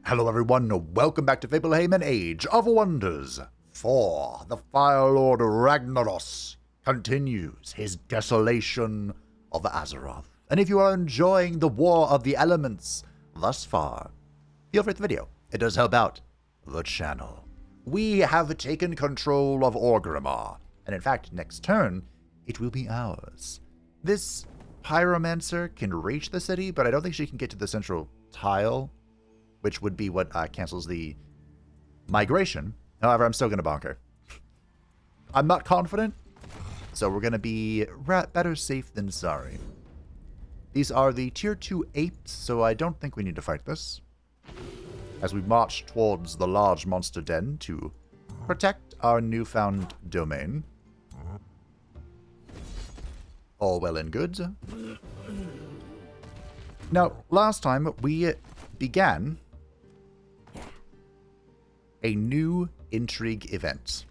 Hello everyone, welcome back to Fablehaven Age of Wonders 4. The Firelord Ragnaros continues his desolation of Azeroth. And if you are enjoying the War of the Elements thus far, feel free to the video. It does help out the channel. We have taken control of Orgrimmar, and in fact, next turn, it will be ours. This Pyromancer can reach the city, but I don't think she can get to the central tile, which would be what cancels the migration. However, I'm still going to bonk her. I'm not confident, so we're going to be better safe than sorry. These are the tier 2 apes, so I don't think we need to fight this, as we march towards the large monster den to protect our newfound domain. All well and good. Now, last time we began a new intrigue event.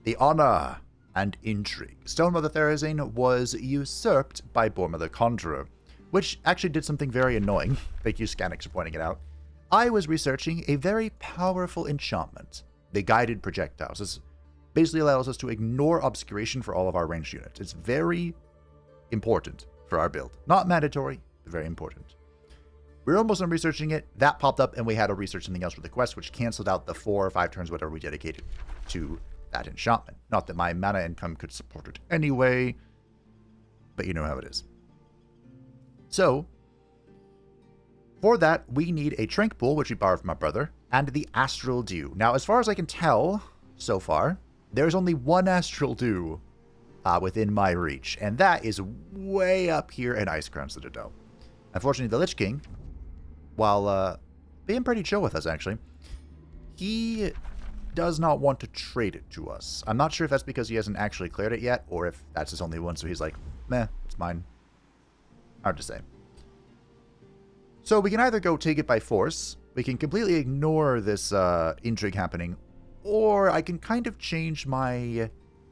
The honor and intrigue. Stone Mother Therazane was usurped by Borma the Conjurer, which actually did something very annoying. Thank you, Scanix, for pointing it out. I was researching a very powerful enchantment, the Guided Projectiles. This basically allows us to ignore obscuration for all of our ranged units. It's very important for our build. Not mandatory, but very important. We were almost done researching it. That popped up, and we had to research something else with the quest, which canceled out the 4 or 5 turns, whatever we dedicated to that enchantment. Not that my mana income could support it anyway, but you know how it is. So, for that, we need a Trank Pool, which we borrowed from my brother, and the Astral Dew. Now, as far as I can tell so far, there's only one Astral Dew within my reach, and that is way up here in Icecrown Citadel. Unfortunately, the Lich King, while being pretty chill with us, actually, he does not want to trade it to us. I'm not sure if that's because he hasn't actually cleared it yet, or if that's his only one, so he's like, meh, it's mine. Hard to say. So we can either go take it by force, we can completely ignore this intrigue happening, or I can kind of change my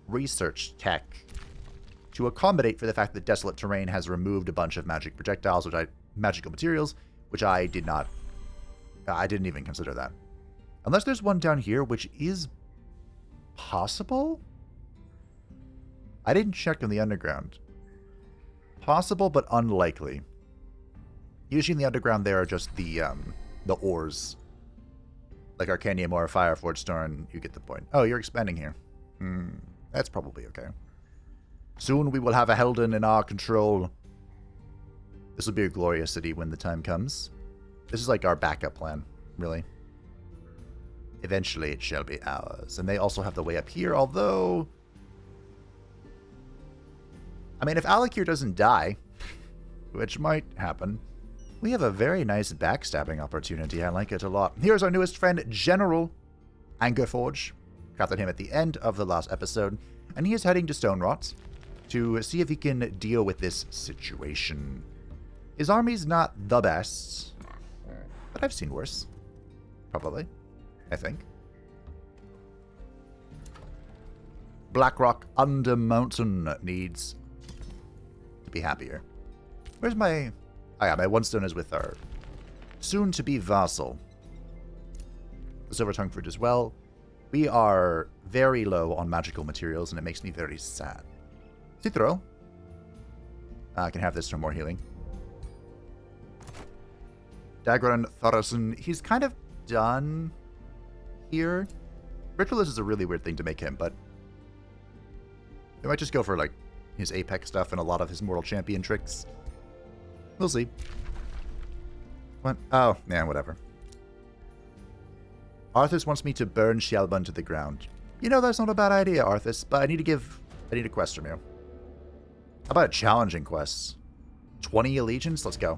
research tech to accommodate for the fact that Desolate Terrain has removed a bunch of magic projectiles, magical materials, which I did not, I didn't even consider that. Unless there's one down here, which is possible? I didn't check in the underground. Possible, but unlikely. Usually in the underground there are just the ores. Like Arcanium or Fireforged Stone, you get the point. Oh, you're expanding here. That's probably okay. Soon we will have a Helden in our control. This will be a glorious city when the time comes. This is like our backup plan, really. Eventually it shall be ours. And they also have the way up here, although... I mean, if Alakir doesn't die, which might happen, we have a very nice backstabbing opportunity. I like it a lot. Here's our newest friend, General Angerforge. Crafted him at the end of the last episode, and he is heading to Stone Rot to see if he can deal with this situation. His army's not the best, but I've seen worse. Probably, I think. Blackrock Under Mountain needs to be happier. Where's my... Oh yeah, my one stone is with our soon-to-be vassal. The Silver Tongue Fruit as well. We are very low on magical materials, and it makes me very sad. See Thrall? I can have this for more healing. Dagron Thorison, he's kind of done here. Ritualist is a really weird thing to make him, but they might just go for like his Apex stuff and a lot of his Mortal Champion tricks. We'll see. What? Oh, yeah, whatever. Arthas wants me to burn Shelbun to the ground. You know, that's not a bad idea, Arthas, but I need a quest from you. How about a challenging quest? 20 allegiance? Let's go.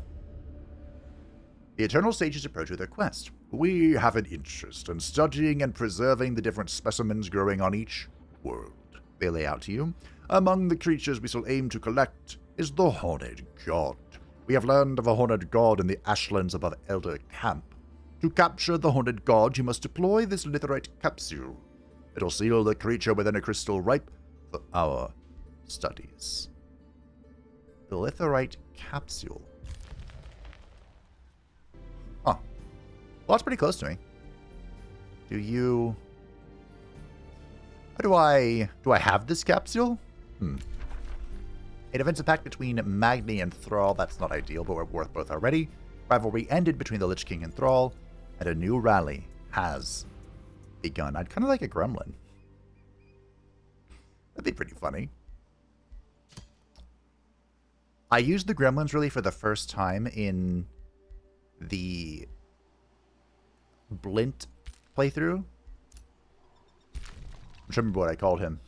The Eternal Sages approach with their quest. We have an interest in studying and preserving the different specimens growing on each world. They lay out to you. Among the creatures we shall aim to collect is the Horned God. We have learned of a Horned God in the ashlands above Elder Camp. To capture the Horned God, you must deploy this litherite capsule. It'll seal the creature within a crystal ripe for our studies. The litherite capsule. Well, it's pretty close to me. Do you... How do I have this capsule? A defensive pact between Magni and Thrall. That's not ideal, but we're worth both already. Rivalry ended between the Lich King and Thrall, and a new rally has begun. I'd kind of like a gremlin. That'd be pretty funny. I used the gremlins really for the first time in the Blint playthrough. I'm trying to remember what I called him.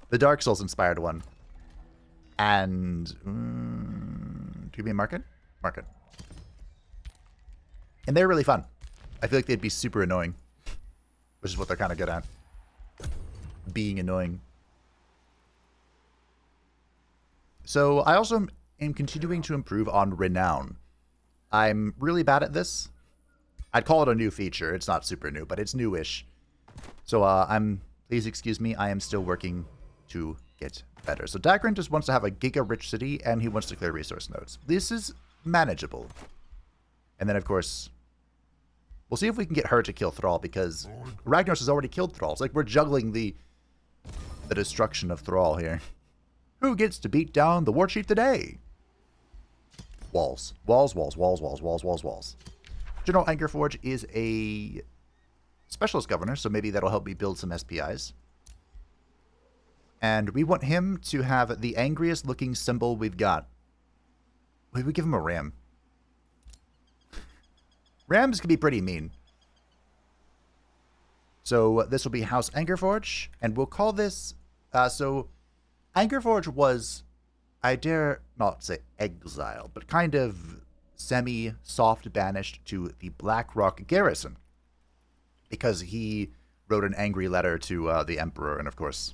The Dark Souls inspired one. And do you mean Market? Market. And they're really fun. I feel like they'd be super annoying, which is what they're kind of good at. Being annoying. So I also am continuing to improve on Renown. I'm really bad at this. I'd call it a new feature. It's not super new, but it's newish. So please excuse me, I am still working to get better. So Dagrin just wants to have a giga-rich city, and he wants to clear resource nodes. This is manageable. And then, of course, we'll see if we can get her to kill Thrall, because Ragnaros has already killed Thrall. It's like we're juggling the destruction of Thrall here. Who gets to beat down the war chief today? Walls. Walls, walls, walls, walls, walls, walls, walls. General Angerforge is a specialist governor, so maybe that'll help me build some SPIs. And we want him to have the angriest looking symbol we've got. Maybe we give him a ram. Rams can be pretty mean. So this will be House Angerforge, and we'll call this... so Angerforge was, I dare not say exile, but kind of semi-soft banished to the Blackrock Garrison. Because he wrote an angry letter to the Emperor, and of course,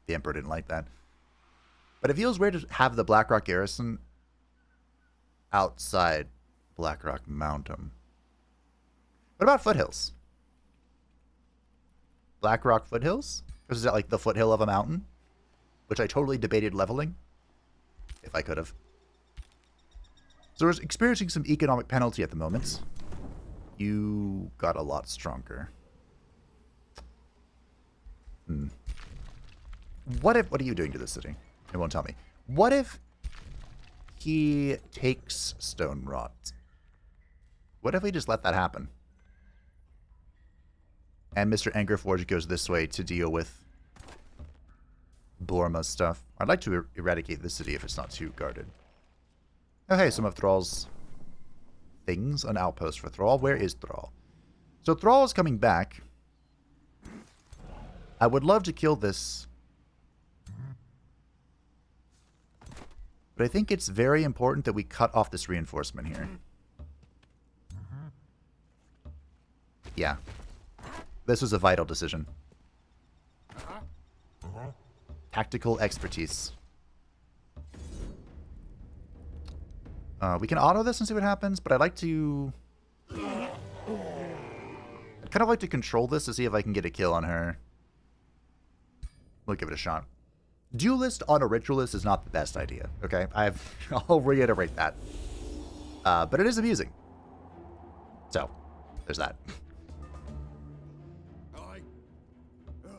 the Emperor didn't like that. But it feels weird to have the Blackrock Garrison outside Blackrock Mountain. What about Foothills? Blackrock Foothills? Or is that like the foothill of a mountain? Which I totally debated leveling. If I could have. So we're experiencing some economic penalty at the moment. You got a lot stronger. What are you doing to this city? It won't tell me. What if he takes Stone Rot? What if we just let that happen? And Mr. Angerforge goes this way to deal with Borma's stuff. I'd like to eradicate this city if it's not too guarded. Oh, hey, some of Thrall's things. An outpost for Thrall. Where is Thrall? So Thrall is coming back. I would love to kill this. But I think it's very important that we cut off this reinforcement here. Yeah. This was a vital decision. Tactical expertise. We can auto this and see what happens, but I'd like to... I'd kind of like to control this to see if I can get a kill on her. We'll give it a shot. Duelist on a Ritualist is not the best idea, okay? I'll reiterate that. But it is amusing. So, there's that.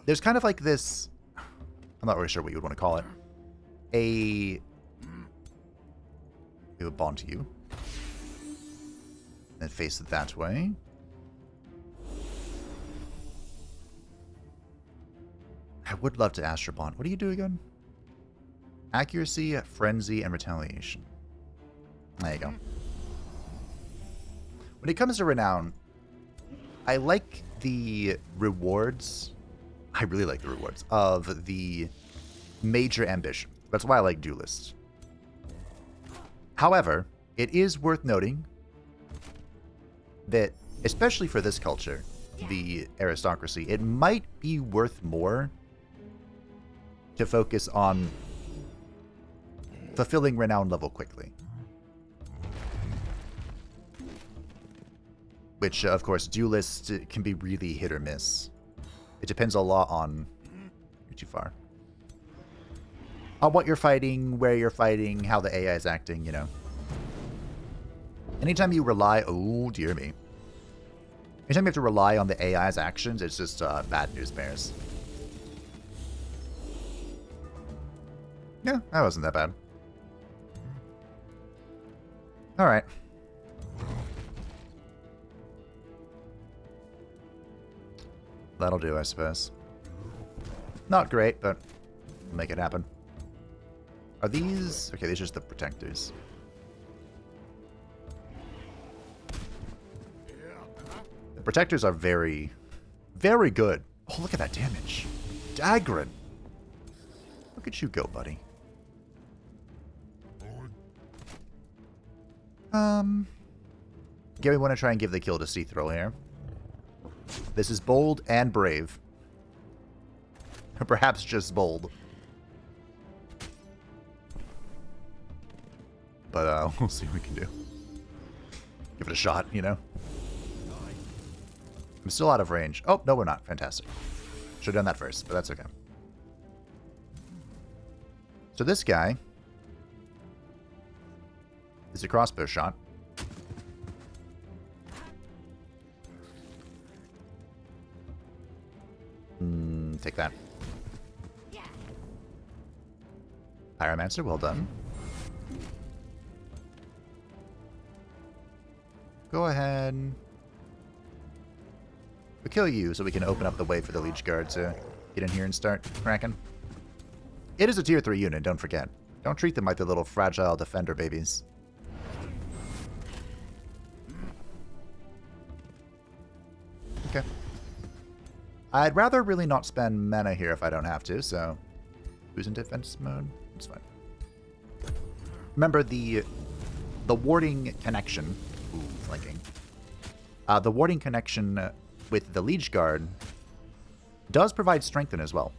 There's kind of like this... I'm not really sure what you would want to call it. We would bond to you. Then face it that way. I would love to Astro Bond. What do you do again? Accuracy, Frenzy, and Retaliation. There you go. When it comes to Renown, I like the rewards. I really like the rewards of the major ambition. That's why I like Duelists. However, it is worth noting that, especially for this culture, the aristocracy, it might be worth more to focus on fulfilling Renown level quickly. Which, of course, Duelist can be really hit or miss. It depends a lot on... You're too far. On what you're fighting, where you're fighting, how the AI is acting, you know. And Anytime you rely... Oh, dear me. Anytime you have to rely on the AI's actions, it's just bad news bears. Yeah, that wasn't that bad. Alright. That'll do, I suppose. Not great, but we'll make it happen. Are these... Okay, these are just the protectors. The protectors are very, very good. Oh, look at that damage. Dagran. Look at you go, buddy. Yeah, we want to try and give the kill to Thrall here. This is bold and brave. Or perhaps just bold. But we'll see what we can do. Give it a shot, you know? I'm still out of range. Oh, no, we're not. Fantastic. Should have done that first, but that's okay. So this guy is a crossbow shot. Take that. Pyromancer, well done. Go ahead. We'll kill you so we can open up the way for the Leech Guard to get in here and start cracking. It is a tier 3 unit, don't forget. Don't treat them like the little fragile defender babies. Okay. I'd rather really not spend mana here if I don't have to, so... Who's in defense mode? It's fine. Remember, the warding connection... Ooh, flanking. The warding connection with the Liege Guard does provide strengthen as well.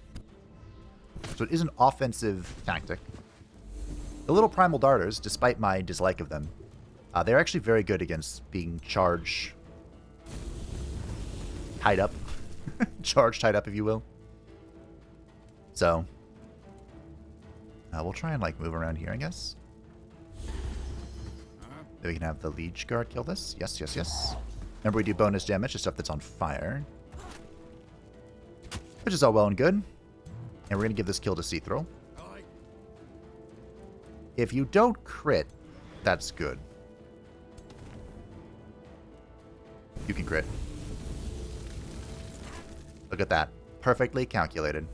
So it is an offensive tactic. The little Primal Darters, despite my dislike of them, they're actually very good against being charge... tied up. Charge tied up, if you will. So, we'll try and, like, move around here, I guess. Then we can have the Liege Guard kill this. Yes, yes, yes. Remember, we do bonus damage to stuff that's on fire. Which is all well and good. And we're going to give this kill to Thrall. If you don't crit, that's good. You can crit. Look at that. Perfectly calculated.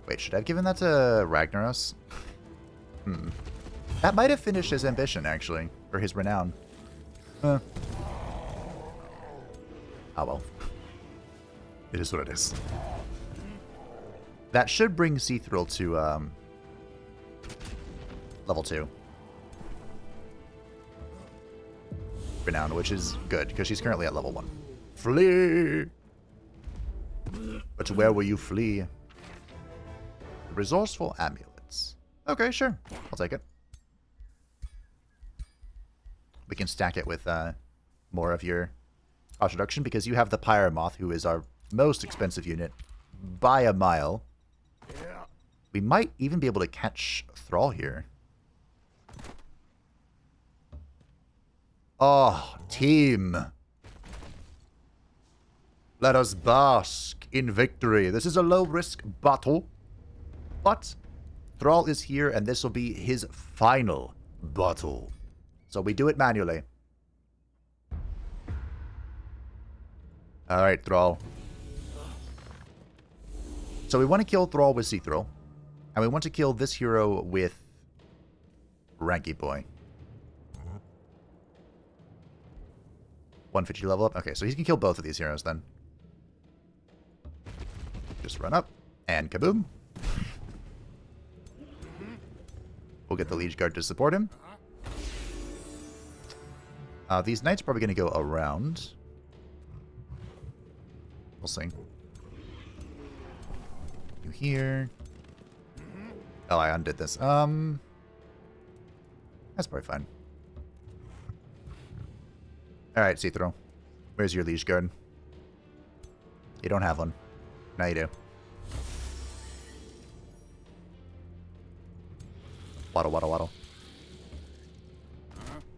Wait, should I have given that to Ragnaros? That might have finished his ambition, actually. Or his renown. Oh well. It is what it is. That should bring Thrall to, level 2. Renown, which is good, because she's currently at level 1. Flee! But where will you flee? Resourceful amulets. Okay, sure. I'll take it. We can stack it with more of your introduction, because you have the Pyromoth, who is our most expensive unit by a mile. We might even be able to catch Thrall here. Oh, team. Let us bask in victory. This is a low-risk battle. But Thrall is here, and this will be his final battle. So we do it manually. Alright, Thrall. So we want to kill Thrall with Thrall. And we want to kill this hero with Ranky Boy. 150 level up. Okay, so he can kill both of these heroes then. Just run up. And kaboom. We'll get the Liege Guard to support him. These knights are probably going to go around. We'll see. You here. Oh, I undid this. That's probably fine. Alright, Thrall. Where's your Liege Guard? You don't have one. Now you do. Waddle, waddle, waddle.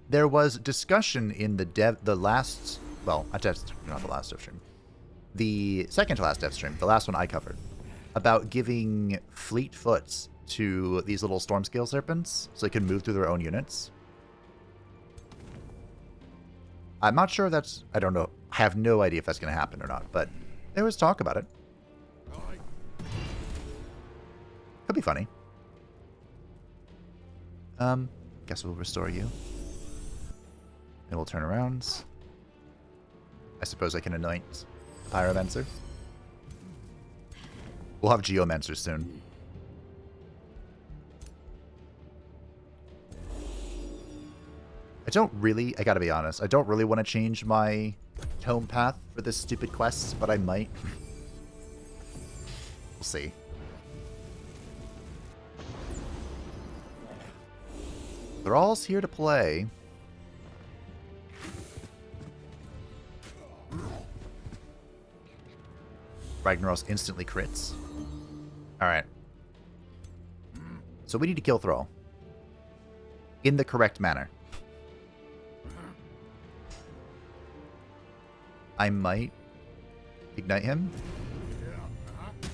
There was discussion in the last, well, not the last dev stream, the second to last dev stream, the last one I covered, about giving fleet foots to these little storm scale serpents so they can move through their own units. I'm not sure if that's, I don't know, I have no idea if that's going to happen or not, but there was talk about it. Could be funny. Guess we'll restore you. And we'll turn around. I suppose I can anoint Pyromancer. We'll have Geomancer soon. I gotta be honest, I don't really want to change my tome path for this stupid quest, but I might. We'll see. Thrall's here to play. Ragnaros instantly crits. Alright. So we need to kill Thrall. In the correct manner. I might ignite him.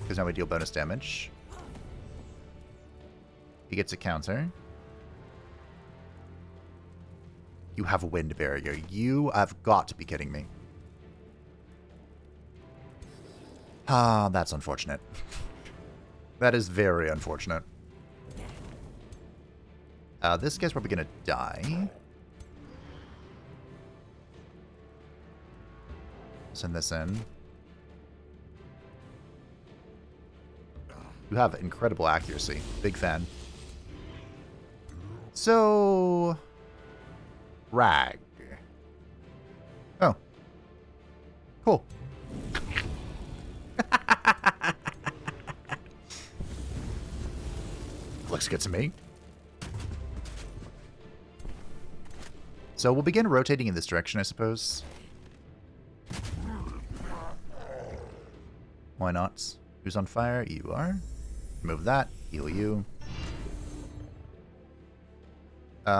Because now we deal bonus damage. He gets a counter. You have a wind barrier. You have got to be kidding me. Ah, that's unfortunate. That is very unfortunate. This guy's probably going to die. Send this in. You have incredible accuracy. Big fan. So... Rag. Oh. Cool. Looks good to me. So we'll begin rotating in this direction, I suppose. Why not? Who's on fire? You are. Move that. Heal you.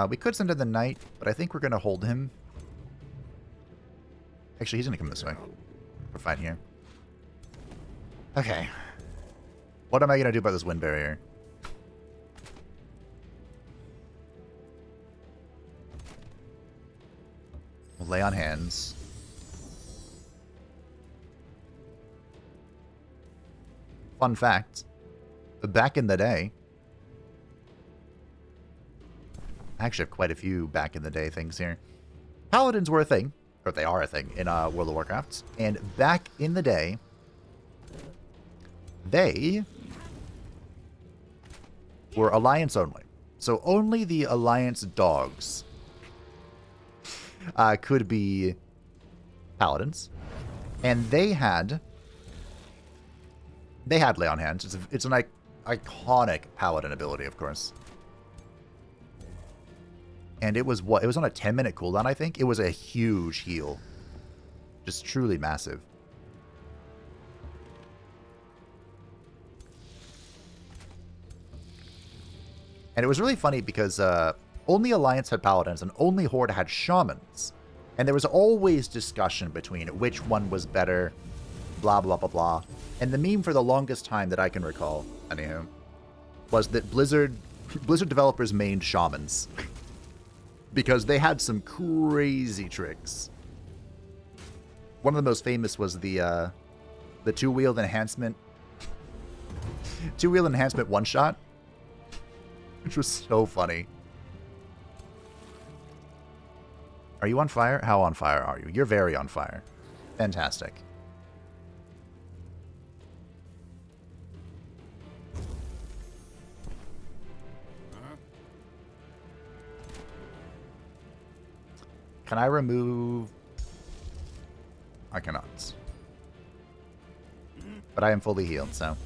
We could send in the knight, but I think we're going to hold him. Actually, he's going to come this way. We're fine here. Okay. What am I going to do about this wind barrier? We'll lay on hands. Fun fact. Back in the day... I actually have quite a few back in the day things here. Paladins were a thing, or they are a thing, in World of Warcraft. And back in the day, they were Alliance only. So only the Alliance dogs could be Paladins. And they had Lay on Hands. It's an iconic Paladin ability, of course. And it was what? It was on a 10-minute cooldown, I think. It was a huge heal. Just truly massive. And it was really funny because only Alliance had Paladins and only Horde had Shamans. And there was always discussion between which one was better, blah, blah, blah, blah. And the meme for the longest time that I can recall, anywho, was that Blizzard developers mained Shamans. Because they had some crazy tricks. One of the most famous was the two-wheeled enhancement. Two-wheeled enhancement one-shot. Which was so funny. Are you on fire? How on fire are you? You're very on fire. Fantastic. Can I remove... I cannot. But I am fully healed, so...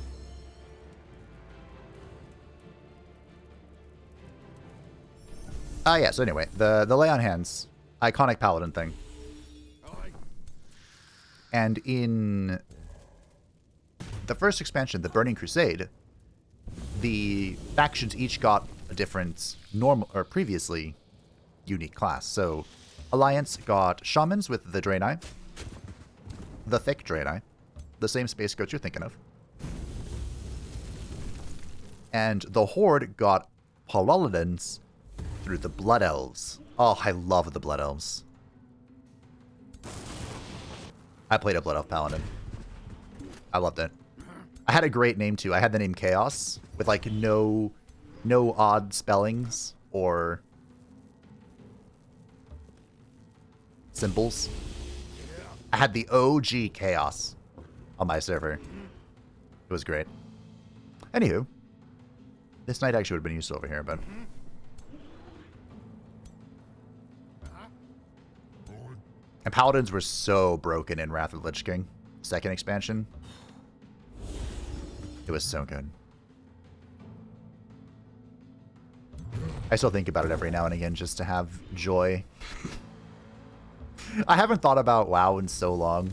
yeah, so anyway, the Lay on Hands, iconic Paladin thing. And in the first expansion, the Burning Crusade, the factions each got a different normal or previously unique class. So Alliance got Shamans with the Draenei, the Thick Draenei, the same Space Goats you're thinking of. And the Horde got Paladins through the Blood Elves. Oh, I love the Blood Elves. I played a Blood Elf Paladin. I loved it. I had a great name too. I had the name Chaos with like no odd spellings or symbols. I had the OG Chaos on my server. It was great. Anywho, this knight actually would have been useful over here, but and Paladins were so broken in Wrath of the Lich King, second expansion. It was so good. I still think about it every now and again just to have joy. I haven't thought about WoW in so long.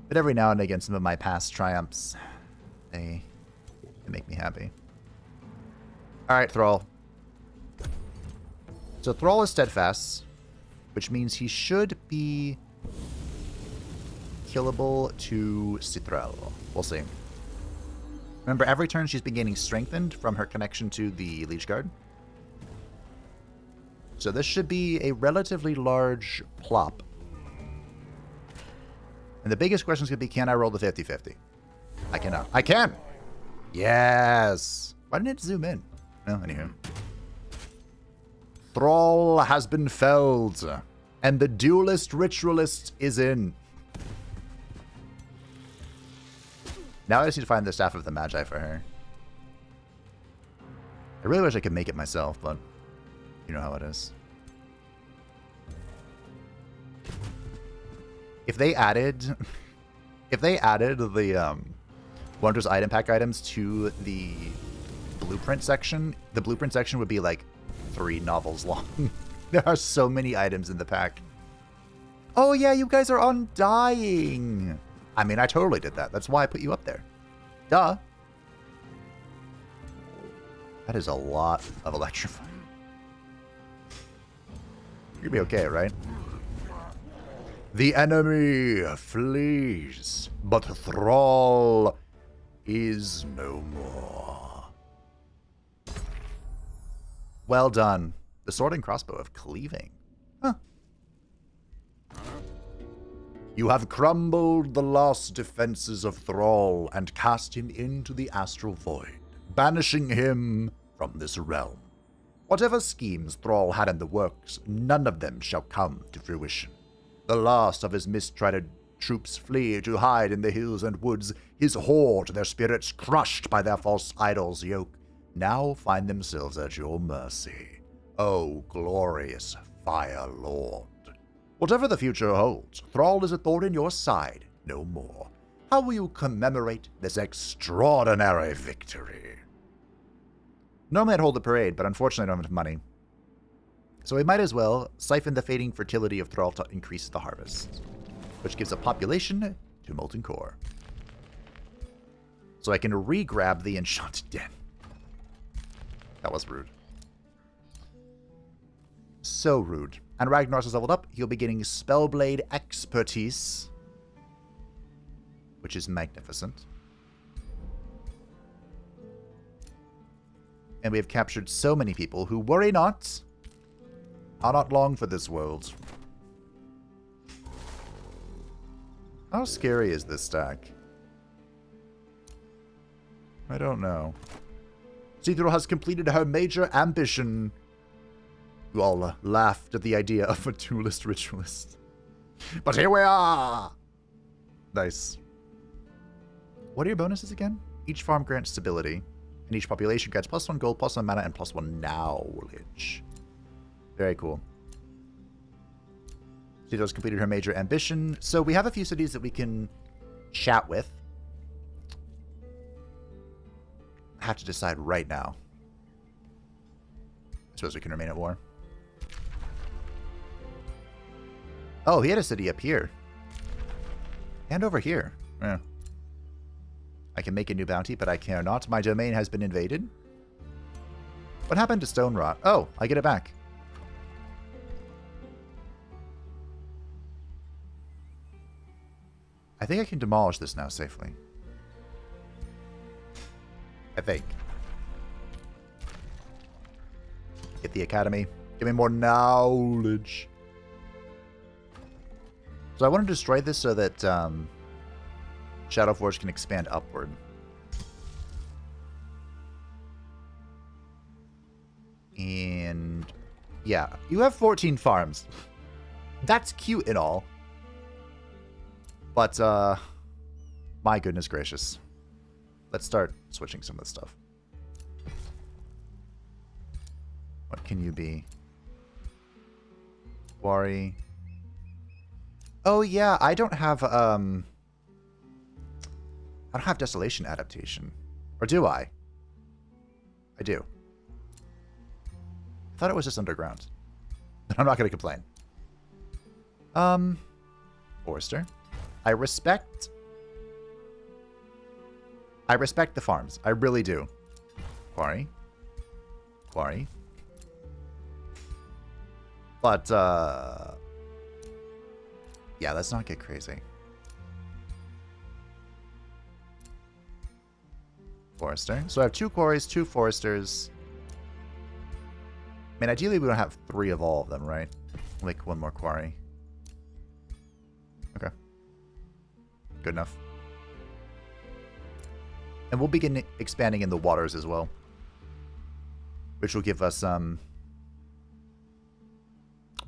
But every now and again, some of my past triumphs, they make me happy. Alright, Thrall. So Thrall is steadfast, which means he should be killable to Cithrell. We'll see. Remember, every turn she's been gaining strengthened from her connection to the Leech Guard. So this should be a relatively large plop. And the biggest question is going to be, can I roll the 50-50? I cannot. I can! Yes! Why didn't it zoom in? Well, anywho. Thrall has been felled, and the duelist ritualist is in. Now I just need to find the Staff of the Magi for her. I really wish I could make it myself, but you know how it is. If they added the Wondrous item pack items to the blueprint section, the blueprint section would be like 3 novels long. There are so many items in the pack. Oh yeah, you guys are undying. I mean, I totally did that. That's why I put you up there. Duh. That is a lot of electrifying. You'll be okay, right? The enemy flees, but Thrall is no more. Well done. The sword and crossbow of cleaving. Huh. You have crumbled the last defenses of Thrall and cast him into the astral void, banishing him from this realm. Whatever schemes Thrall had in the works, none of them shall come to fruition. The last of his mistreated troops flee to hide in the hills and woods. His horde, their spirits crushed by their false idol's yoke, now find themselves at your mercy. O glorious Firelord. Whatever the future holds, Thrall is a thorn in your side, no more. How will you commemorate this extraordinary victory? Normally I'd hold a parade, but unfortunately I don't have money. So we might as well siphon the fading fertility of Thrall to increase the harvest, which gives a population to Molten Core. So I can re-grab the Enchanted Den. That was rude. So rude. And Ragnaros is leveled up. He'll be getting Spellblade Expertise, which is magnificent. And we have captured so many people who, worry not, are not long for this world. How scary is this stack? I don't know. Cithrall has completed her major ambition. You all laughed at the idea of a duelist ritualist. But here we are! Nice. What are your bonuses again? Each farm grants stability, and each population grants +1 gold, +1 mana, and +1 knowledge. Very cool. Cithrall's completed her major ambition. So we have a few cities that we can chat with. I have to decide right now. I suppose we can remain at war. Oh, he had a city up here. And over here. Yeah. I can make a new bounty, but I care not. My domain has been invaded. What happened to Stone Rot? Oh, I get it back. I think I can demolish this now safely. I think. Get the academy. Give me more knowledge. So I want to destroy this so that Shadowforge can expand upward. And yeah, you have 14 farms. That's cute and all. But my goodness gracious. Let's start switching some of this stuff. What can you be? Quarry. Oh yeah, I don't have Desolation adaptation. Or do I? I do. I thought it was just underground. I'm not gonna complain. Forester. I respect the farms. I really do. Quarry. Quarry. But, yeah, let's not get crazy. Forester. So I have 2 quarries, 2 foresters. I mean, ideally we don't have 3 of all of them, right? Like 1 more quarry. Okay. Good enough. And we'll begin expanding in the waters as well. Which will give us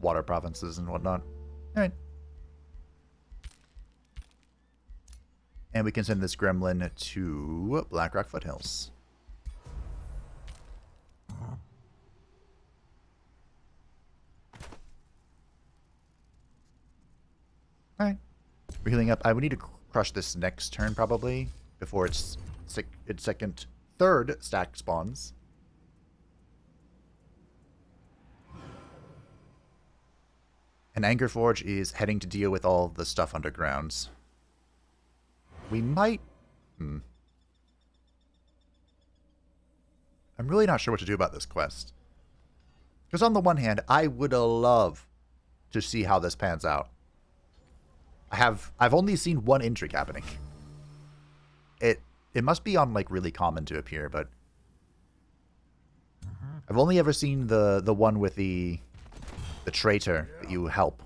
water provinces and whatnot. Alright. And we can send this gremlin to Blackrock Foothills. Alright. We're healing up. I would need to crush this next turn probably before its third stack spawns. And Angerforge is heading to deal with all the stuff underground. We might... I'm really not sure what to do about this quest. Because on the one hand, I would love to see how this pans out. I've only seen 1 intrigue happening. It must be on like really common to appear, but I've only ever seen the one with the traitor that you help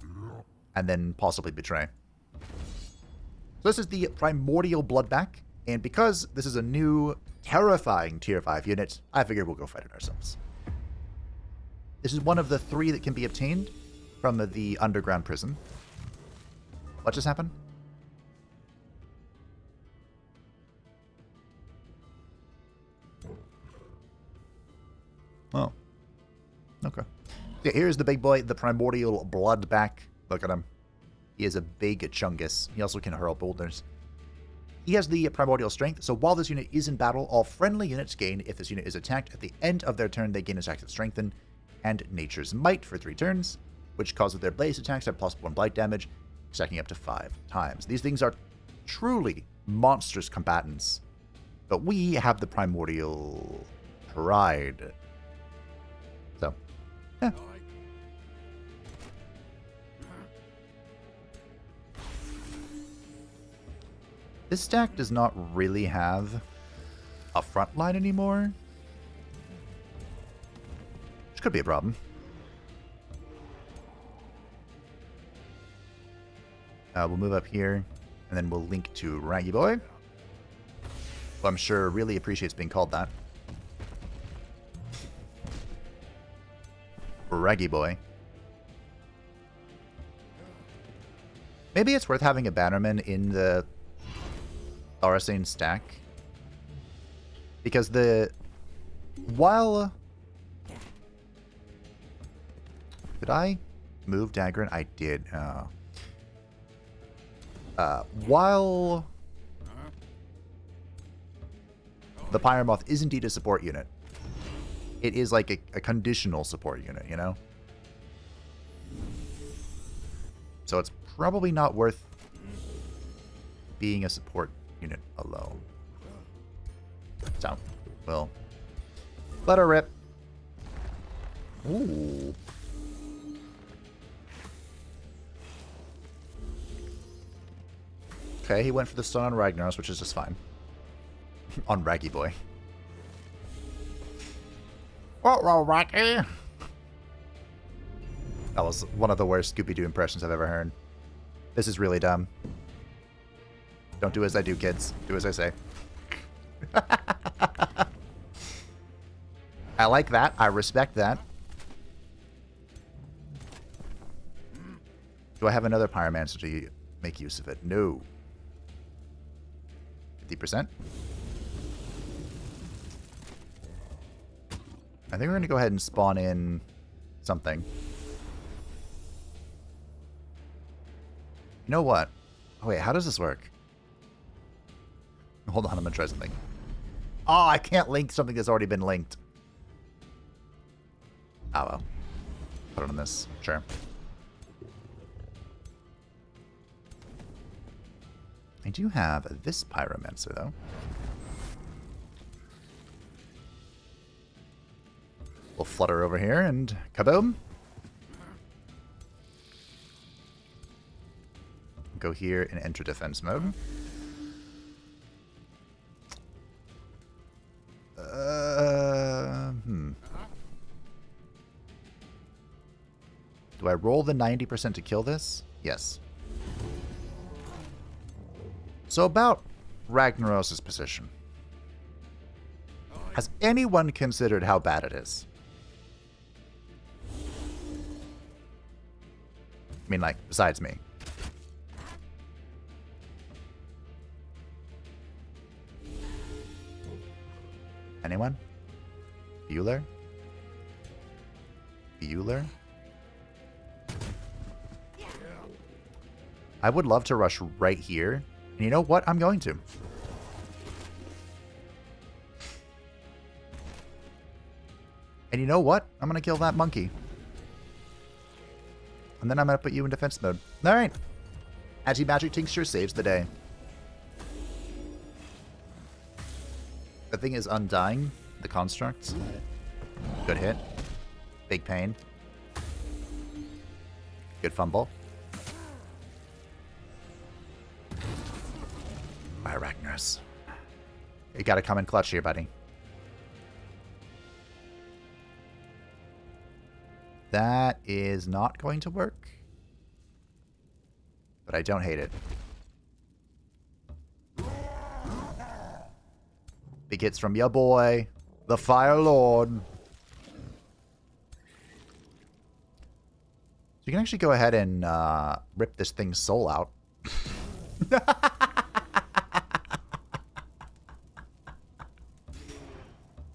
and then possibly betray. So this is the Primordial Bloodback, and because this is a new terrifying tier 5 unit, I figured we'll go fight it ourselves. This is one of the 3 that can be obtained from the underground prison. What just happened? Oh. Okay. Yeah, here's the big boy, the Primordial Bloodback. Look at him. He is a big chungus. He also can hurl boulders. He has the Primordial Strength, so while this unit is in battle, all friendly units gain. If this unit is attacked at the end of their turn, they gain attacks that strengthen, and Nature's Might for 3 turns, which causes their blaze attacks at +1 blight damage, stacking up to 5 times. These things are truly monstrous combatants, but we have the Primordial Pride. So, yeah. This stack does not really have a front line anymore, which could be a problem. We'll move up here, and then we'll link to Raggy Boy, who I'm sure really appreciates being called that. Raggy Boy. Maybe it's worth having a bannerman in the Thorasane stack, because while... Did I move Dagger? I did. While the Pyromoth is indeed a support unit, it is like a conditional support unit, you know? So it's probably not worth being a support unit alone. So, we'll let her rip. Ooh. Okay, he went for the stun on Ragnaros, which is just fine. On Raggy Boy. Oh, Raggy! That was one of the worst Scooby-Doo impressions I've ever heard. This is really dumb. Don't do as I do, kids. Do as I say. I like that. I respect that. Do I have another Pyromancer to make use of it? No. 50%? I think we're going to go ahead and spawn in something. You know what? Oh, wait, how does this work? Hold on, I'm going to try something. Oh, I can't link something that's already been linked. Oh, well. Put it on this. Sure. I do have this Pyromancer, though. We'll flutter over here and kaboom. Go here and enter defense mode. Do I roll the 90% to kill this? Yes. So about Ragnaros' position. Has anyone considered how bad it is? I mean, like, besides me. Anyone? Bueller? Bueller? I would love to rush right here. And you know what? I'm going to. And you know what? I'm going to kill that monkey. And then I'm going to put you in defense mode. Alright. Anti-magic tincture saves the day. The thing is undying the constructs. Good hit. Big pain. Good fumble. Alright, Ragnaros. You gotta come in clutch here, buddy. That is not going to work. But I don't hate it. Big hits from your boy, the Firelord. So you can actually go ahead and rip this thing's soul out.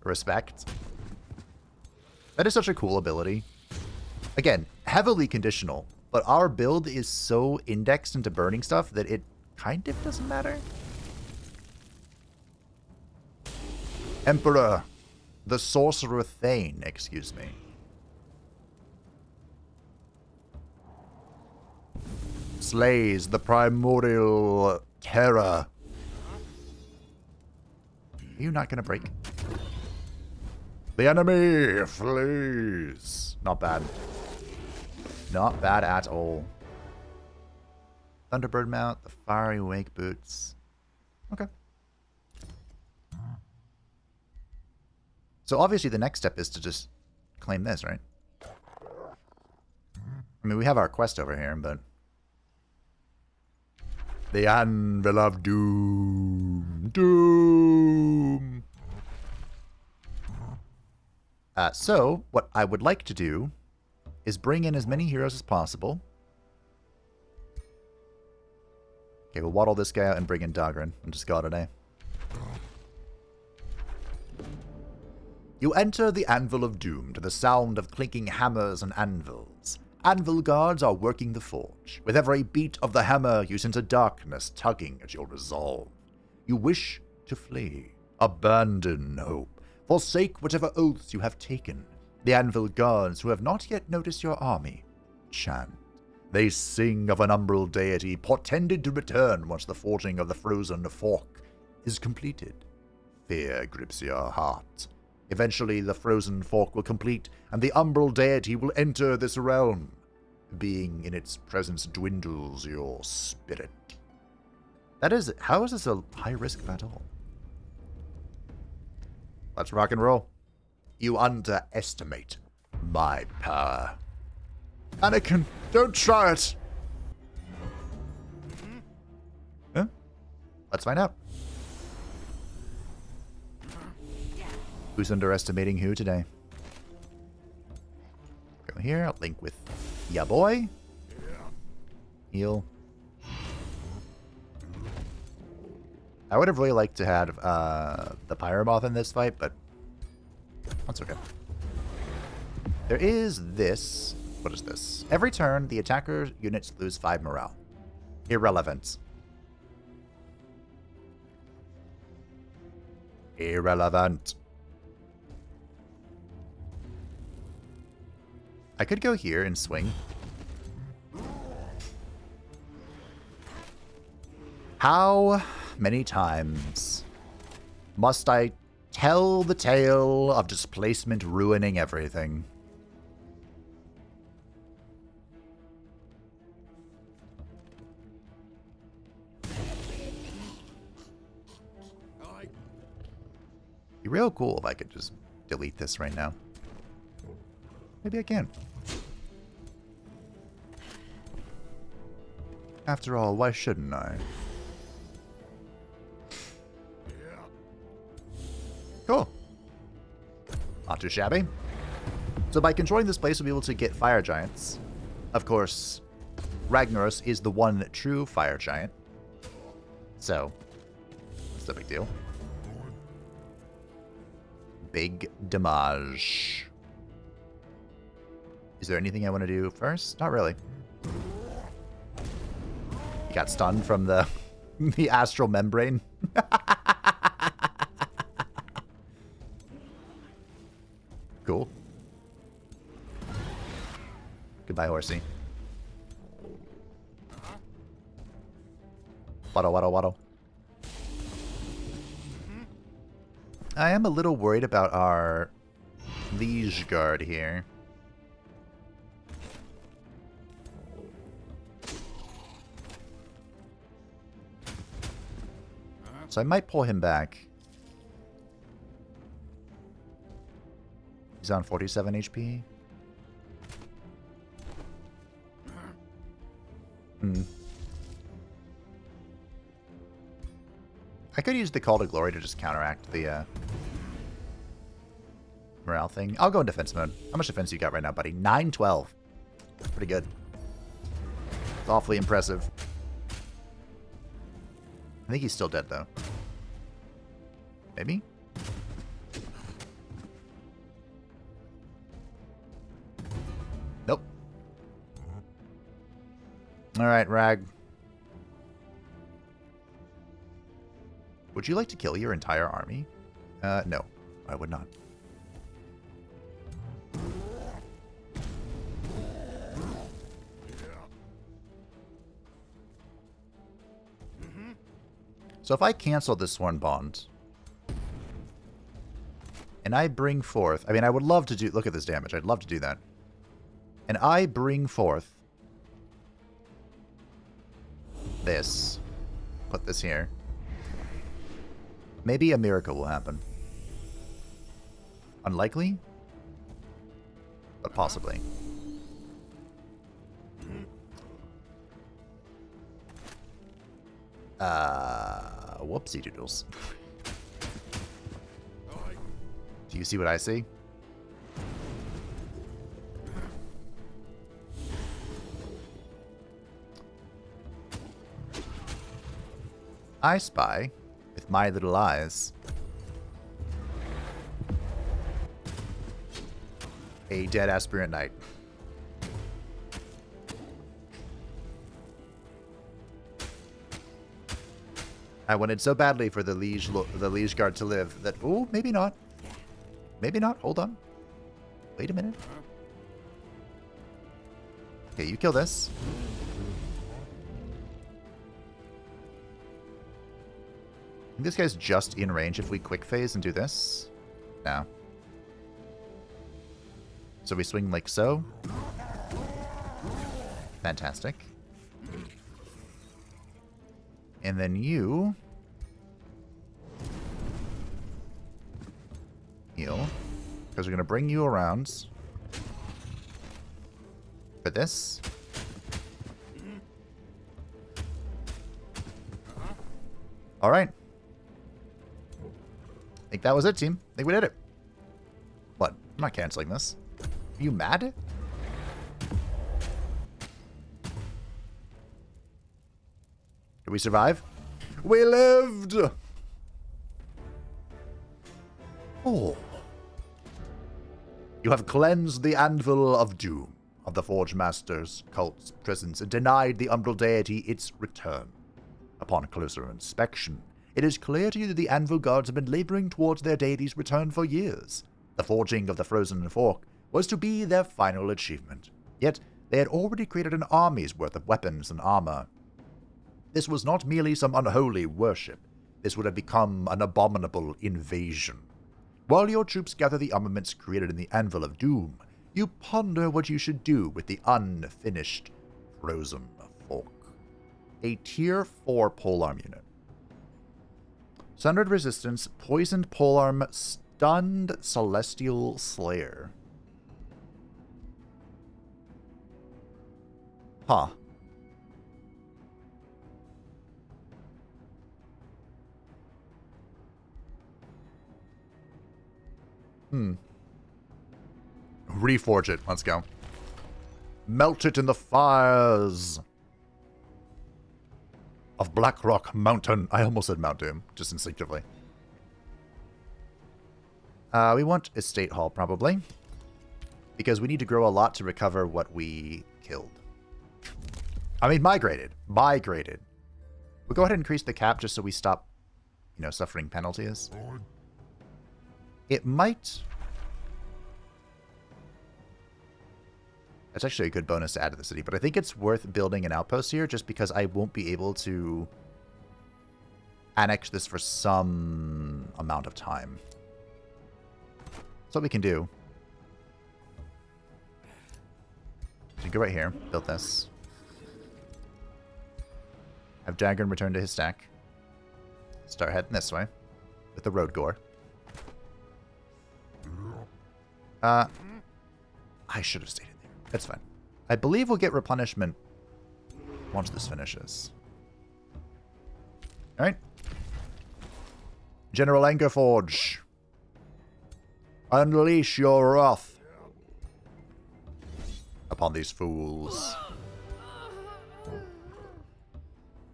Respect. That is such a cool ability. Again, heavily conditional, but our build is so indexed into burning stuff that it kind of doesn't matter. Emperor, the Sorcerer Thane, excuse me. Slays the Primordial Terror. Are you not going to break? The enemy flees. Not bad. Not bad at all. Thunderbird mount, the fiery wake boots. Okay. So obviously the next step is to just claim this, right? I mean, we have our quest over here, but... The Anvil of Doom. Doom! So, what I would like to do is bring in as many heroes as possible. Okay, we'll waddle this guy out and bring in Dagran and just call it a day. You enter the Anvil of Doom to the sound of clinking hammers and anvils. Anvil guards are working the forge. With every beat of the hammer, you sense a darkness tugging at your resolve. You wish to flee. Abandon hope. Forsake whatever oaths you have taken. The Anvil guards, who have not yet noticed your army, chant. They sing of an umbral deity portended to return once the forging of the frozen fork is completed. Fear grips your heart. Eventually, the frozen fork will complete, and the umbral deity will enter this realm. Being in its presence dwindles your spirit. That is... How is this a high-risk battle? Let's rock and roll. You underestimate my power. Anakin, don't try it! Huh? Let's find out. Who's underestimating who today? Go here, link with ya boy. Heal. I would have really liked to have the Pyromoth in this fight, but that's okay. There is this. What is this? Every turn, the attacker units lose 5 morale. Irrelevant. Irrelevant. I could go here and swing. How many times must I tell the tale of displacement ruining everything? Be real cool if I could just delete this right now. Maybe I can. After all, why shouldn't I? Cool. Not too shabby. So by controlling this place, we'll be able to get fire giants. Of course, Ragnaros is the one true fire giant. So, that's no big deal. Big damage. Is there anything I want to do first? Not really. You got stunned from the the astral membrane. Cool. Goodbye, horsey. Waddle, waddle, waddle. I am a little worried about our liege guard here. So I might pull him back. He's on 47 HP. I could use the Call to Glory to just counteract the morale thing. I'll go in defense mode. How much defense you got right now, buddy? 912. Pretty good. It's awfully impressive. I think he's still dead, though. Maybe? Nope. Alright, Rag. Would you like to kill your entire army? No. I would not. So if I cancel this Sworn Bond, and I bring forth... I mean, I would love to do... Look at this damage. I'd love to do that. And I bring forth this. Put this here. Maybe a miracle will happen. Unlikely, but possibly. Whoopsie doodles. Do you see what I see? I spy, with my little eyes, a dead aspirant knight. I wanted so badly for the liege guard to live that... Oh, maybe not. Maybe not. Hold on. Wait a minute. Okay, you kill this. think this guy's just in range if we quick phase and do this. No. So we swing like so. Fantastic. And then you heal. Because we're going to bring you around for this. Alright. I think that was it, team. I think we did it. What? I'm not canceling this. Are you mad? Did we survive? We lived! Oh. You have cleansed the anvil of doom of the Forge Masters, cults, prisons, and denied the umbral deity its return. Upon closer inspection, it is clear to you that the anvil gods have been laboring towards their deity's return for years. The forging of the frozen fork was to be their final achievement. Yet, they had already created an army's worth of weapons and armor. This was not merely some unholy worship. This would have become an abominable invasion. While your troops gather the armaments created in the Anvil of Doom, you ponder what you should do with the unfinished frozen fork. A Tier 4 polearm unit. Sundered Resistance, Poisoned Polearm, Stunned Celestial Slayer. Huh. Reforge it. Let's go. Melt it in the fires of Blackrock Mountain. I almost said Mount Doom, just instinctively. We want Estate Hall, probably. Because we need to grow a lot to recover what we killed. I mean, migrated. Migrated. We'll go ahead and increase the cap just so we stop, suffering penalties. It might... That's actually a good bonus to add to the city, but I think it's worth building an outpost here just because I won't be able to annex this for some amount of time. That's what we can do. So you go right here, build this. Have Daggern return to his stack. Start heading this way with the road gore. I should have stayed in there. That's fine. I believe we'll get replenishment once this finishes. Alright. General Angerforge. Unleash your wrath upon these fools.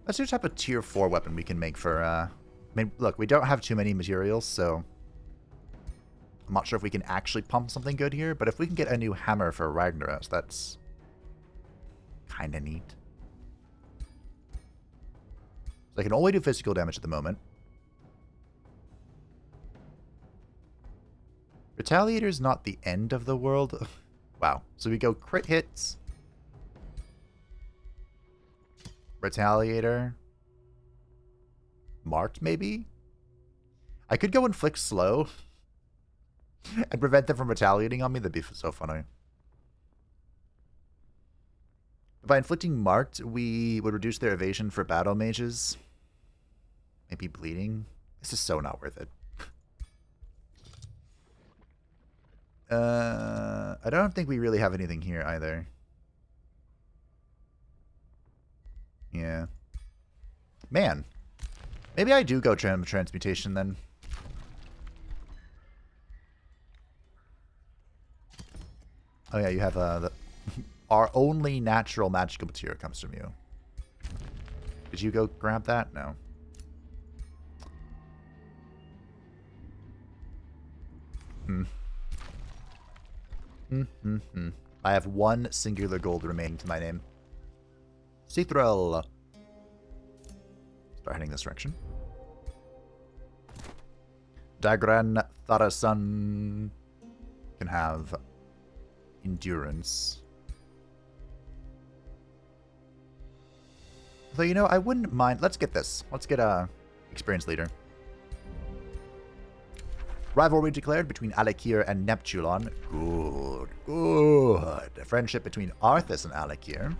Let's see what type of tier 4 weapon we can make for, I mean, look, we don't have too many materials, so I'm not sure if we can actually pump something good here, but if we can get a new hammer for Ragnaros, that's kind of neat. So I can only do physical damage at the moment. Retaliator's not the end of the world. Wow. So we go crit hits. Retaliator. Marked, maybe? I could go inflict slow and prevent them from retaliating on me. That'd be so funny. By inflicting marked, we would reduce their evasion for battle mages. Maybe bleeding. This is so not worth it. I don't think we really have anything here either. Yeah. Man. Maybe I do go transmutation then. Oh yeah, you have our only natural magical material comes from you. Did you go grab that? No. I have one singular gold remaining to my name. Thrall. Start heading this direction. Dagran Tharasun can have endurance. Though, I wouldn't mind. Let's get this. Let's get a experienced leader. Rivalry declared between Alakir and Neptulon. Good, good. A friendship between Arthas and Alakir.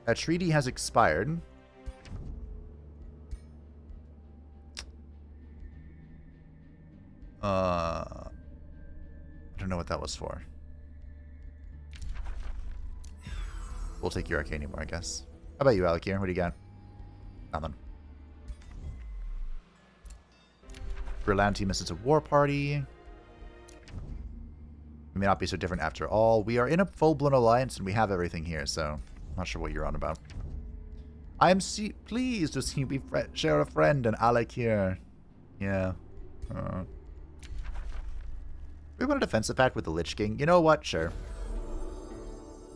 A treaty has expired. I don't know what that was for. We'll take your Arcanium, I guess. How about you, Alakir? What do you got? Nothing. Berlanti misses a war party. We may not be so different after all. We are in a full-blown alliance and we have everything here, so I'm not sure what you're on about. I am pleased to see we share a friend in Alakir. Yeah. We want a defensive pact with the Lich King. You know what? Sure.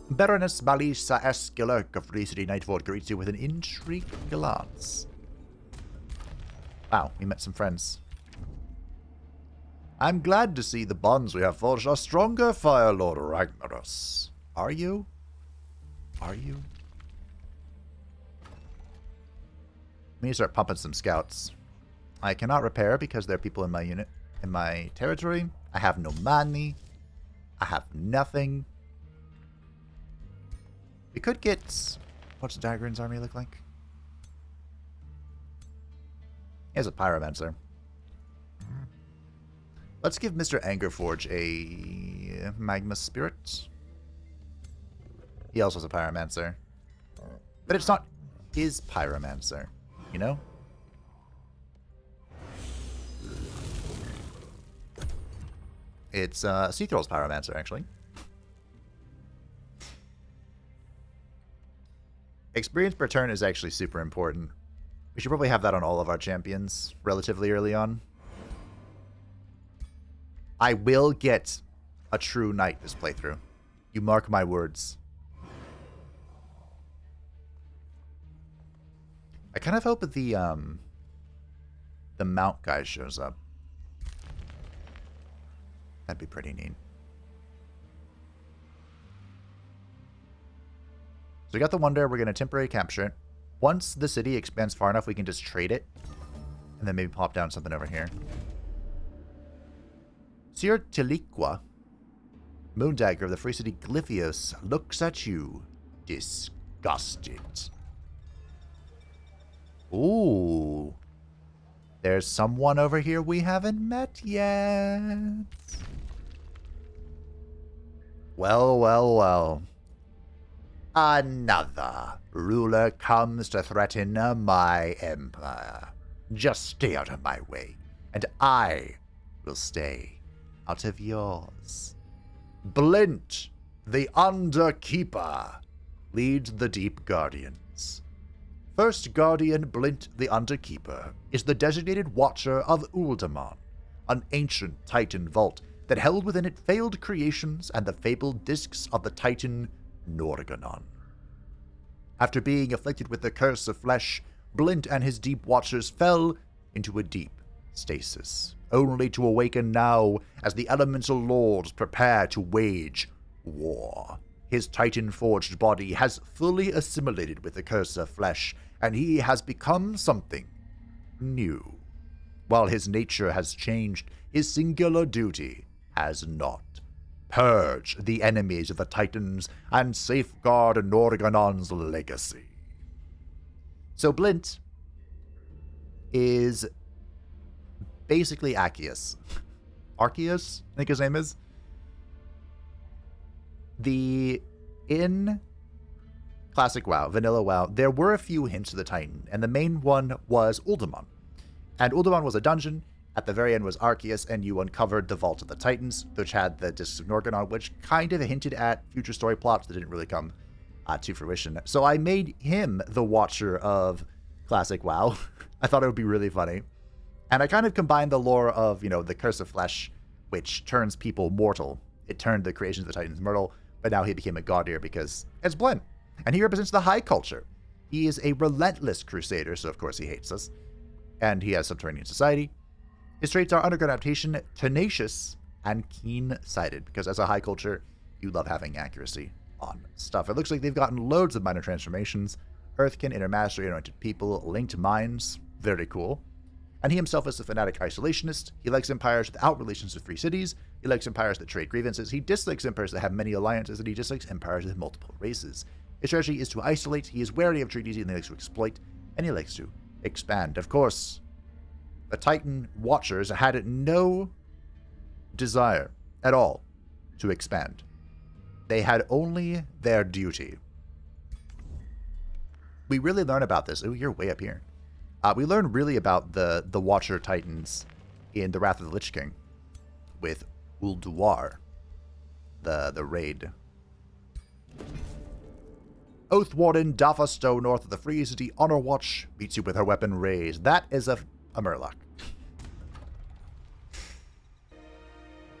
Baroness Malisa Eskelurk of Free City Nightford greets you with an intrigued glance. Wow, we met some friends. I'm glad to see the bonds we have forged are stronger, Firelord Ragnaros. Are you? Are you? We need to start pumping some scouts. I cannot repair because there are people in my unit, in my territory. I have no money. I have nothing. We could get... What's Dagrin's army look like? He has a Pyromancer. Let's give Mr. Angerforge a Magma Spirit. He also has a Pyromancer. But it's not his Pyromancer, you know? It's Sea Thrall's Pyromancer, actually. Experience per turn is actually super important. We should probably have that on all of our champions relatively early on. I will get a true knight this playthrough. You mark my words. I kind of hope that the mount guy shows up. That'd be pretty neat. So we got the Wonder. We're going to temporary capture it. Once the city expands far enough, we can just trade it. And then maybe pop down something over here. Sir Tiliqua, Moondagger of the Free City Glyphios, looks at you, disgusted. Ooh. There's someone over here we haven't met yet. Well, well, well. Another ruler comes to threaten my empire. Just stay out of my way, and I will stay out of yours. Blint, the Underkeeper, leads the Deep Guardians. First Guardian Blint the Underkeeper is the designated watcher of Uldaman, an ancient Titan vault that held within it failed creations and the fabled discs of the Titan Norganon. After being afflicted with the curse of flesh, Blint and his Deep Watchers fell into a deep stasis, only to awaken now as the Elemental Lords prepare to wage war. His Titan-forged body has fully assimilated with the curse of flesh, and he has become something new. While his nature has changed, his singular duty has not. Purge the enemies of the Titans and safeguard Norganon's legacy. So Blint is basically Arceus. Arceus, I think his name is. In Classic WoW, Vanilla WoW, there were a few hints of the Titan, and the main one was Uldaman. And Uldaman was a dungeon. At the very end was Arceus, and you uncovered the Vault of the Titans, which had the Discs of Norganon, which kind of hinted at future story plots that didn't really come to fruition. So I made him the Watcher of Classic WoW. I thought it would be really funny. And I kind of combined the lore of, the Curse of Flesh, which turns people mortal. It turned the creations of the Titans mortal, but now he became a god ear because it's Blint. And he represents the high culture. He is a relentless crusader, so of course he hates us. And he has subterranean society. His traits are underground adaptation, tenacious, and keen-sighted, because as a high culture, you love having accuracy on stuff. It looks like they've gotten loads of minor transformations. Earthkin, Inner Mastery, Anointed People, Linked Minds, very cool. And he himself is a fanatic isolationist. He likes empires without relations to free cities. He likes empires that trade grievances. He dislikes empires that have many alliances, and he dislikes empires with multiple races. His strategy is to isolate. He is wary of treaties, and he likes to exploit, and he likes to expand. Of course, the Titan Watchers had no desire at all to expand. They had only their duty. We really learn about this. Oh, you're way up here. We learn really about the Watcher Titans in The Wrath of the Lich King with Ulduar, the raid. Oath Warden Davasto, north of the Free City, Honor Watch, meets you with her weapon raised. That is a Murloc.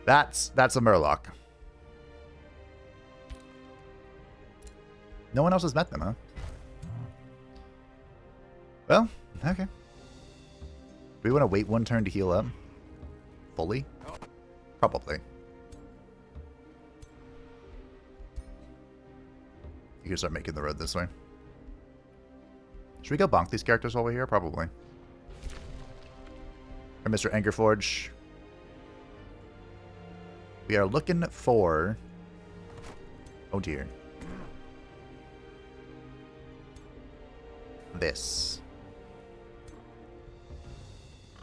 That's a Murloc. No one else has met them, huh? Well, okay. Do we want to wait one turn to heal up? Fully? Probably. You can start making the road this way. Should we go bonk these characters while we're here? Probably. Or Mr. Angerforge. We are looking for... Oh dear. This.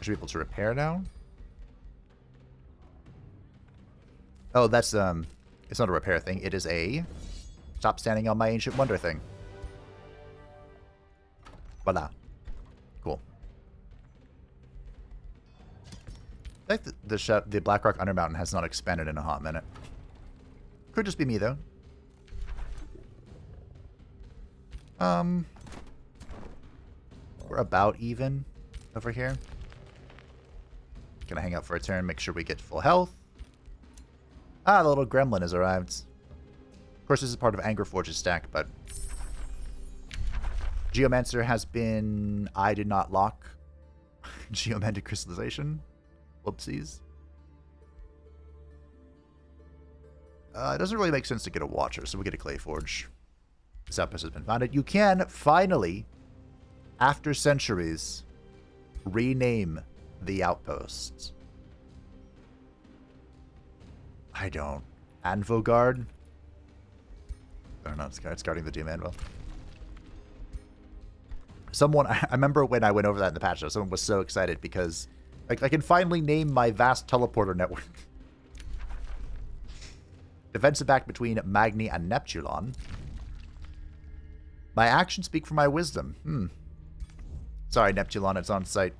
Should be able to repair now? Oh, that's, it's not a repair thing. It is a stop standing on my ancient wonder thing. Voila. Cool. I think the Blackrock Undermountain has not expanded in a hot minute. Could just be me, though. We're about even over here. Gonna hang out for a turn, make sure we get full health. Ah, the little gremlin has arrived. Of course, this is part of Angerforge's stack, but... Geomancer has been... I did not lock. Geomantic Crystallization. Whoopsies. It doesn't really make sense to get a Watcher, so we get a Clayforge. This outpost has been founded. You can finally, after centuries, rename the outposts. I don't. Anvogard? I don't know. It's guarding the Doom Anvil. Someone, I remember when I went over that in the patch, though, someone was so excited because like I can finally name my vast teleporter network. Defensive back between Magni and Neptulon. My actions speak for my wisdom. Sorry, Neptulon, it's on site.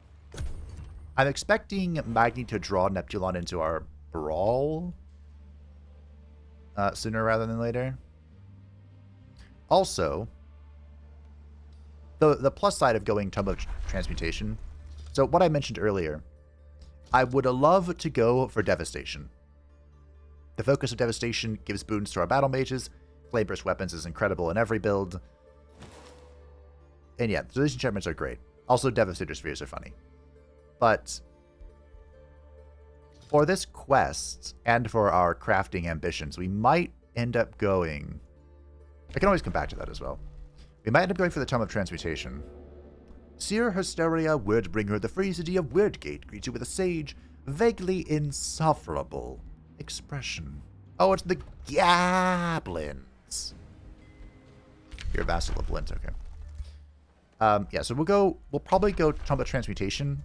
I'm expecting Magni to draw Neptulon into our brawl sooner rather than later. Also, the plus side of going Tome of Transmutation. So what I mentioned earlier, I would love to go for Devastation. The focus of Devastation gives boons to our battle mages. Flame Burst weapons is incredible in every build. And yeah, so these enchantments are great. Also, Devastator Spheres are funny. But for this quest and for our crafting ambitions, we might end up going... I can always come back to that as well. We might end up going for the Tome of Transmutation. Seer Hysteria, Wordbringer, the free city of Wyrdgate, greets you with a sage, vaguely insufferable expression. Oh, it's the Gablins. You're a vassal of Blint, okay. Yeah, so we'll probably go Tome of Transmutation.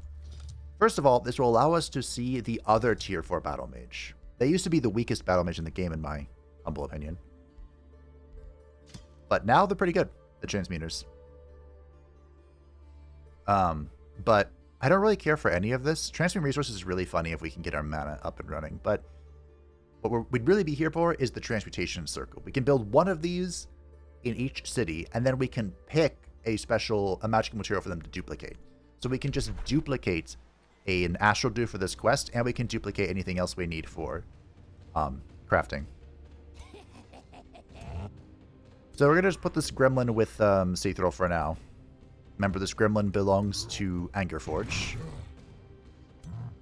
First of all, this will allow us to see the other tier 4 Battle Mage. They used to be the weakest Battle Mage in the game, in my humble opinion. But now they're pretty good, the Transmuters. But I don't really care for any of this. Transmute Resources is really funny if we can get our mana up and running, but what we'd really be here for is the Transmutation Circle. We can build one of these in each city, and then we can pick a magical material for them to duplicate. So we can just duplicate an Astral Dew for this quest, and we can duplicate anything else we need for crafting. So we're going to just put this gremlin with Thrall for now. Remember, this gremlin belongs to Angerforge.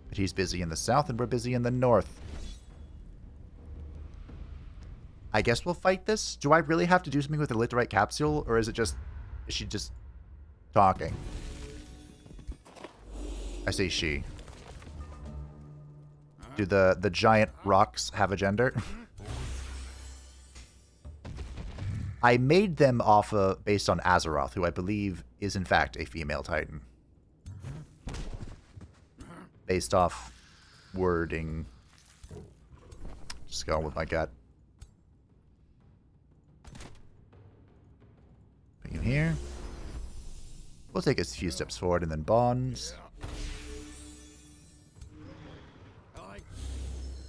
But he's busy in the south, and we're busy in the north. I guess we'll fight this. Do I really have to do something with the Litterite capsule, or is she just talking? I say she. Do the giant rocks have a gender? I made them based on Azeroth, who I believe is in fact a female titan. Based off wording. Just going with my gut. Put you here. We'll take a few steps forward and then bonds.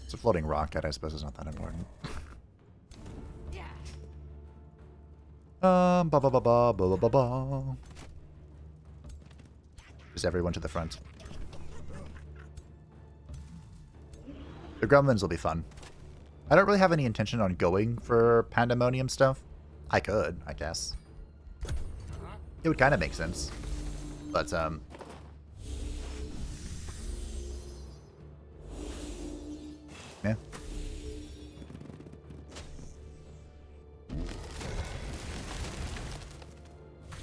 It's a floating rocket, I suppose it's not that important. Ba ba ba ba ba ba ba ba. Just everyone to the front. The gremlins will be fun. I don't really have any intention on going for pandemonium stuff. I could, I guess. It would kind of make sense. But, yeah.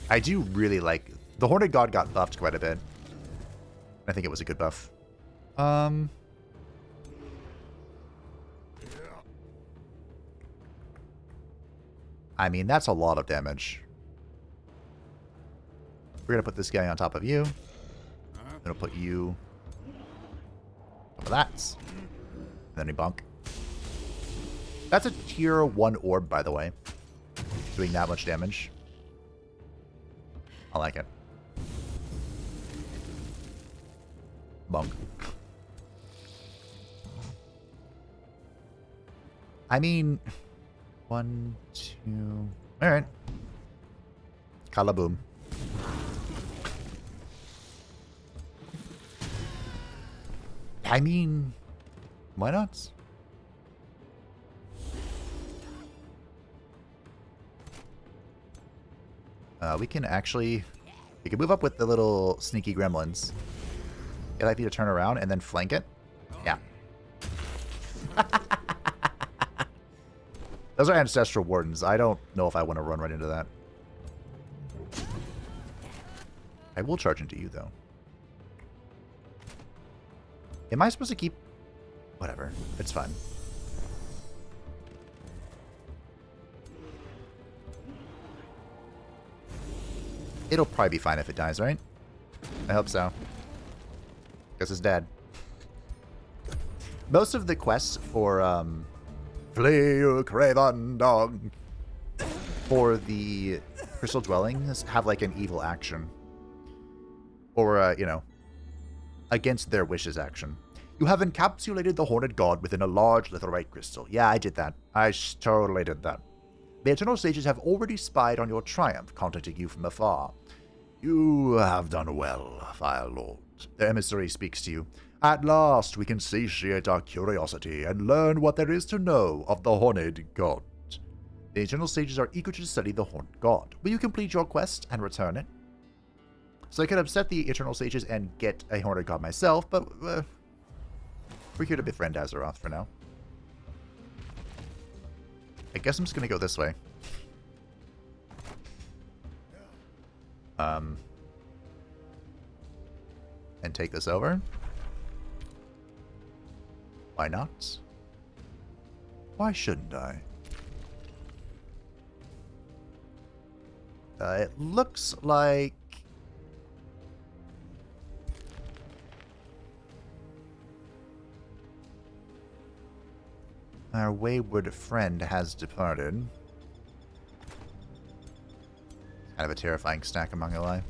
I do really like... The Horned God got buffed quite a bit. I think it was a good buff. I mean, that's a lot of damage. We're going to put this guy on top of you. I'm going to put you... on top of that. And then we bonk. That's a tier 1 orb, by the way. Doing that much damage. I like it. Bonk. I mean... 1, 2... Alright. Kalaboom. I mean... Why not? We can actually... We can move up with the little sneaky gremlins. Get IP to turn around and then flank it. Yeah. Those are Ancestral Wardens. I don't know if I want to run right into that. I will charge into you, though. Am I supposed to keep... Whatever. It's fine. It'll probably be fine if it dies, right? I hope so. Guess it's dead. Most of the quests for, Flee, you craven dog! For the Crystal Dwellings have, like, an evil action. Or, you know, against their wishes action. You have encapsulated the Horned God within a large litherite crystal. Yeah, I did that. I totally did that. The Eternal Sages have already spied on your triumph, contacting you from afar. You have done well, Firelord. The emissary speaks to you. At last we can satiate our curiosity and learn what there is to know of the Horned God. The Eternal Sages are eager to study the Horned God. Will you complete your quest and return it? So I could upset the Eternal Sages and get a Horned God myself, but we're here to befriend Azeroth for now. I guess I'm just going to go this way. And take this over. Why not? Why shouldn't I? It looks like... our wayward friend has departed. Kind of a terrifying stack, I'm not gonna lie.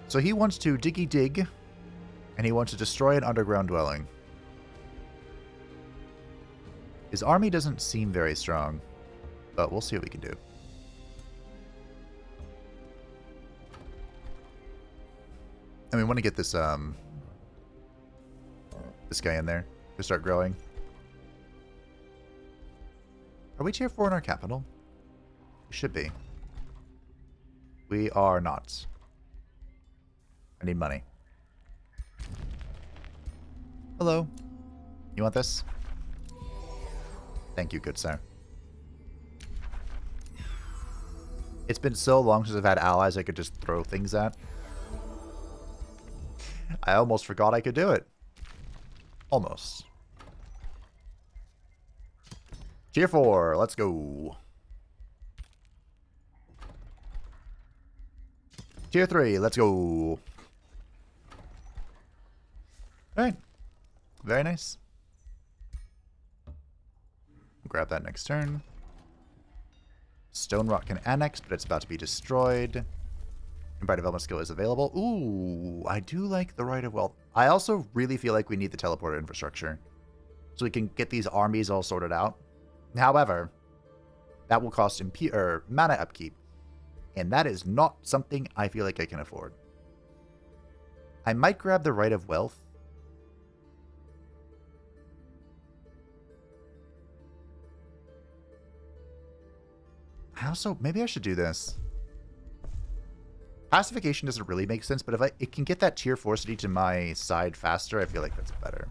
So he wants to diggy dig, and he wants to destroy an underground dwelling. His army doesn't seem very strong, but we'll see what we can do. And we want to get this this guy in there to start growing. Are we tier 4 in our capital? We should be. We are not. I need money. Hello. You want this? Thank you, good sir. It's been so long since I've had allies I could just throw things at. I almost forgot I could do it. Almost. Tier 4, let's go. Tier 3, let's go. Alright. Very nice. Grab that next turn. Stone Rock can annex, but it's about to be destroyed. Empire Development Skill is available. Ooh, I do like the Right of Wealth. I also really feel like we need the teleporter infrastructure, so we can get these armies all sorted out. However, that will cost mana upkeep, and that is not something I feel like I can afford. I might grab the Right of Wealth. Maybe I should do this. Pacification doesn't really make sense, but if it can get that tier 4 city to my side faster, I feel like that's better.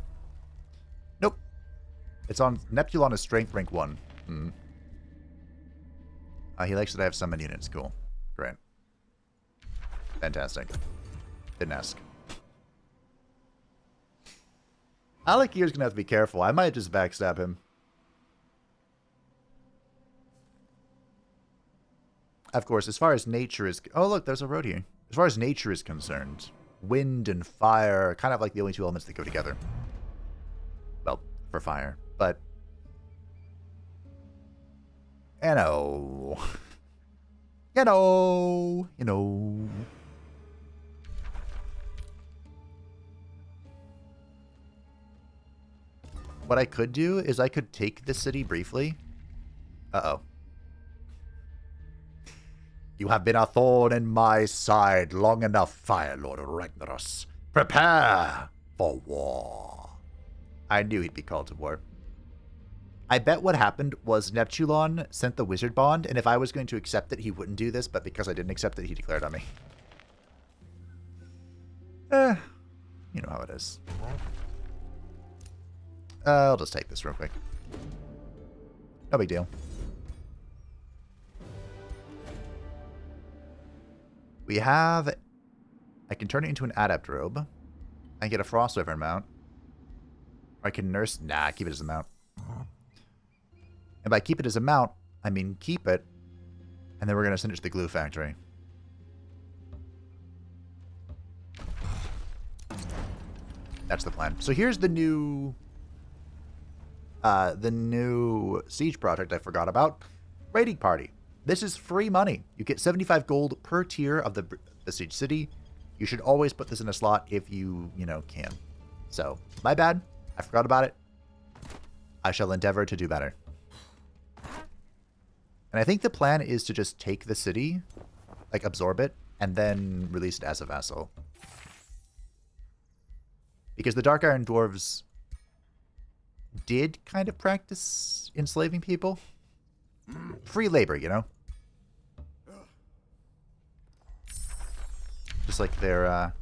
Nope. It's on... Neptulon is strength rank 1. He likes that I have summon units. Cool. Great. Fantastic. Didn't ask. Alakir's gonna have to be careful. I might just backstab him. Of course, as far as nature is... Oh, look, there's a road here. As far as nature is concerned, wind and fire are kind of like the only two elements that go together. Well, for fire. But... You know... You know... What I could do is I could take this city briefly. Uh-oh. You have been a thorn in my side long enough, Firelord Ragnaros. Prepare for war. I knew he'd be called to war. I bet what happened was Neptulon sent the wizard bond, and if I was going to accept it, he wouldn't do this, but because I didn't accept it, he declared on me. You know how it is. I'll just take this real quick. No big deal. We have... I can turn it into an adept robe. I can get a frost wyvern mount. Or I can nurse... Nah, keep it as a mount. And by keep it as a mount, I mean keep it. And then we're going to send it to the glue factory. That's the plan. So here's the new... siege project I forgot about. Raiding Party. This is free money. You get 75 gold per tier of the siege city. You should always put this in a slot if you can. So, my bad. I forgot about it. I shall endeavor to do better. And I think the plan is to just take the city, like absorb it, and then release it as a vassal. Because the Dark Iron Dwarves did kind of practice enslaving people. Free labor, you know? Just like their,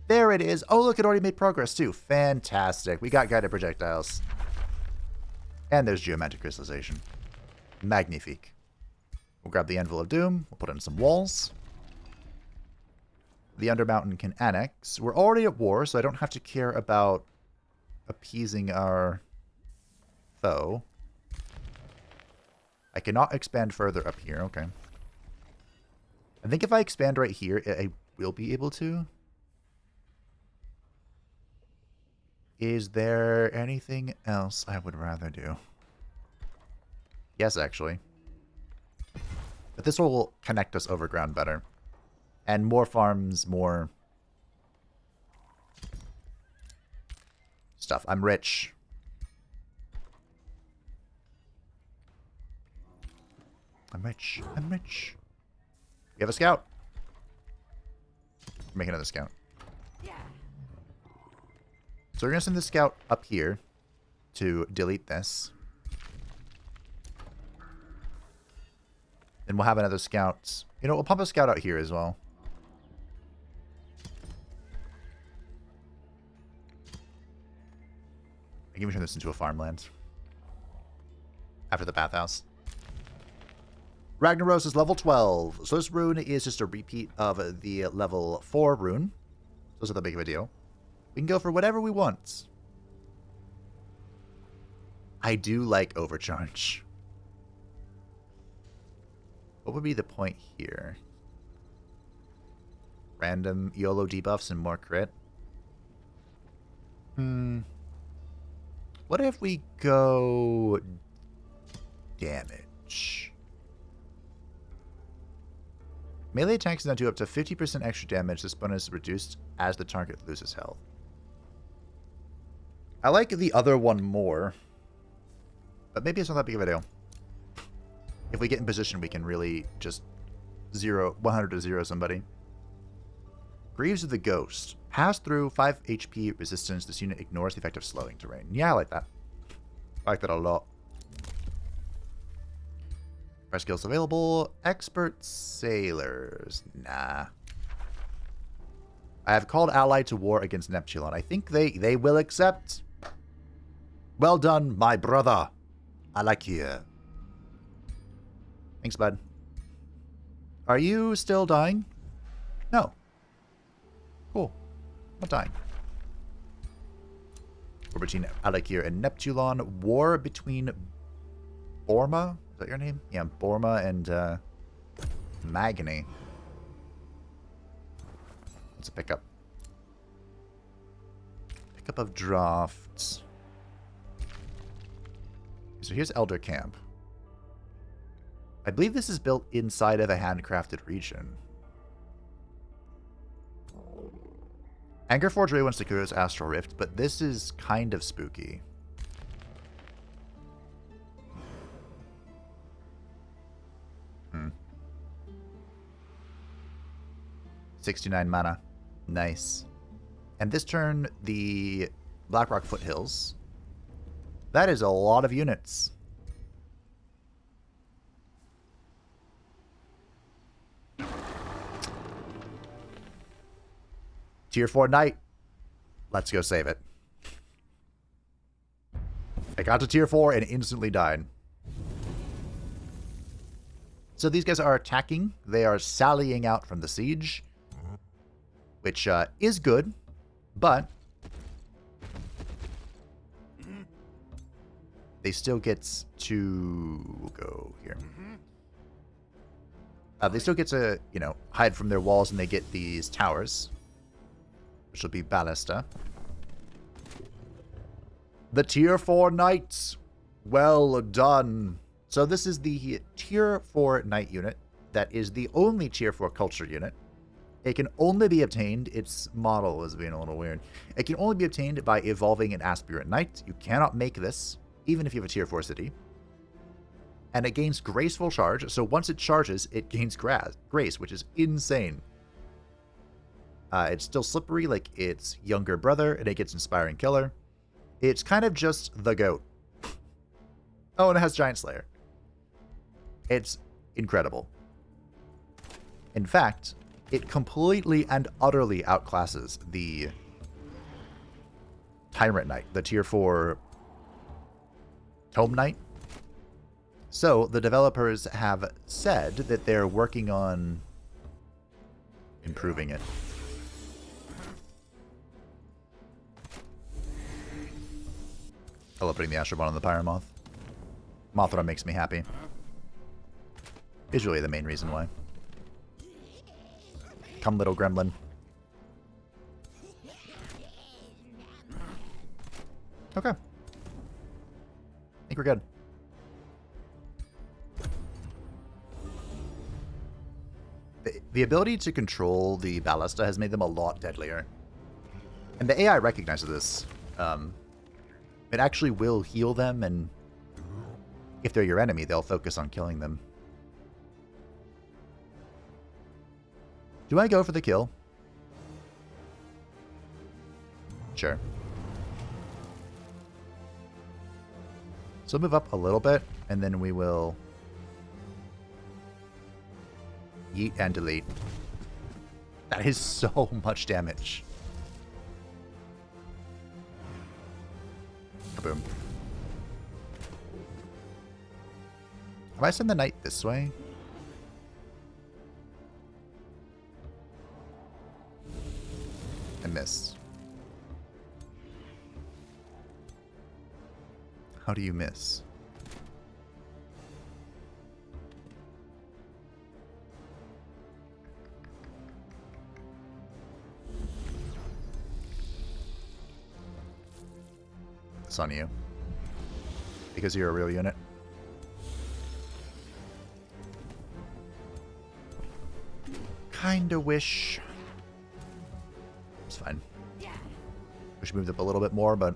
there it is. Oh, look, it already made progress, too. Fantastic. We got guided projectiles. And there's geometric crystallization. Magnifique. We'll grab the Anvil of Doom. We'll put in some walls. The Undermountain can annex. We're already at war, so I don't have to care about appeasing our foe. I cannot expand further up here. Okay. I think if I expand right here, I will be able to. Is there anything else I would rather do? Yes, actually. But this will connect us overground better. And more farms, more stuff. I'm rich. I'm rich. I'm rich. We have a scout. Make another scout. So we're going to send the scout up here to delete this. Then we'll have another scout. You know, we'll pump a scout out here as well. I can even turn this into a farmland. After the bathhouse. Ragnaros is level 12. So this rune is just a repeat of the level 4 rune. So it's not that big of a deal. We can go for whatever we want. I do like overcharge. What would be the point here? Random YOLO debuffs and more crit? What if we go damage? Melee attacks now do up to 50% extra damage. This bonus is reduced as the target loses health. I like the other one more, but maybe it's not that big of a deal. If we get in position, we can really just 100 to 0 somebody. Greaves of the Ghost. Pass through 5 HP resistance. This unit ignores the effect of slowing terrain. Yeah, I like that. I like that a lot. Our skills available. Expert Sailors. Nah. I have called ally to war against Neptulon. I think they will accept. Well done, my brother. I like you. Thanks, bud. Are you still dying? No. Cool. Not dying. War between Alakir and Neptulon. War between Borma. Is that your name? Yeah, Borma and Magni. Let's pick up. Pickup of drafts. So here's Elder Camp. I believe this is built inside of a handcrafted region. Angerforge really wants to Kuro's Astral Rift, but this is kind of spooky. Hmm. 69 mana. Nice. And this turn, the Blackrock Foothills. That is a lot of units. Tier 4 Knight. Let's go save it. I got to Tier 4 and instantly died. So these guys are attacking. They are sallying out from the siege. Which is good. But they still get to go here. They still get to, you know, hide from their walls, and they get these towers, which will be Ballista. The Tier 4 Knights. Well done. So this is the Tier 4 Knight unit. That is the only Tier 4 Culture unit. It can only be obtained, its model is being a little weird. It can only be obtained by evolving an Aspirant Knight. You cannot make this, even if you have a Tier 4 city. And it gains Graceful Charge, so once it charges, it gains Grace, which is insane. It's still slippery like its younger brother, and it gets Inspiring Killer. It's kind of just the GOAT. Oh, and it has Giant Slayer. It's incredible. In fact, it completely and utterly outclasses the Tyrant Knight, the Tier 4 Tome Knight. So, the developers have said that they're working on improving it. I love putting the Astrobot on the Pyromoth. Mothra makes me happy. Is really the main reason why. Come, little gremlin. Okay. I think we're good. The ability to control the Ballista has made them a lot deadlier. And the AI recognizes this. It actually will heal them, and if they're your enemy, they'll focus on killing them. Do I go for the kill? Sure. So move up a little bit, and then we will yeet and delete. That is so much damage. Kaboom. If I send the knight this way, How do you miss? It's on you. Because you're a real unit. Kinda wish. It's fine. Wish we moved up a little bit more, but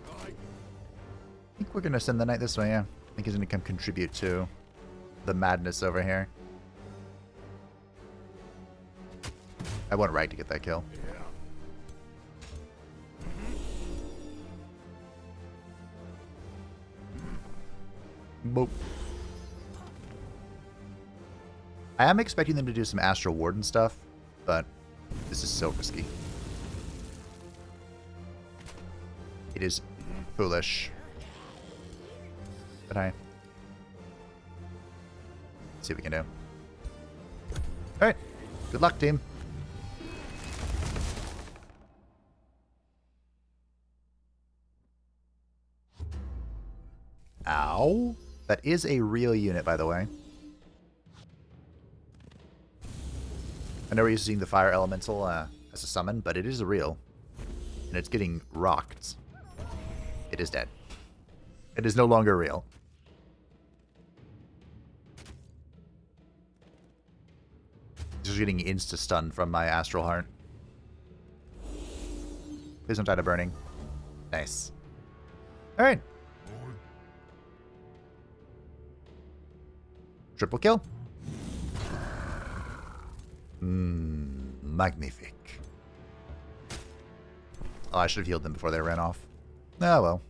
I think we're gonna send the knight this way, yeah. I think he's gonna come contribute to the madness over here. I went right to get that kill. Boop. I am expecting them to do some Astral Warden stuff, but this is so risky. It is foolish. But let's see what we can do. Alright. Good luck, team. Ow. That is a real unit, by the way. I know we're using the Fire Elemental as a summon, but it is a real. And it's getting rocked. It is dead. It is no longer real. Just getting insta-stun from my Astral Heart. Please don't die to burning. Nice. Alright. Triple kill. Magnific. Oh, I should have healed them before they ran off. Oh, well.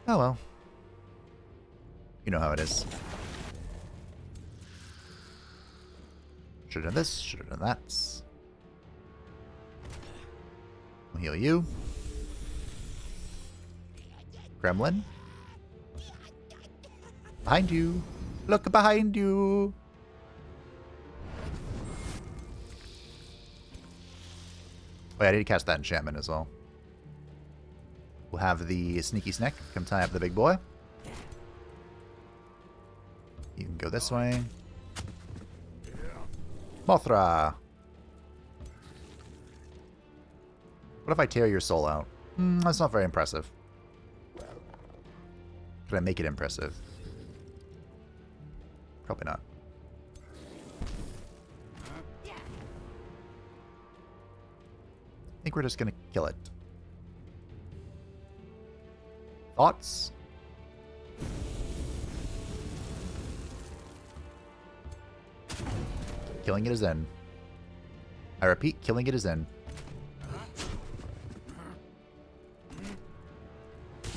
Oh, well. You know how it is. Should have done this, should have done that. I'll heal you. Gremlin. Behind you. Look behind you. Wait, I need to cast that enchantment as well. We'll have the sneaky snack come tie up the big boy. You can go this way. Mothra. What if I tear your soul out? That's not very impressive. Can I make it impressive? Probably not. I think we're just gonna kill it. Thoughts? Killing it is in. I repeat, killing it is in.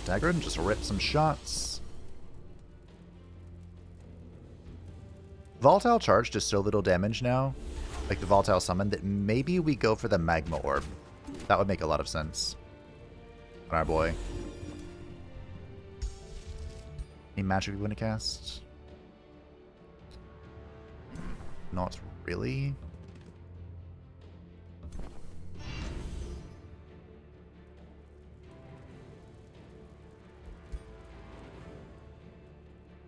Dagger and just rip some shots. Volatile charge does so little damage now, like the volatile summon, that maybe we go for the magma orb. That would make a lot of sense on our boy. Any magic we want to cast? Not really.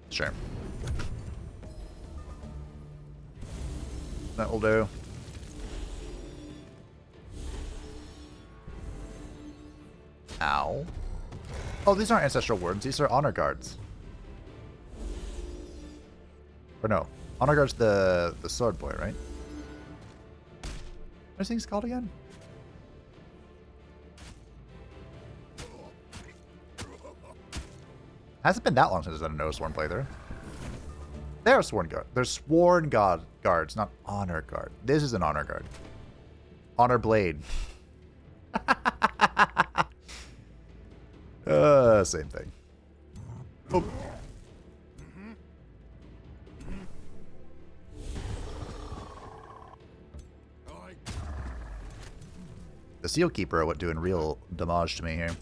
Sure. That will do. Ow. Oh, these aren't Ancestral Wards. These are Honor Guards. Or no. Honor Guard's the sword boy, right? What are things called again? Hasn't been that long since I've done a no sworn playthrough. They're sworn guard. They're sworn guards, not honor guard. This is an honor guard. Honor blade. Same thing. Oh. The Seal Keeper are doing real damage to me here.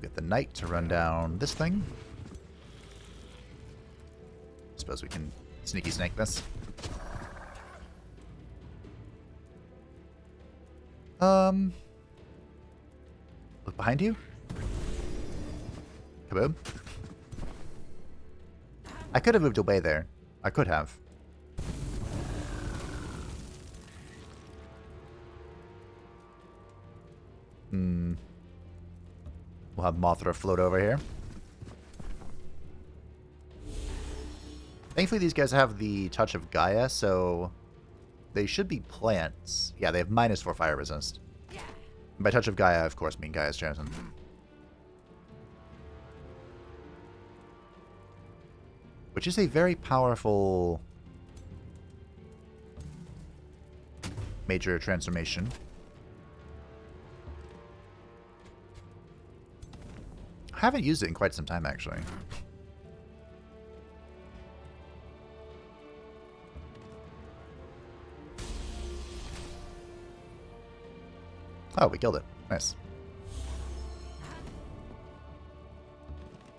Get the Knight to run down this thing. suppose we can sneaky snake this. Look behind you. Kaboom. I could have moved away there. I could have. We'll have Mothra float over here. Thankfully, these guys have the touch of Gaia, so they should be plants. Yeah, they have -4 fire resist. And by touch of Gaia, of course, I mean Gaia's chosen. Which is a very powerful major transformation. I haven't used it in quite some time, actually. Oh, we killed it. Nice.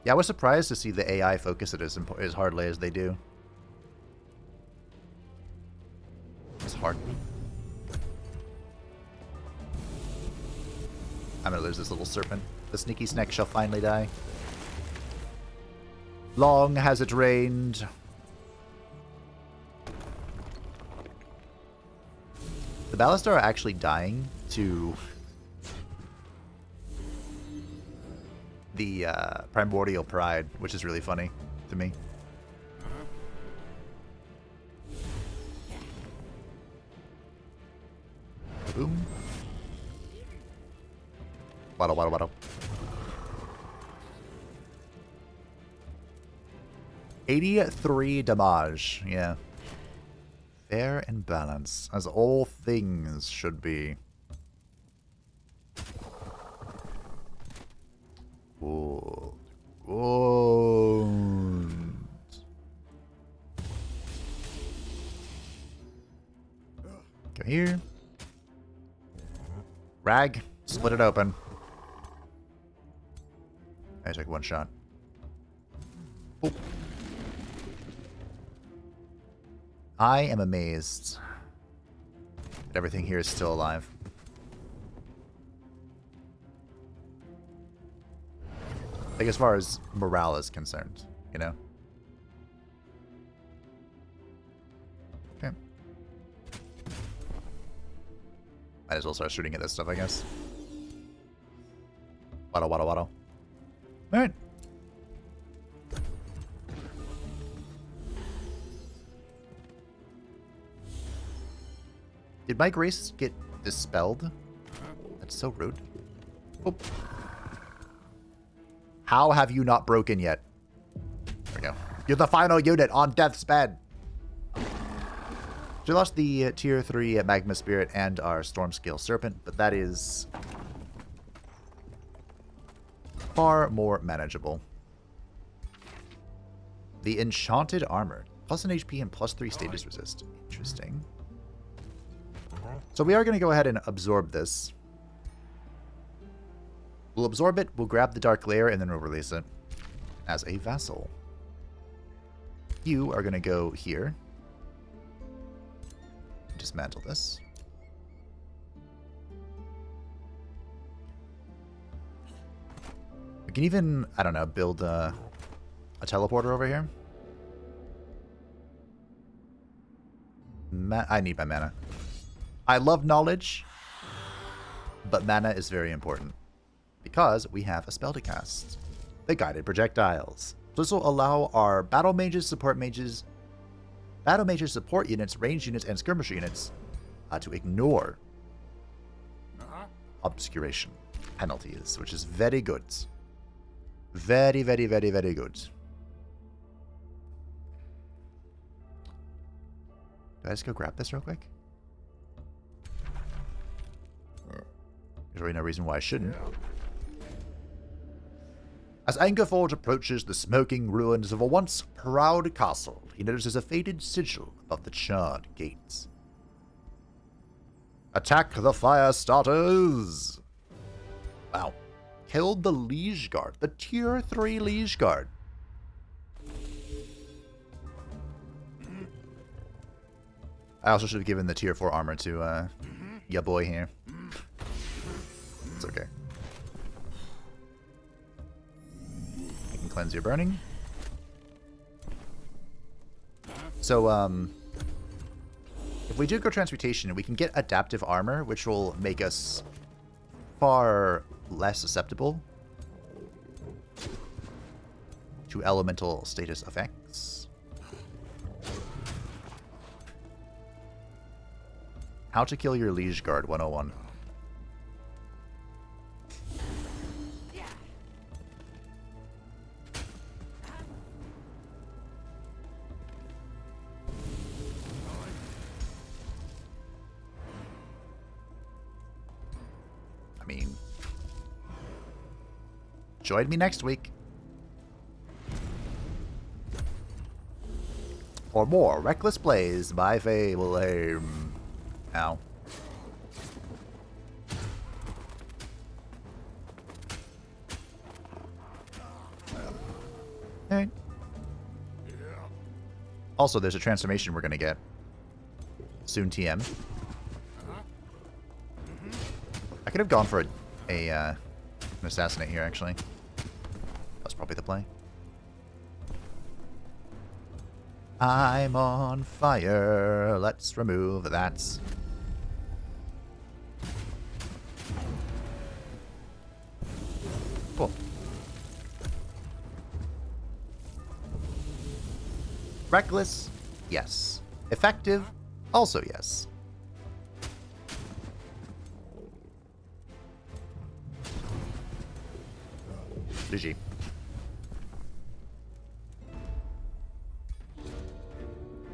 Yeah, I was surprised to see the AI focus it as hardly as they do. It's hard. I'm gonna lose this little serpent. The sneaky snake shall finally die. Long has it rained. The Ballastar are actually dying to the Primordial Pride, which is really funny to me. Boom. Waddle, waddle, waddle. 83 damage, yeah. Fair and balanced, as all things should be. Good. Good. Go here. Rag, split it open. I took one shot. Oh. I am amazed that everything here is still alive. Like, as far as morale is concerned, you know? Okay. Might as well start shooting at this stuff, I guess. Waddle, waddle, waddle. Alright. Did my grace get dispelled? That's so rude. Oh. How have you not broken yet? There we go. You're the final unit on death's bed. So we lost the tier 3 Magma Spirit and our Storm Scale Serpent, but that is far more manageable. The Enchanted Armor. +1 HP and +3 status resist. Interesting. So we are going to go ahead and absorb this. We'll absorb it, we'll grab the Dark Lair, and then we'll release it as a vassal. You are going to go here. Dismantle this. We can even, I don't know, build a teleporter over here. I need my mana. I love knowledge, but mana is very important because we have a spell to cast. The Guided Projectiles. So this will allow our battle mages, support units, ranged units, and skirmisher units to ignore obscuration penalties, which is very good. Very, very, very, very good. Do I just go grab this real quick? There's really no reason why I shouldn't. As Angerforge approaches the smoking ruins of a once proud castle, he notices a faded sigil above the charred gates. Attack the fire starters! Wow. Killed the Liege Guard, the tier 3 Liege Guard. I also should have given the tier 4 armor to ya boy here. It's okay. You can cleanse your burning. So, if we do go transmutation, we can get adaptive armor, which will make us far less susceptible to elemental status effects. How to kill your Liege Guard 101. I mean, join me next week for more Reckless Plays by Fable. Ow. Alright. Also, there's a transformation we're gonna get. Soon TM. I could have gone for an assassinate here, actually. That's probably the play. I'm on fire. Let's remove that. Cool. Reckless? Yes. Effective? Also yes. GG.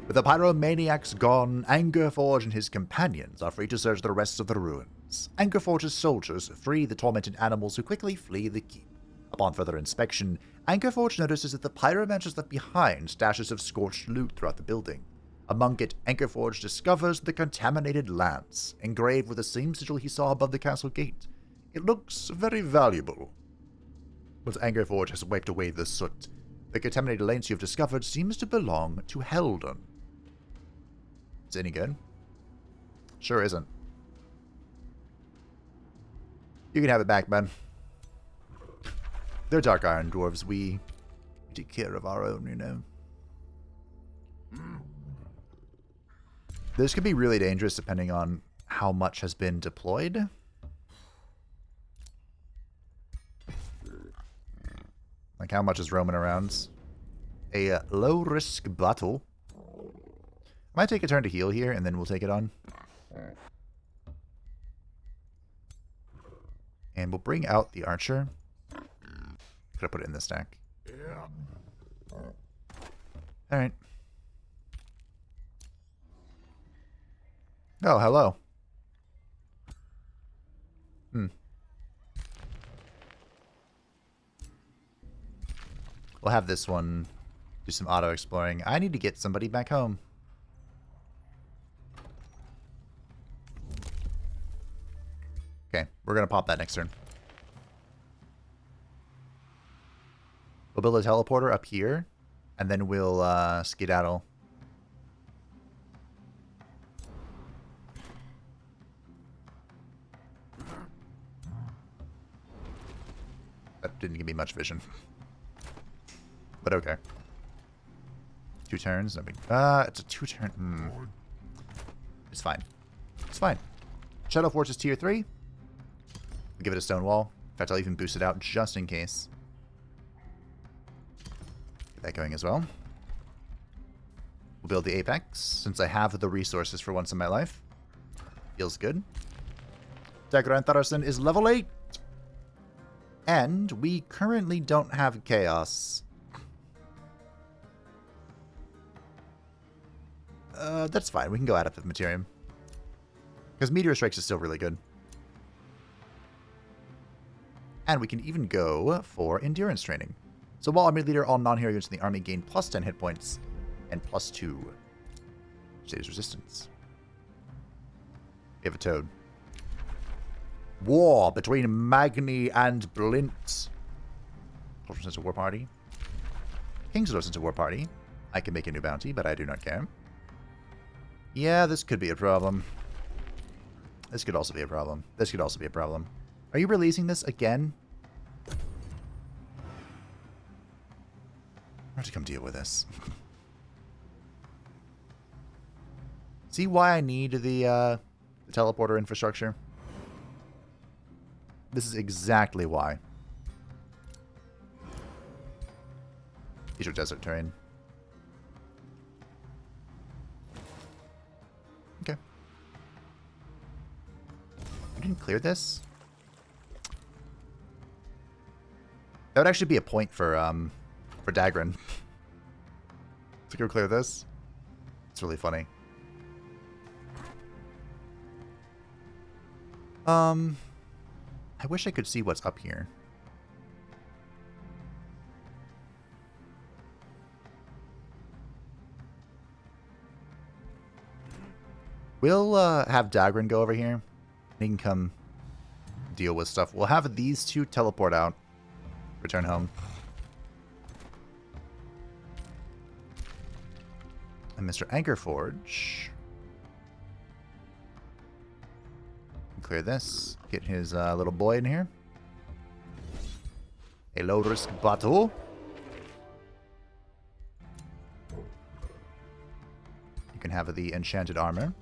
With the pyromaniacs gone, Angerforge and his companions are free to search the rest of the ruins. Angerforge's soldiers free the tormented animals who quickly flee the keep. Upon further inspection, Angerforge notices that the pyromancers left behind stashes of scorched loot throughout the building. Among it, Angerforge discovers the contaminated lance, engraved with the same sigil he saw above the castle gate. It looks very valuable. Once Angerforge has wiped away the soot, the contaminated lance you have discovered seems to belong to Heldon. Is it any good? Sure isn't. You can have it back, man. They're Dark Iron Dwarves. We take care of our own, you know. This could be really dangerous depending on how much has been deployed. Like how much is roaming around. A low-risk battle. I might take a turn to heal here, and then we'll take it on. And we'll bring out the archer. Could have put it in the stack. Alright. Oh, hello. We'll have this one do some auto-exploring. I need to get somebody back home. Okay, we're going to pop that next turn. We'll build a teleporter up here, and then we'll skedaddle. That didn't give me much vision. But okay. 2 turns. No big. It's a 2-turn. It's fine. It's fine. Shadow Force is tier 3. We'll give it a stone wall. In fact, I'll even boost it out just in case. Get that going as well. We'll build the Apex, since I have the resources for once in my life. Feels good. Dagran Thararson is level 8. And we currently don't have Chaos. That's fine. We can go Adaptive Materium. Because Meteor Strikes is still really good. And we can even go for Endurance Training. So while Army Leader, all non-hero units in the army gain plus 10 hit points and plus 2 saves resistance. We have a Toad. War between Magni and Blint. Culture sends a war party. King's sends a war party. I can make a new bounty, but I do not care. Yeah, this could be a problem. This could also be a problem. This could also be a problem. Are you releasing this again? I have to come deal with this. See why I need the teleporter infrastructure? This is exactly why. These are desert terrain. Okay. We didn't clear this? That would actually be a point for Dagran. To go clear this. It's really funny. I wish I could see what's up here. We'll have Dagran go over here. He can come deal with stuff. We'll have these two teleport out. Return home. And Mr. Anchorforge. Clear this. Get his little boy in here. A low-risk battle. You can have the enchanted armor.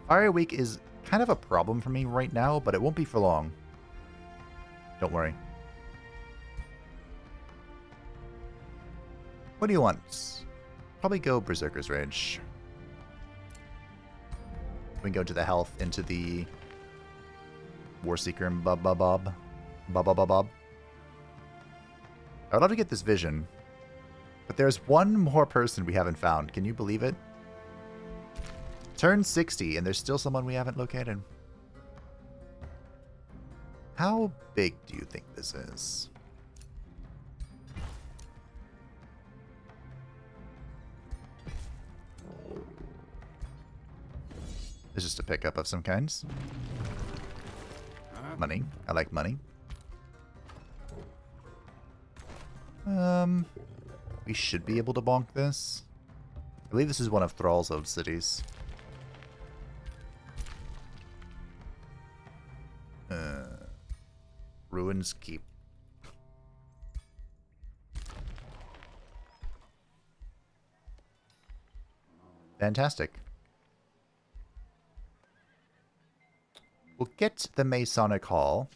Fire Week is kind of a problem for me right now, but it won't be for long. Don't worry. What do you want? Probably go Berserker's Rage. We can go to the health, into the Warseeker and Bob. I would love to get this vision, but there's one more person we haven't found. Can you believe it? Turn 60, and there's still someone we haven't located. How big do you think this is? It's just a pickup of some kinds. Money. I like money. We should be able to bonk this. I believe this is one of Thrall's old cities. Ruins Keep. Fantastic. We'll get the Masonic Hall.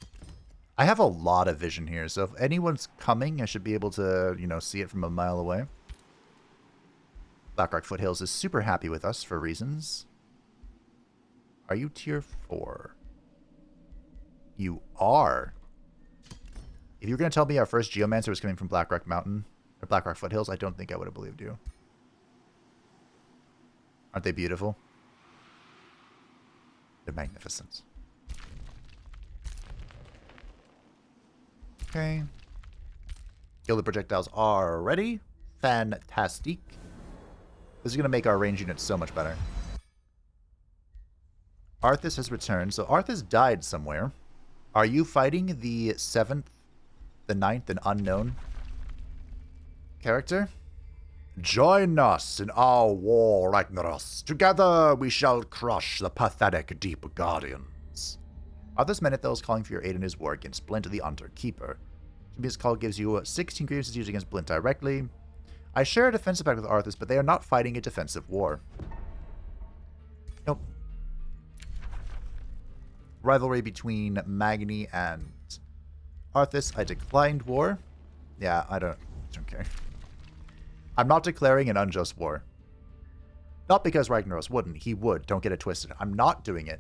I have a lot of vision here, so if anyone's coming, I should be able to, you know, see it from a mile away. Blackrock Foothills is super happy with us for reasons. Are you tier 4? You are. If you were going to tell me our first Geomancer was coming from Blackrock Mountain, or Blackrock Foothills, I don't think I would have believed you. Aren't they beautiful? They're magnificent. Okay. Gilded Projectiles are ready. Fantastic. This is going to make our range unit so much better. Arthas has returned. So Arthas died somewhere. Are you fighting the 7th, the 9th, and unknown character? Join us in our war, Ragnaros. Together we shall crush the pathetic Deep Guardians. Arthas Menethil is calling for your aid in his war against Blint the Underkeeper. This call gives you 16 grievances used against Blint directly. I share a defensive pact with Arthas, but they are not fighting a defensive war. Nope. Rivalry between Magni and Arthas. I declined war. Yeah, I don't care. I'm not declaring an unjust war. Not because Ragnaros wouldn't. He would. Don't get it twisted. I'm not doing it.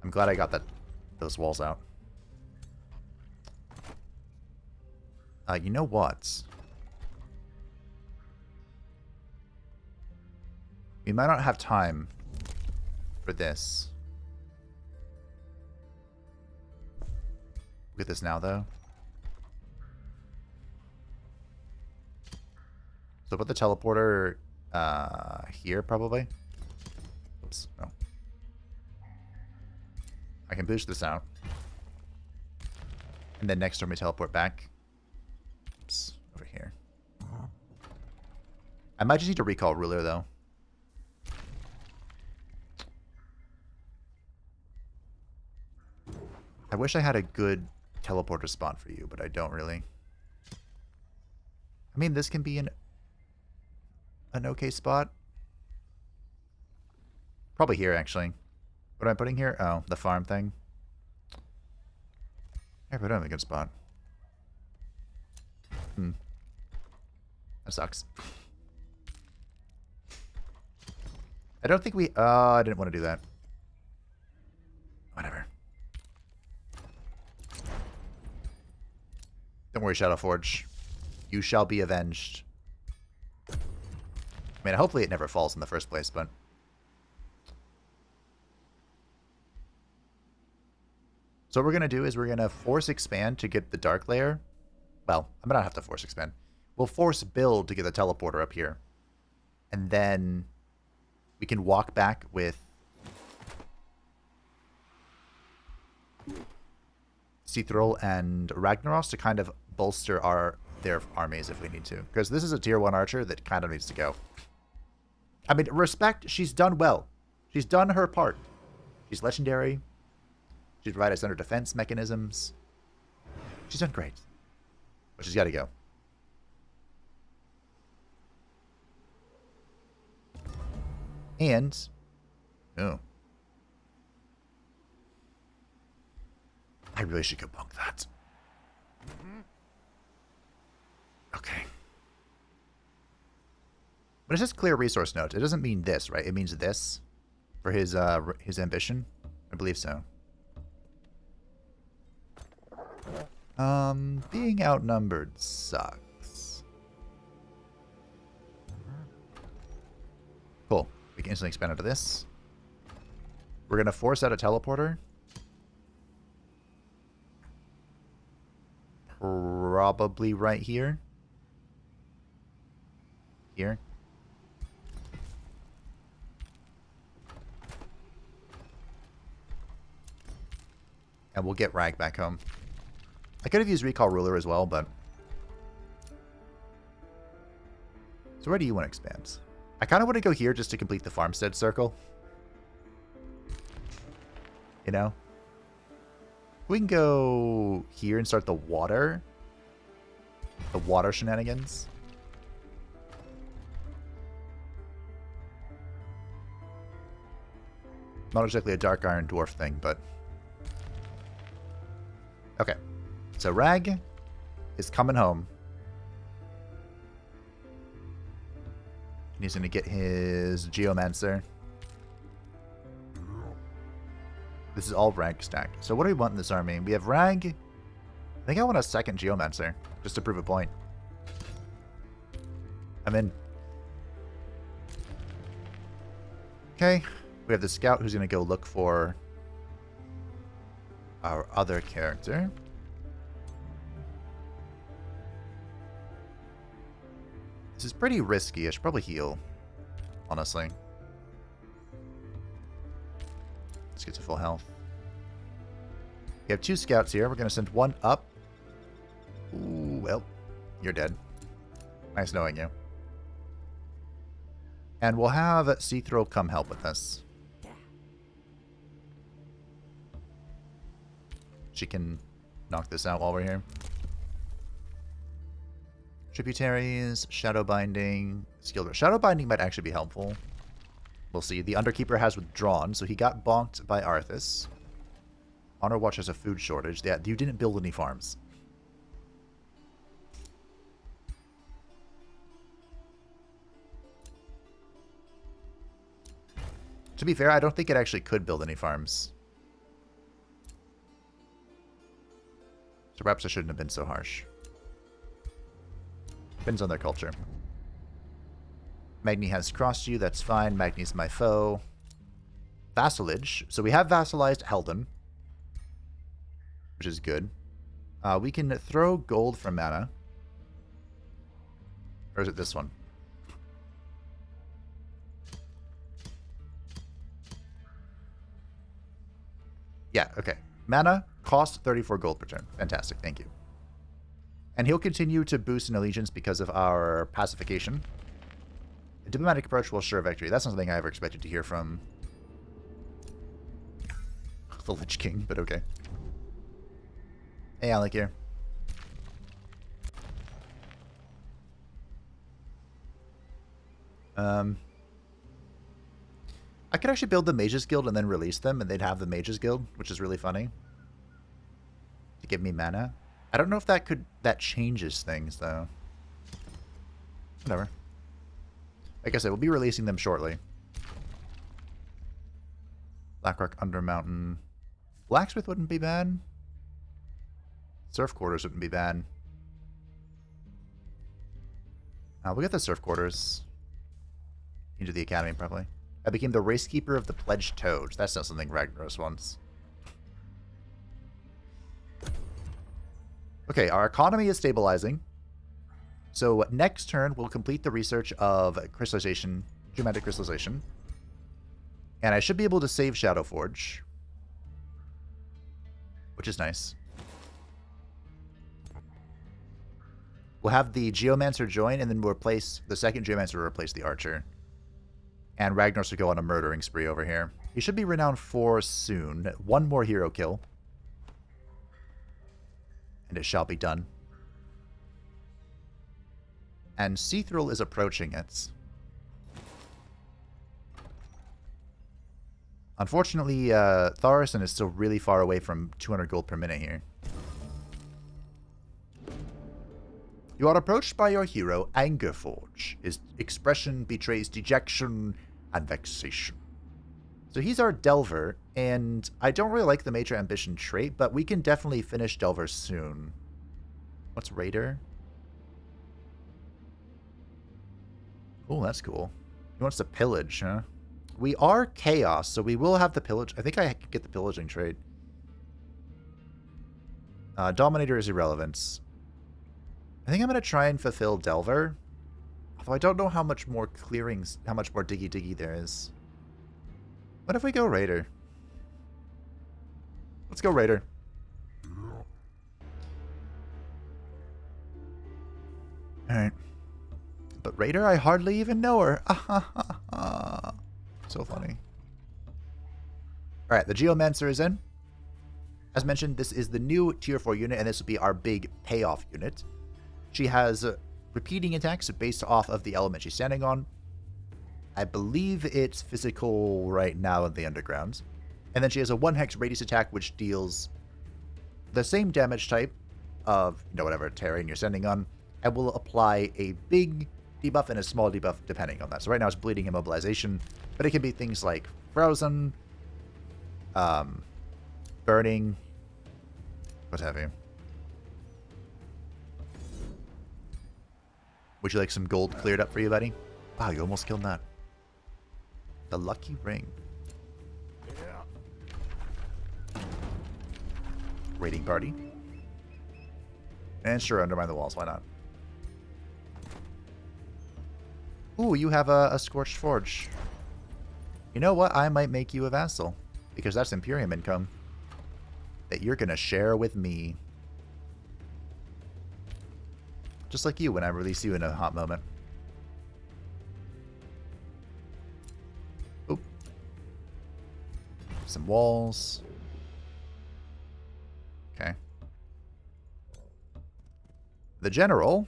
I'm glad I got those walls out. You know what? We might not have time for this. Look at this now, though. So put the teleporter here, probably. Oops, no. I can boost this out. And then next turn we teleport back. Oops, over here. I might just need to recall Ruler, though. I wish I had a good teleporter spot for you, but I don't really. I mean, this can be an okay spot. Probably here, actually. What am I putting here? Oh, the farm thing. I put it in a good spot. That sucks. I don't think we... I didn't want to do that. Whatever. Don't worry, Shadowforge. You shall be avenged. I mean, hopefully it never falls in the first place, but... So what we're going to do is we're going to force expand to get the dark layer. Well, I'm going to have to force expand. We'll force build to get the teleporter up here. And then we can walk back with Thrall and Ragnaros to kind of bolster their armies if we need to. Because this is a tier 1 archer that kind of needs to go. I mean, Respec, she's done well. She's done her part. She's legendary. She's provided us under defense mechanisms. She's done great. But she's got to go. And... oh. I really should go bunk that. Okay. But it says clear resource note. It doesn't mean this, right? It means this for his ambition. I believe so. Being outnumbered sucks. Cool. We can instantly expand into this. We're going to force out a teleporter. Probably right here. Here. And we'll get Rag back home. I could have used Recall Ruler as well, but... So where do you want to expand? I kind of want to go here just to complete the farmstead circle. You know? We can go here and start the water. The water shenanigans. Not exactly a Dark Iron Dwarf thing, but... okay. So Rag is coming home. He's going to get his Geomancer. This is all Rag stack. So what do we want in this army? We have Rag. I think I want a second Geomancer, just to prove a point. I'm in. Okay. We have the Scout who's going to go look for our other character. This is pretty risky. I should probably heal, honestly. Let's get to full health. We have 2 scouts here. We're going to send one up. Ooh, well, you're dead. Nice knowing you. And we'll have Thrall come help with us. She can knock this out while we're here. Tributaries, Shadow Binding, Skilled. Shadow Binding might actually be helpful. We'll see. The Underkeeper has withdrawn, so he got bonked by Arthas. Honor Watch has a food shortage. Yeah, you didn't build any farms. To be fair, I don't think it actually could build any farms. So perhaps I shouldn't have been so harsh. Depends on their culture. Magni has crossed you, that's fine. Magni's my foe. Vassalage. So we have vassalized Helden, which is good. We can throw gold for mana. Or is it this one? Yeah, okay. Mana, cost 34 gold per turn. Fantastic, thank you. And he'll continue to boost in allegiance because of our pacification. A diplomatic approach will assure victory. That's not something I ever expected to hear from the Lich King, but okay. Hey, Alec here. I could actually build the Mages Guild and then release them, and they'd have the Mages Guild, which is really funny. To give me mana. I don't know if that changes things, though. Whatever. Like I said, we'll be releasing them shortly. Blackrock Undermountain. Blacksmith wouldn't be bad. Surf Quarters wouldn't be bad. We'll get the Surf Quarters. Into the Academy, probably. I became the Racekeeper of the Pledged Toads. That's not something Ragnaros wants. Okay, our economy is stabilizing. So next turn, we'll complete the research of crystallization, geometric crystallization. And I should be able to save Shadowforge. Which is nice. We'll have the Geomancer join, and then we'll replace the second Geomancer will replace the Archer. And Ragnaros will go on a murdering spree over here. He should be renowned 4 soon. 1 more hero kill. And it shall be done. And Thrall is approaching it. Unfortunately, Thaurissan is still really far away from 200 gold per minute here. You are approached by your hero, Angerforge. His expression betrays dejection and vexation. So he's our Delver, and I don't really like the Major Ambition trait, but we can definitely finish Delver soon. What's Raider? Oh, that's cool. He wants to pillage, huh? We are Chaos, so we will have the pillage. I think I can get the pillaging trait. Dominator is irrelevant. I think I'm going to try and fulfill Delver. Although I don't know how much more clearings, how much more diggy there is. What if we go Raider? Let's go Raider. Alright. But Raider, I hardly even know her. So funny. Alright, the Geomancer is in. As mentioned, this is the new tier 4 unit, and this will be our big payoff unit. She has repeating attacks based off of the element she's standing on. I believe it's physical right now in the Underground. And then she has a 1-hex radius attack, which deals the same damage type of, whatever terrain you're standing on, and will apply a big debuff and a small debuff depending on that. So right now it's bleeding immobilization, but it can be things like frozen, burning, what have you. Would you like some gold cleared up for you, buddy? Wow, you almost killed that. The lucky ring. Raiding party. And sure, undermine the walls. Why not? Ooh, you have a Scorched Forge. You know what? I might make you a vassal. Because that's Imperium income. That you're going to share with me. Just like you when I release you in a hot moment. Oop. Some walls. Okay. The general.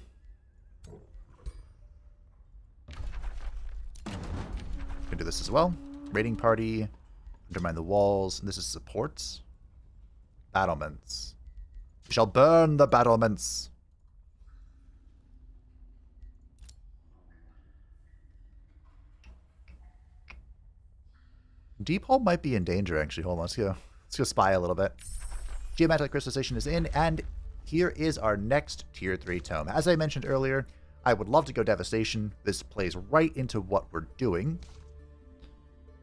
Can do this as well. Raiding party. Undermine the walls. And this is supports. Battlements. We shall burn the battlements. Deephold might be in danger, actually. Hold on, let's go spy a little bit. Geometric Crystallization is in, and here is our next Tier 3 Tome. As I mentioned earlier, I would love to go Devastation. This plays right into what we're doing.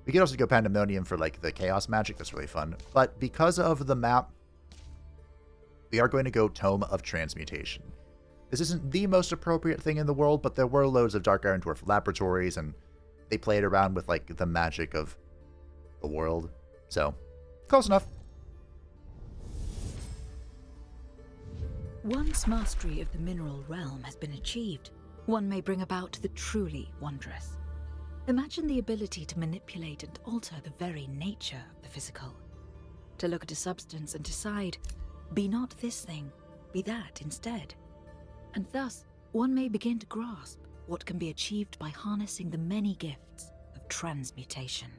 We could also go Pandemonium for, like, the Chaos Magic. That's really fun. But because of the map, we are going to go Tome of Transmutation. This isn't the most appropriate thing in the world, but there were loads of Dark Iron Dwarf laboratories, and they played around with, like, the magic of the world. So, close enough. Once mastery of the mineral realm has been achieved, one may bring about the truly wondrous. Imagine the ability to manipulate and alter the very nature of the physical. To look at a substance and decide, be not this thing, be that instead. And thus, one may begin to grasp what can be achieved by harnessing the many gifts of transmutation.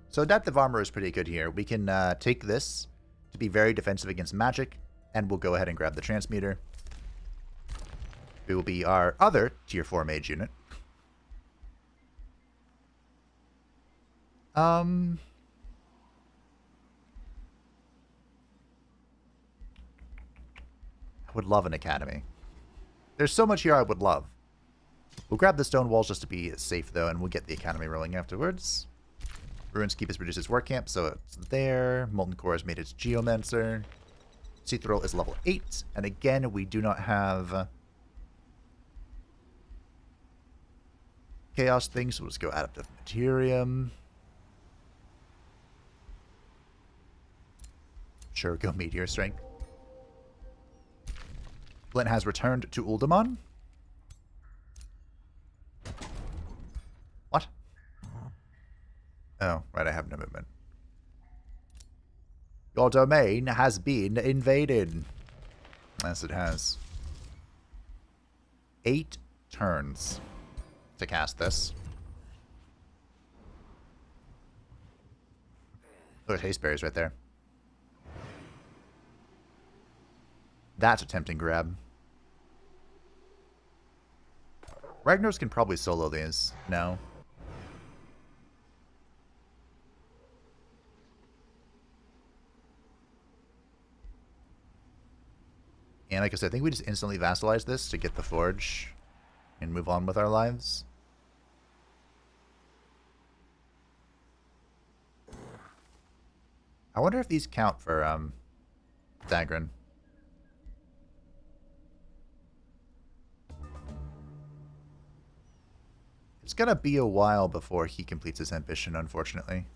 So Adaptive Armor is pretty good here. We can take this to be very defensive against magic, and we'll go ahead and grab the Transmuter. It will be our other Tier 4 mage unit. I would love an academy. There's so much here I would love. We'll grab the stone walls just to be safe, though, and we'll get the academy rolling afterwards. Ruins Keep has produced its work camp, so it's there. Molten Core has made its Geomancer. Thrall is level 8, and again, we do not have Chaos things, so we'll just go Adaptive Materium. Sure, go Meteor Strength. Flint has returned to Uldaman. What? Oh, right, I have no movement. Your domain has been invaded. Yes, it has. 8 turns to cast this. Look at Haste Berries right there. That's a tempting grab. Ragnaros can probably solo these. No. And like I said, I think we just instantly vassalize this to get the forge and move on with our lives. I wonder if these count for Dagran. It's gonna be a while before he completes his ambition, unfortunately.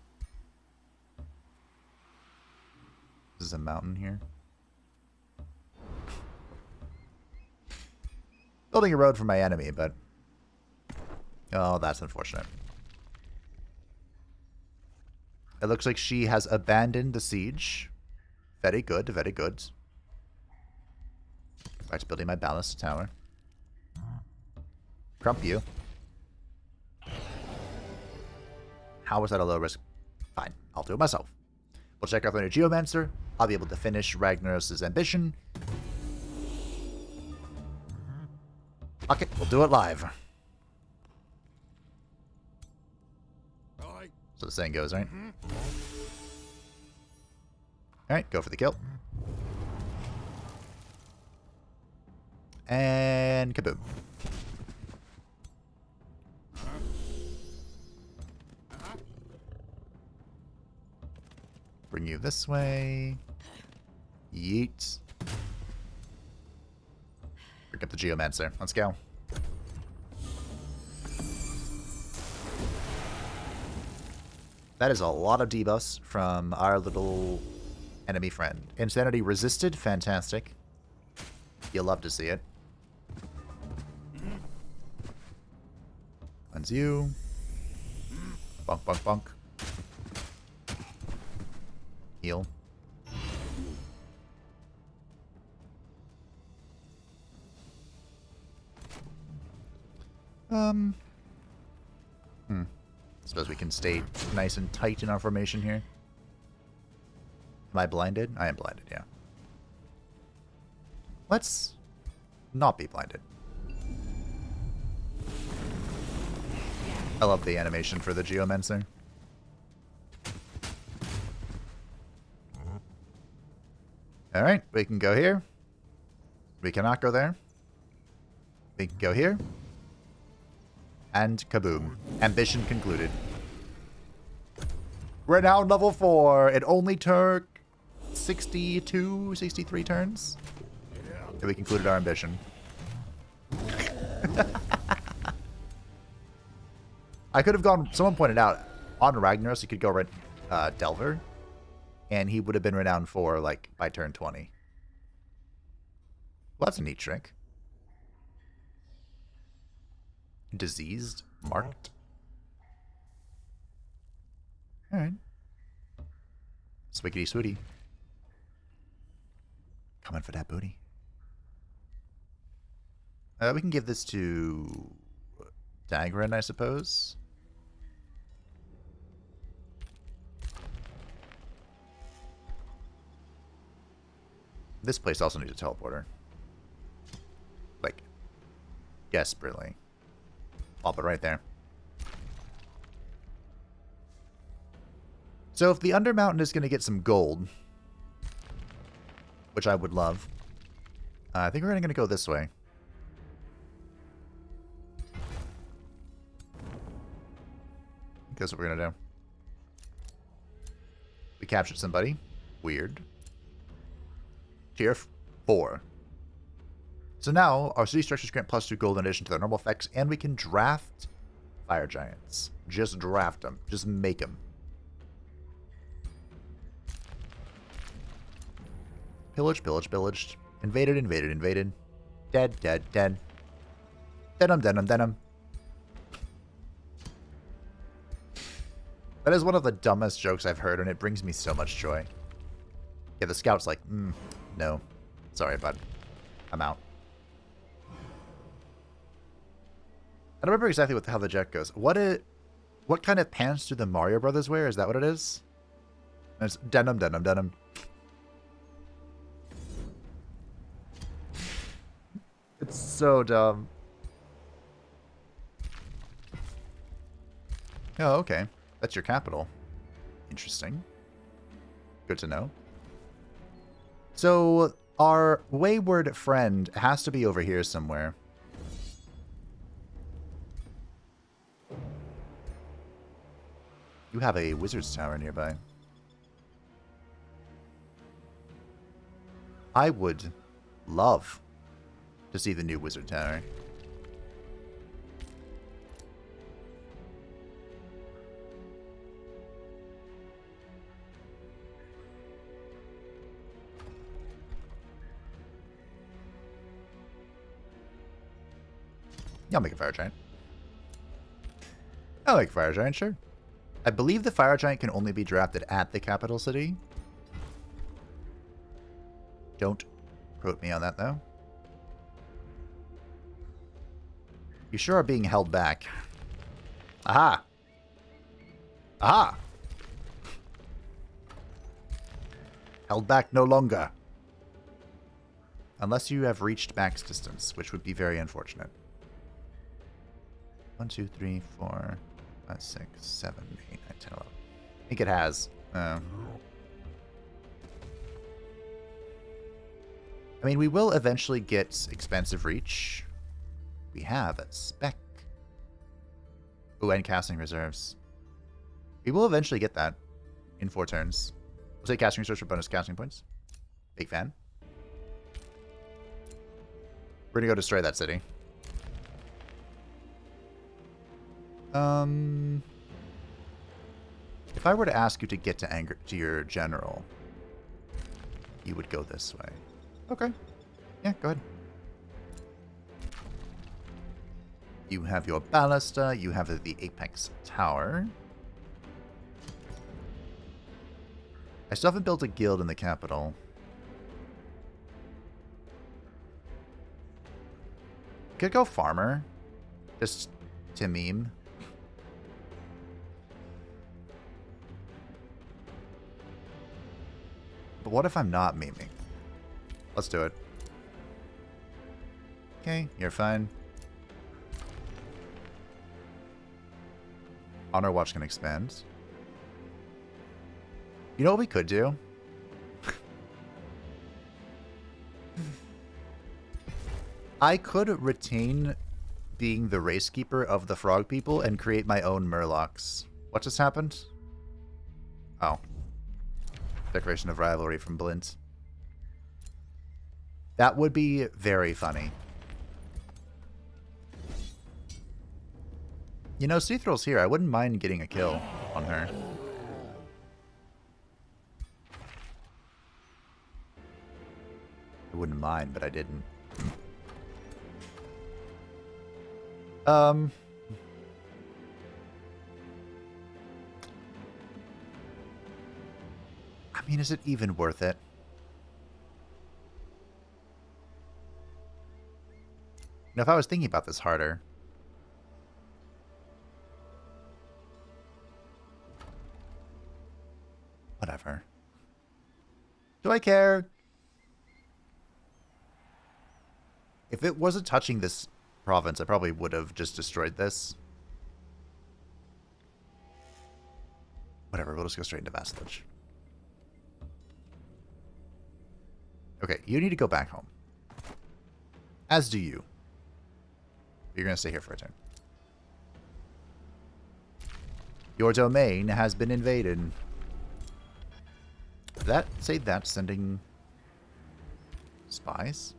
This is a mountain here. Building a road for my enemy, but... oh, that's unfortunate. It looks like she has abandoned the siege. Very good, very good. Back to building my ballast tower. Crump you. How was that a low risk? Fine, I'll do it myself. We'll check out the new Geomancer. I'll be able to finish Ragnaros' ambition. Fuck it, we'll do it live. So the saying goes, right? Alright, go for the kill. And kaboom. Bring you this way. Yeet. Pick up the Geomancer. Let's go. That is a lot of debuffs from our little enemy friend. Insanity resisted. Fantastic. You'll love to see it. Cleanse you. Bonk, bonk, bonk. Heal. Suppose we can stay nice and tight in our formation here. Am I blinded? I am blinded, yeah. Let's not be blinded. I love the animation for the Geomancer. Alright, we can go here. We cannot go there. We can go here. And kaboom. Ambition concluded. We're now level 4. It only took 62, 63 turns. And we concluded our ambition. I could have gone... someone pointed out, on Ragnaros, you could go Delver. And he would have been renowned 4, like, by turn 20. Well, that's a neat trick. Diseased? Marked? Alright. Swiggity swooty. Coming for that booty. We can give this to Dagran, I suppose. This place also needs a teleporter. Like, desperately. Pop it right there. So if the Undermountain is going to get some gold, which I would love, I think we're going to go this way. That's what we're going to do. We captured somebody. Weird. Tier 4. So now, our city structures grant +2 gold in addition to their normal effects, and we can draft fire giants. Just draft them. Just make them. Pillaged, pillaged, pillaged. Invaded, invaded, invaded. Dead, dead, dead. Denim, denim, denim. That is one of the dumbest jokes I've heard, and it brings me so much joy. Yeah, the scout's like, no. Sorry, bud. I'm out. I don't remember exactly how the jet goes. What kind of pants do the Mario Brothers wear? Is that what it is? It's denim, denim, denim. It's so dumb. Oh, okay. That's your capital. Interesting. Good to know. So, our wayward friend has to be over here somewhere. You have a wizard's tower nearby. I would love to see the new wizard tower. Yeah, I'll make a fire giant. I'll make a fire giant, sure. I believe the fire giant can only be drafted at the capital city. Don't quote me on that, though. You sure are being held back. Aha! Aha! Held back no longer. Unless you have reached max distance, which would be very unfortunate. 1, 2, 3, 4, 5, 6, 7, 8, 9, 10, 11. I think it has. I mean, we will eventually get expensive reach. We have a spec. Oh, and casting reserves. We will eventually get that in 4 turns. We'll say casting reserves for bonus casting points. Big fan. We're gonna go destroy that city. If I were to ask you to get to your general, you would go this way. Okay. Yeah, go ahead. You have your ballista. You have the apex tower. I still haven't built a guild in the capital. Could go farmer. Just to meme. But what if I'm not memeing? Let's do it. Okay, you're fine. Honor Watch can expand. You know what we could do? I could retain being the race keeper of the frog people and create my own Murlocs. What just happened? Oh. Declaration of rivalry from Blint. That would be very funny. You know, Thrall's here. I wouldn't mind getting a kill on her. I wouldn't mind, but I didn't. I mean, is it even worth it? Now, if I was thinking about this harder... Whatever. Do I care? If it wasn't touching this province, I probably would have just destroyed this. Whatever, we'll just go straight into vassalage. Okay, you need to go back home. As do you. You're going to stay here for a turn. Your domain has been invaded. Did that say that sending spies?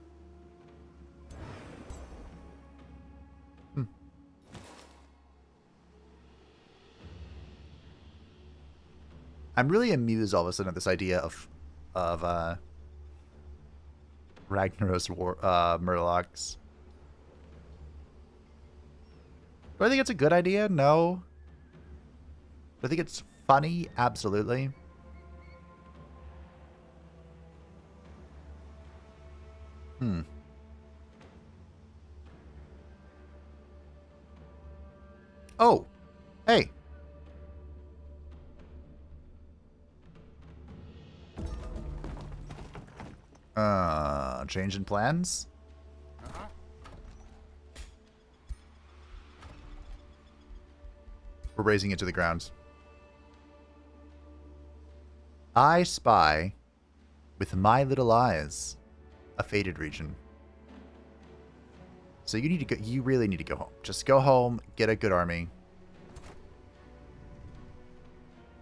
I'm really amused all of a sudden at this idea of Ragnaros Murlocs. Do I think it's a good idea? No. Do I think it's funny? Absolutely. Oh. Hey. Change in plans? We're raising it to the ground. I spy with my little eyes a faded region. So you need to go, you really need to go home. Just go home, get a good army.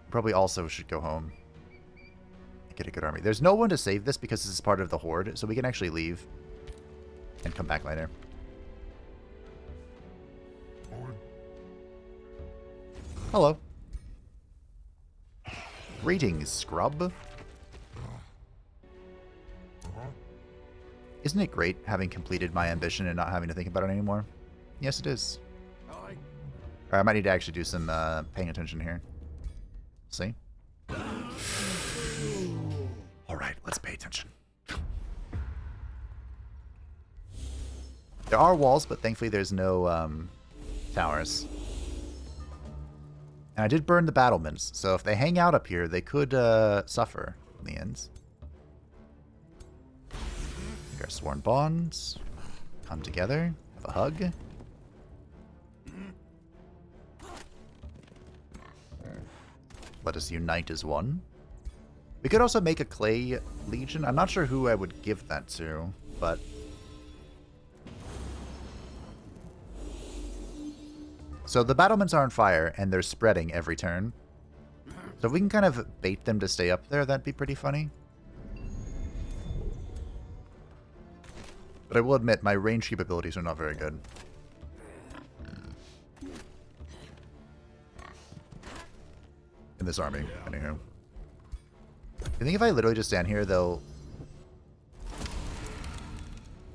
Probably also should go home. Get a good army. There's no one to save this because this is part of the Horde, so we can actually leave and come back later. Hello. Greetings, scrub. Isn't it great having completed my ambition and not having to think about it anymore? Yes, it is. Alright, I might need to actually do some paying attention here. See? Alright, let's pay attention. There are walls, but thankfully there's no towers. And I did burn the battlements, so if they hang out up here, they could suffer in the end. Our sworn bonds. Come together. Have a hug. Let us unite as one. We could also make a clay legion. I'm not sure who I would give that to, but... So the battlements are on fire, and they're spreading every turn. So if we can kind of bait them to stay up there, that'd be pretty funny. But I will admit, my range capabilities are not very good. In this army, anywho. You think if I literally just stand here, they'll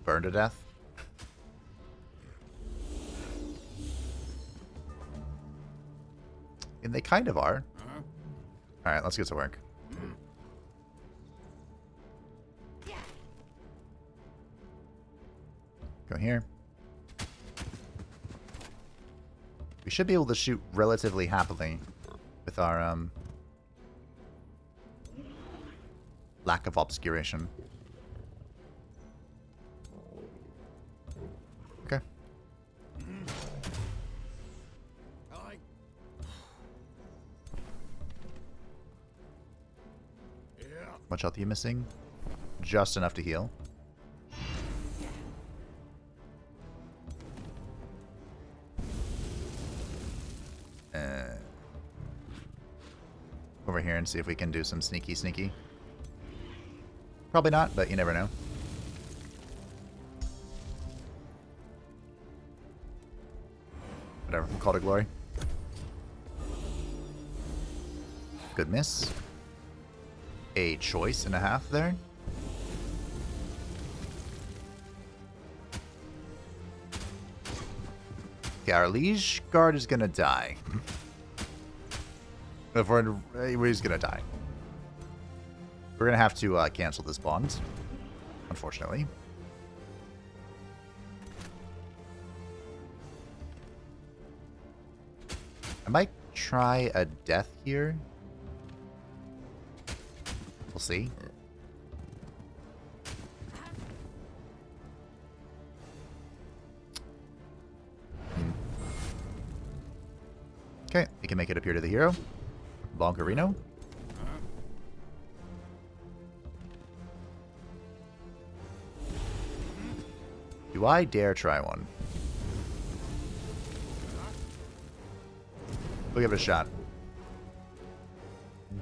burn to death? And they kind of are. Alright, let's get to work. Go here. We should be able to shoot relatively happily with our lack of obscuration. Okay. Much health are you missing? Just enough to heal. Over here and see if we can do some sneaky. Probably not, but you never know. Whatever, we'll call it glory. Good miss. A choice and a half there. Okay, our liege guard is gonna die. He's gonna die. We're going to have to cancel this bond, unfortunately. I might try a death here. We'll see. Okay, we can make it appear to the hero. Bongarino. Do I dare try one? We'll give it a shot.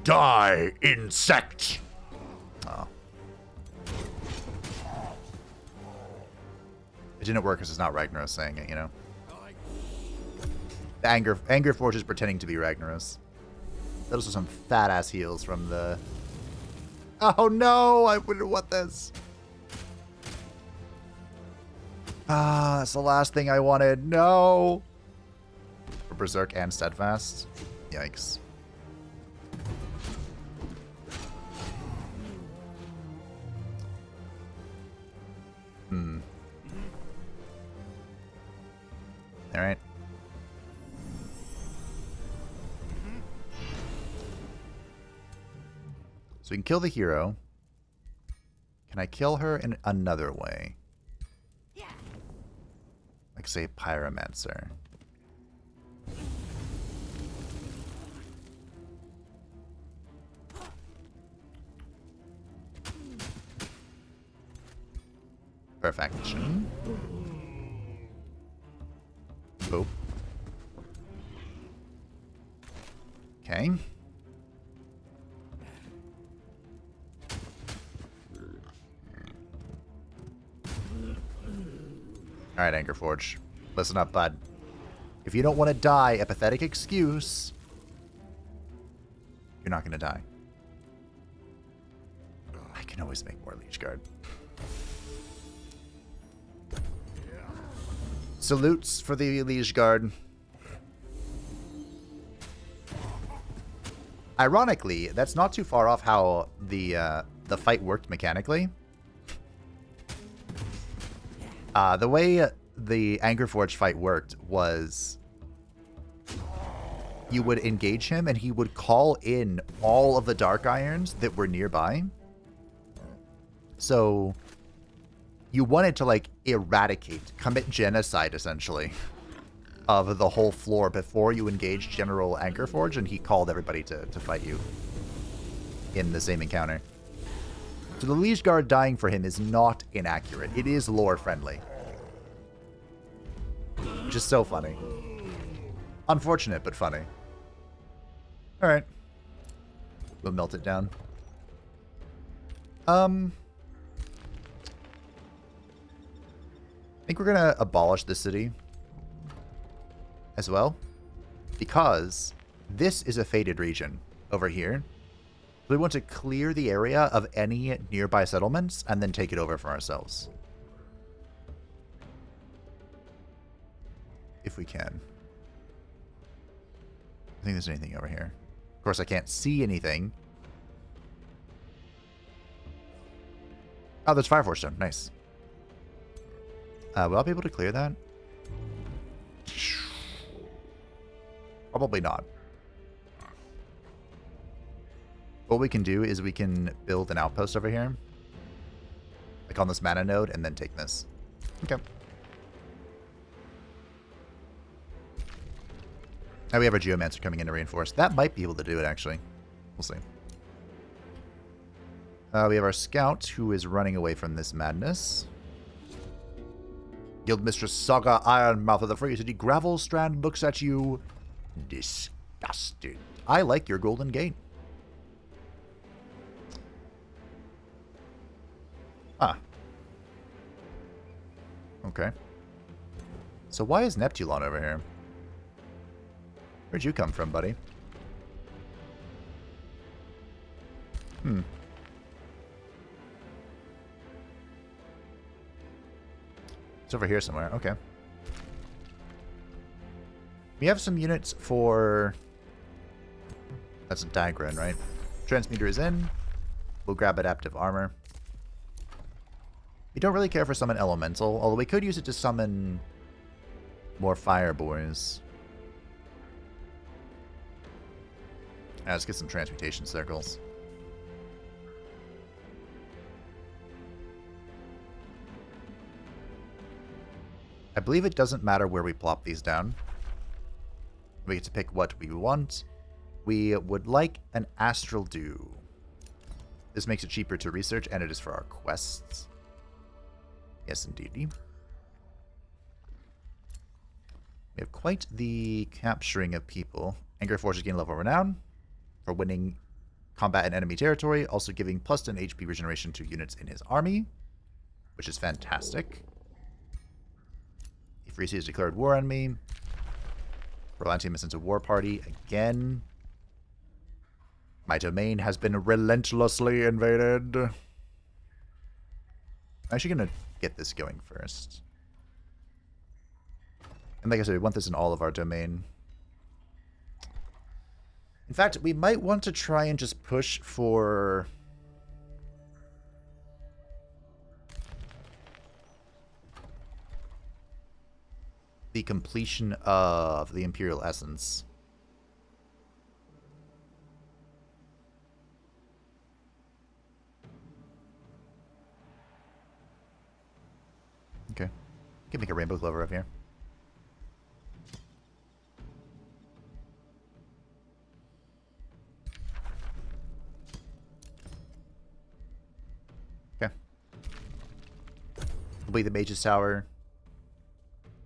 Die, insect! Oh. It didn't work because it's not Ragnaros saying it, you know? The Anger Forge is pretending to be Ragnaros. Those are some fat-ass heals from the... Oh no! I wouldn't want this! Ah, that's the last thing I wanted. No! For Berserk and Steadfast. Yikes. Alright. So we can kill the hero. Can I kill her in another way? Like, say, Pyromancer. Perfection. Boop. Okay. Alright, Anger Forge. Listen up, bud. If you don't want to die a pathetic excuse, you're not going to die. I can always make more Liege Guard. Salutes for the Liege Guard. Ironically, that's not too far off how the fight worked mechanically. The way the Angerforge fight worked was you would engage him and he would call in all of the Dark Irons that were nearby. So you wanted to, like, eradicate, commit genocide, essentially, of the whole floor before you engaged General Angerforge, and he called everybody to fight you in the same encounter. So the Liege Guard dying for him is not inaccurate. It is lore-friendly. Which is so funny. Unfortunate, but funny. Alright. We'll melt it down. I think we're going to abolish the city as well, because this is a fated region over here. We want to clear the area of any nearby settlements and then take it over for ourselves. If we can. I think there's anything over here. Of course, I can't see anything. Oh, there's Fire Force Stone. Nice. Will I be able to clear that? Probably not. What we can do is we can build an outpost over here. Like on this mana node, and then take this. Okay. Now we have our Geomancer coming in to reinforce. That might be able to do it, actually. We'll see. We have our Scout, who is running away from this madness. Guildmistress Saga Ironmouth of the Free City Gravelstrand looks at you disgusted. I like your Golden Gate. Ah. Okay. So why is Neptulon over here? Where'd you come from, buddy? It's over here somewhere. Okay. We have some units for... That's a Diagron, right? Transmuter is in. We'll grab Adaptive Armor. We don't really care for summon Elemental, although we could use it to summon more Fire Boys. Let's get some Transmutation Circles. I believe it doesn't matter where we plop these down. We get to pick what we want. We would like an Astral Dew. This makes it cheaper to research, and it is for our quests. Yes, indeed. We have quite the capturing of people. Anger Forces gain level renown for winning combat in enemy territory, also giving +10 HP regeneration to units in his army, which is fantastic. If Risi has declared war on me, Rolantium is sent a war party again. My domain has been relentlessly invaded. I'm actually going to get this going first. And like I said, we want this in all of our domain. In fact, we might want to try and just push for... the completion of the Imperial Essence. Okay. We can make a Rainbow Clover up here. Okay. Complete the Mage's Tower.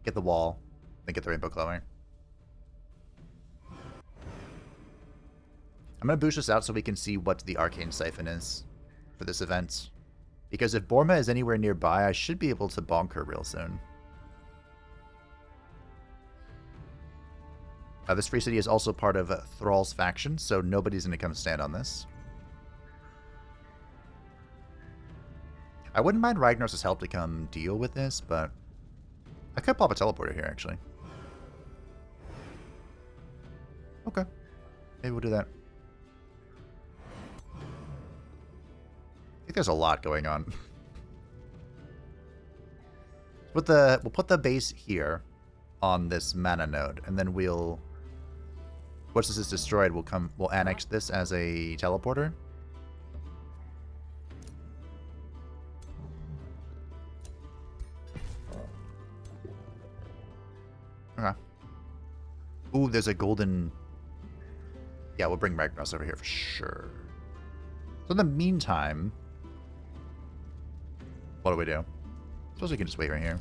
Get the wall. Then get the Rainbow Clover. I'm going to boost this out so we can see what the Arcane Siphon is for this event. Because if Borma is anywhere nearby, I should be able to bonk her real soon. This free city is also part of Thrall's faction, so nobody's going to come stand on this. I wouldn't mind Ragnaros' help to come deal with this, but I could pop a teleporter here, actually. Okay. Maybe we'll do that. I think there's a lot going on. We'll put the base here on this mana node, and then we'll... once this is destroyed, we'll annex this as a teleporter. Okay. Ooh, there's a golden... yeah, we'll bring Ragnaros over here for sure. So in the meantime... what do we do? I suppose we can just wait right here.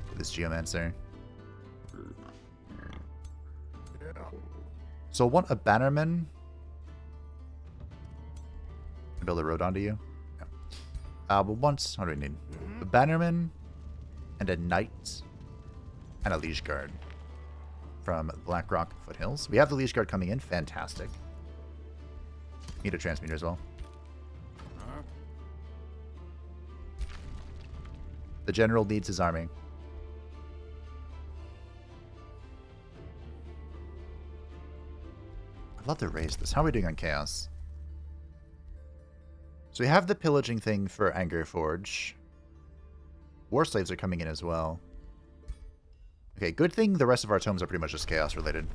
With this Geomancer. So I want a Bannerman. Build a road onto you. Yeah. But once, what do we need? A Bannerman and a Knight and a Liege Guard from Blackrock Foothills. We have the Liege Guard coming in. Fantastic. Need a Transmuter as well. The General needs his army. I'd love to raise this. How are we doing on Chaos? So we have the pillaging thing for Anger Forge. War Slaves are coming in as well. Okay, good thing the rest of our tomes are pretty much just Chaos related.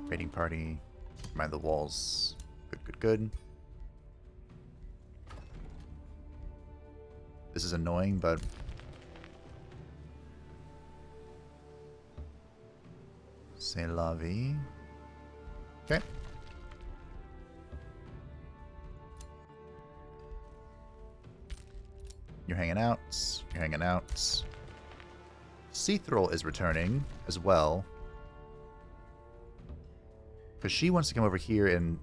Raiding party. Mind the walls. Good, good, good. This is annoying, but... c'est la vie. Okay. You're hanging out. You're hanging out. Thrall is returning as well. Because she wants to come over here and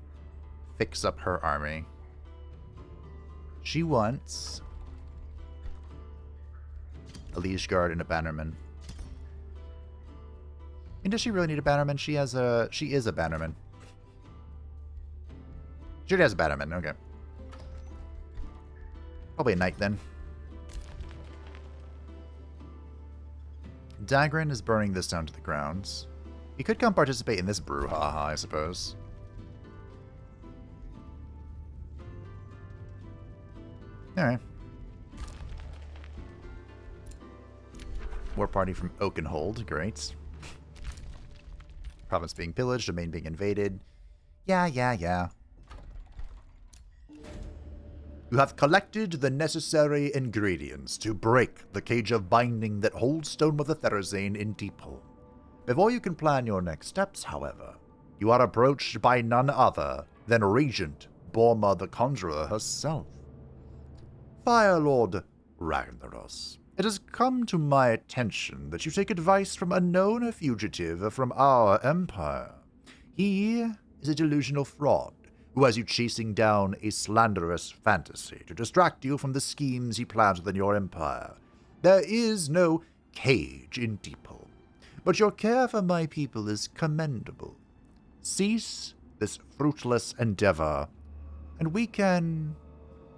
fix up her army. She wants a Liege Guard and a Bannerman. And does she really need a Bannerman? She is a Bannerman. She already has a Bannerman, okay. Probably a Knight then. Dagran is burning this down to the ground. He could come participate in this brouhaha, I suppose. Alright. War party from Oakenhold. Great. Province being pillaged, domain being invaded. Yeah. You have collected the necessary ingredients to break the cage of binding that holds Stonemother Therazane in Deepholm. Before you can plan your next steps, however, you are approached by none other than Regent Borma the Conjurer herself. Firelord Ragnaros, it has come to my attention that you take advice from a known fugitive from our empire. He is a delusional fraud who has you chasing down a slanderous fantasy to distract you from the schemes he plans within your empire. There is no cage in Deepholm, but your care for my people is commendable. Cease this fruitless endeavor, and we can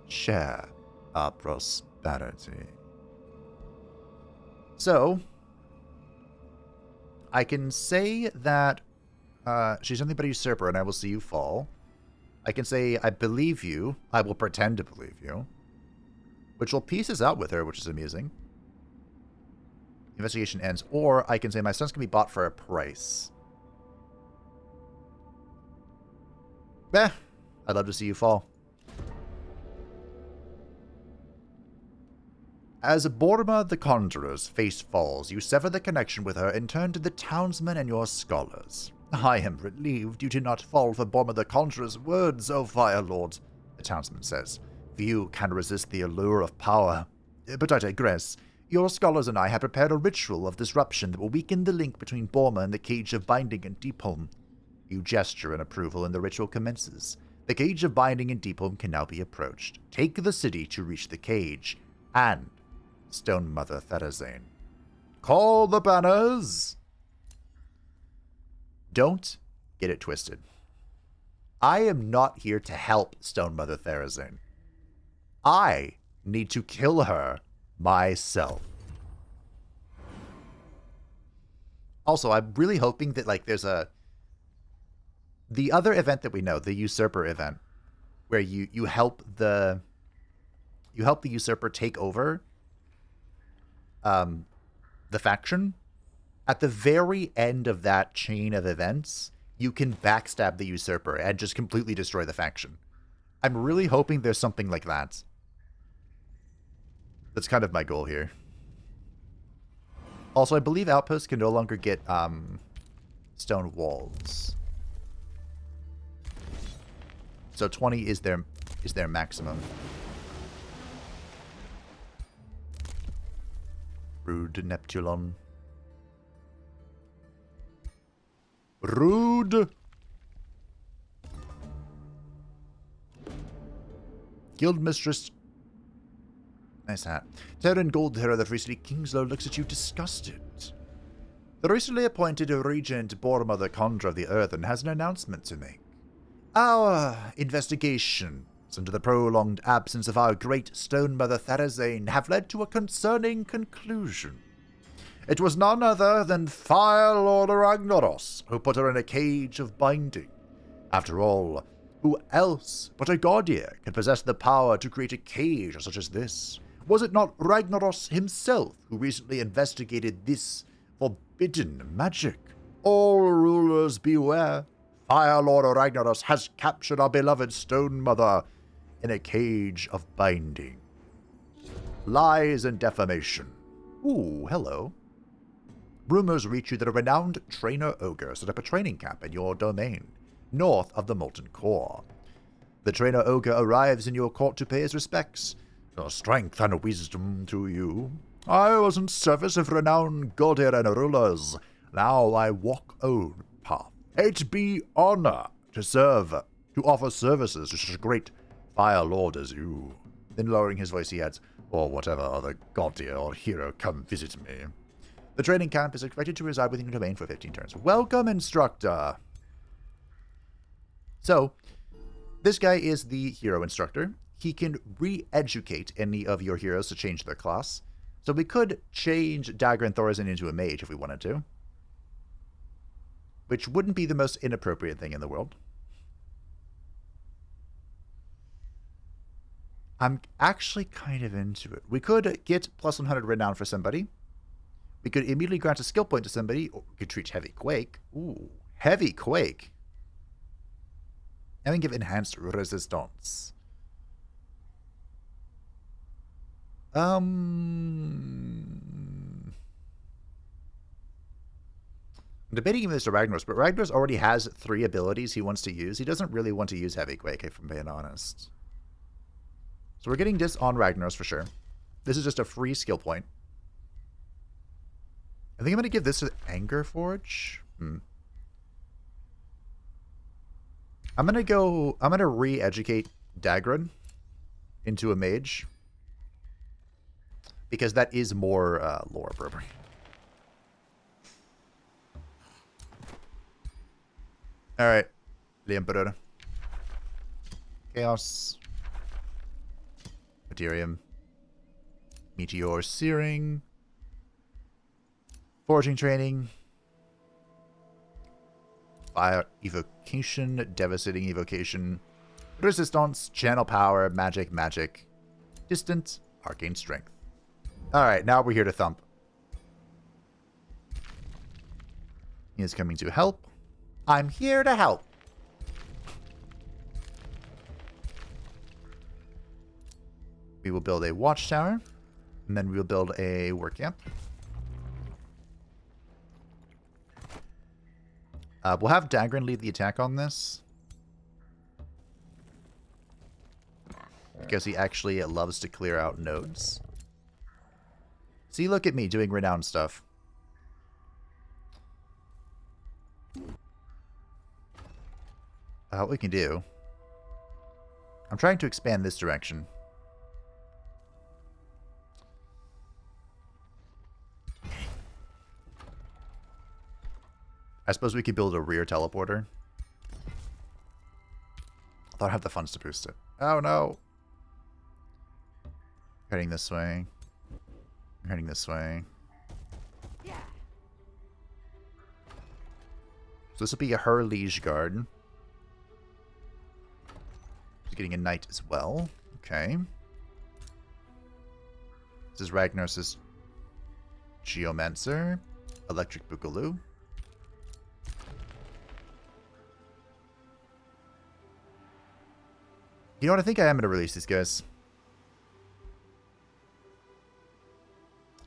share our prosperity. So, I can say that she's nothing but a usurper, and I will see you fall. I can say, I believe you. I will pretend to believe you. Which will piece us out with her, which is amusing. Investigation ends. Or I can say, my sons can be bought for a price. I'd love to see you fall. As Borma the Conjurer's face falls, you sever the connection with her and turn to the townsmen and your scholars. I am relieved you did not fall for Borma the Conjurer's words, O Firelord, the townsman says. Few can resist the allure of power. But I digress. Your scholars and I have prepared a ritual of disruption that will weaken the link between Borma and the Cage of Binding in Deepholm. You gesture in approval and the ritual commences. The Cage of Binding in Deepholm can now be approached. Take the city to reach the cage, and Stonemother Therazane. Call the banners! Don't get it twisted. I am not here to help Stonemother Therazane. I need to kill her myself. Also, I'm really hoping that, like, there's the other event that we know, the Usurper event, where you help the Usurper take over the faction. At the very end of that chain of events, you can backstab the Usurper and just completely destroy the faction. I'm really hoping there's something like that. That's kind of my goal here. Also, I believe outposts can no longer get stone walls. So 20 is their maximum. Rude Neptulon. Rude. Guildmistress. Nice hat. Terran Goldhair of the Free City Kingslow looks at you disgusted. The recently appointed Regent Borma the Conjurer of the Earthen has an announcement to make. Our investigations into the prolonged absence of our great Stonemother Therazane have led to a concerning conclusion. It was none other than Firelord Ragnaros who put her in a cage of binding. After all, who else but a Gaudier can possess the power to create a cage such as this? Was it not Ragnaros himself who recently investigated this forbidden magic? All rulers beware. Firelord Ragnaros has captured our beloved Stonemother in a cage of binding. Lies and defamation. Ooh, hello. Rumors reach you that a renowned trainer ogre set up a training camp in your domain, north of the Molten Core. The trainer ogre arrives in your court to pay his respects. Strength and wisdom to you. I was in service of renowned Gaudier and rulers. Now I walk own path. It be honor to serve, to offer services to such a great Firelord as you. Then lowering his voice he adds, or whatever other Gaudier or hero come visit me. The training camp is expected to reside within your domain for 15 turns. Welcome, instructor! So, this guy is the hero instructor. He can re-educate any of your heroes to change their class. So we could change Dagger and Thorazine into a mage if we wanted to. Which wouldn't be the most inappropriate thing in the world. I'm actually kind of into it. We could get plus 100 renown for somebody. We could immediately grant a skill point to somebody, or we could treat Heavy Quake. Ooh, Heavy Quake. And we can give enhanced resistance. I'm debating giving this to Ragnaros, but Ragnaros already has 3 abilities he wants to use. He doesn't really want to use Heavy Quake, if I'm being honest. So we're getting this on Ragnaros for sure. This is just a free skill point. I think I'm going to give this to Anger Forge. I'm going to re-educate Dagran into a mage. Because that is more lore appropriate. Alright. The Emperor. Chaos. Materium. Meteor Searing. Forging Training. Fire Evocation. Devastating Evocation. Resistance. Channel Power. Magic. Distant. Arcane Strength. Alright, now we're here to thump. He is coming to help. I'm here to help. We will build a watchtower. And then we will build a work camp. We'll have Dagran lead the attack on this. Because he actually loves to clear out nodes. See, look at me doing renowned stuff. What we can do... I'm trying to expand this direction. I suppose we could build a rear teleporter. I thought I'd have the funds to boost it. Oh no! Heading this way. Heading this way. Yeah. So this will be her liege guard. She's getting a knight as well. Okay. This is Ragnaros' Geomancer. Electric Boogaloo. You know what? I think I am going to release these guys.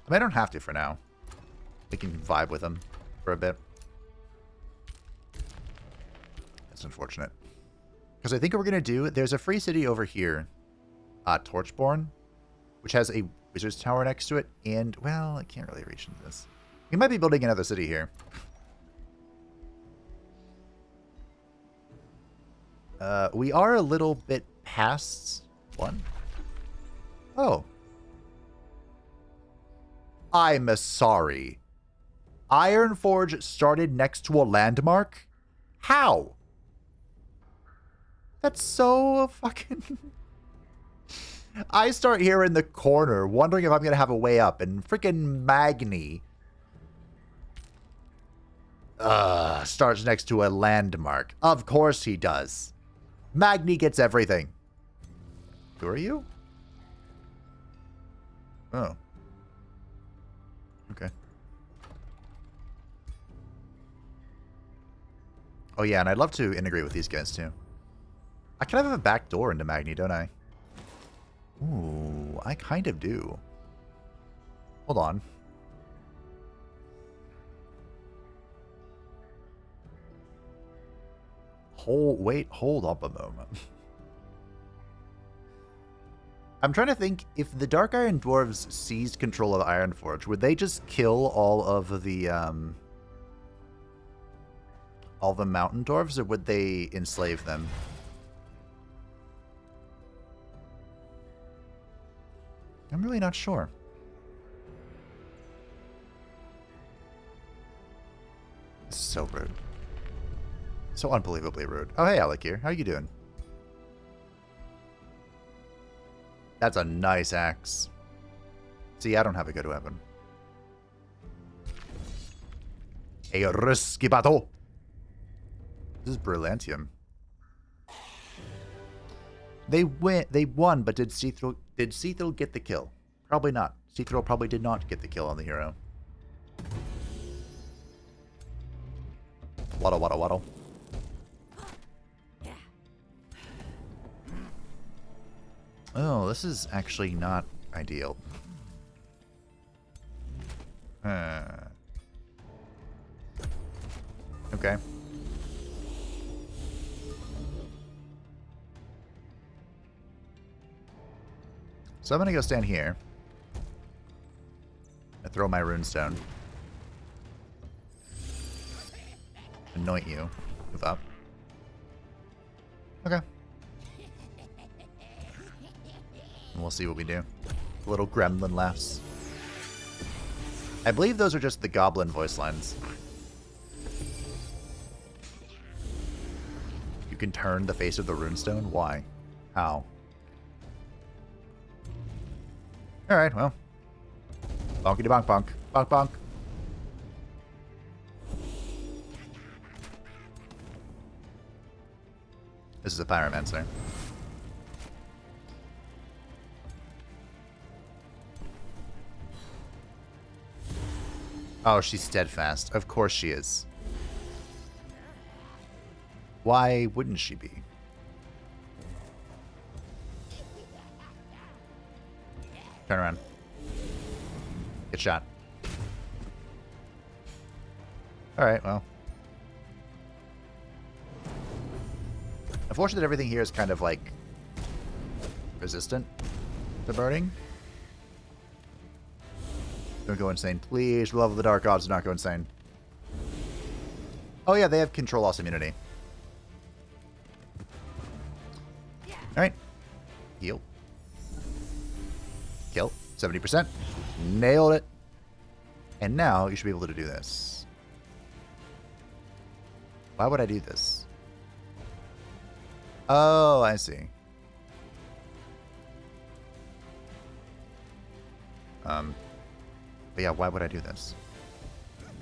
I mean, I don't have to for now. We can vibe with them for a bit. That's unfortunate. Because I think what we're going to do, there's a free city over here, Torchborn, which has a wizard's tower next to it. And, well, I can't really reach into this. We might be building another city here. We are a little bit past one. Oh. I'm sorry. Ironforge started next to a landmark? How? That's so fucking... I start here in the corner, wondering if I'm going to have a way up, and freaking Magni starts next to a landmark. Of course he does. Magni gets everything. Who are you? Oh. Okay. Oh yeah, and I'd love to integrate with these guys too. I kind of have a back door into Magni, don't I? Ooh, I kind of do. Hold on. Hold up a moment. I'm trying to think, if the Dark Iron Dwarves seized control of Ironforge, would they just kill all of the Mountain Dwarves, or would they enslave them? I'm really not sure. This is so rude. So unbelievably rude. Oh, hey, Alec here. How you doing? That's a nice axe. See, I don't have a good weapon. A risky battle. This is Brillantium. They won, but did Thrall get the kill? Probably not. Thrall probably did not get the kill on the hero. Waddle, waddle, waddle. Oh, this is actually not ideal. Okay. So I'm gonna go stand here. I throw my runestone. Anoint you. Move up. Okay. And we'll see what we do. Little gremlin laughs. I believe those are just the goblin voice lines. You can turn the face of the runestone? Why? How? Alright, well. Bonkity bonk bonk. Bonk bonk. This is a pyromancer. Oh, she's steadfast. Of course she is. Why wouldn't she be? Turn around. Get shot. Alright, well. Unfortunately, everything here is kind of like resistant to burning. Don't go insane. Please, for the love of the Dark Gods, do not go insane. Oh yeah, they have control loss immunity. Alright. Heal. Kill. 70%. Nailed it. And now you should be able to do this. Why would I do this? Oh, I see. But yeah, why would I do this? I'm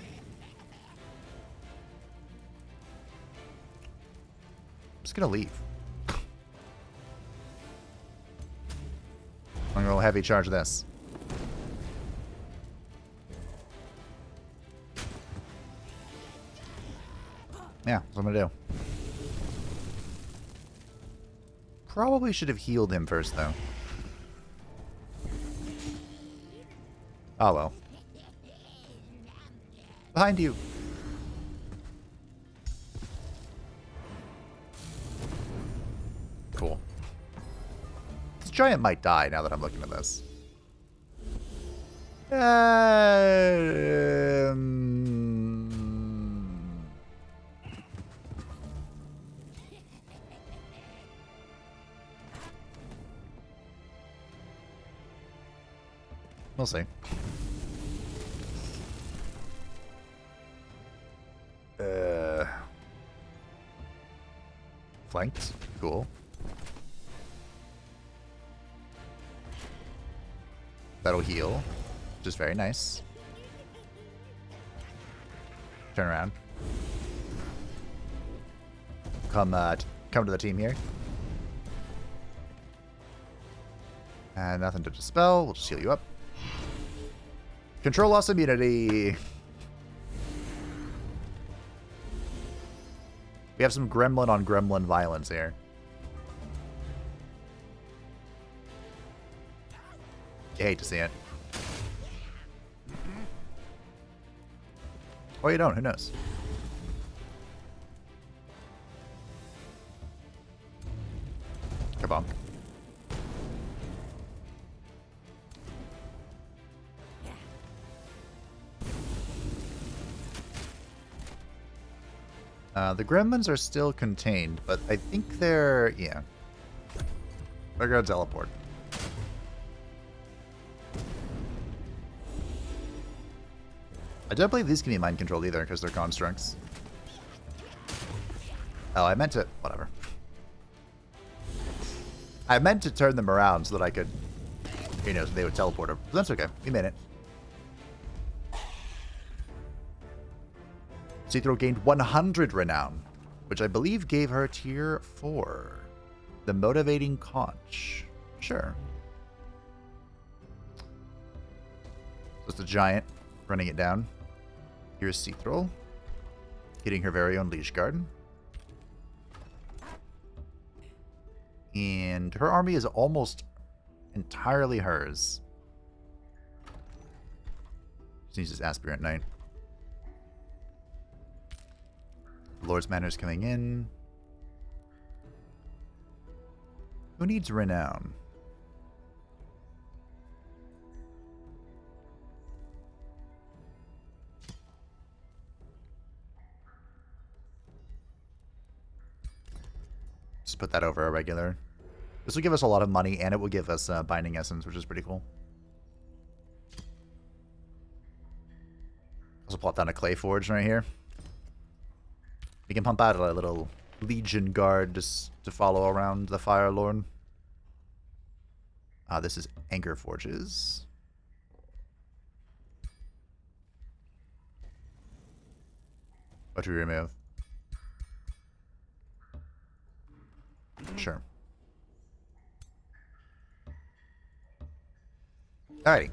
just gonna leave. I'm gonna heavy charge this. Yeah, that's what I'm gonna do. Probably should have healed him first, though. Oh well. Behind you. Cool. This giant might die now that I'm looking at this. We'll see. Flanked. Cool. That'll heal, which is very nice. Turn around. Come to the team here. And nothing to dispel. We'll just heal you up. Control loss immunity. We have some gremlin on gremlin violence here. You hate to see it. Or you don't, who knows? Kabonk. The gremlins are still contained, but I think they're... yeah. They're gonna teleport. I don't believe these can be mind controlled either, because they're constructs. Oh, I meant to... whatever. I meant to turn them around so that I could... you know, so they would teleport them. But that's okay. We made it. Thrall gained 100 renown, which I believe gave her tier 4. The motivating conch. Sure. So it's the giant running it down. Here's Thrall getting her very own leash guard. And her army is almost entirely hers. She needs this Aspirant Knight. Lord's Manor's coming in. Who needs Renown? Just put that over a regular. This will give us a lot of money, and it will give us Binding Essence, which is pretty cool. Also plot down a Clay Forge right here. We can pump out a little Legion Guard just to follow around the Firelord. This is Anchor Forges. What do we remove? Sure. Alrighty.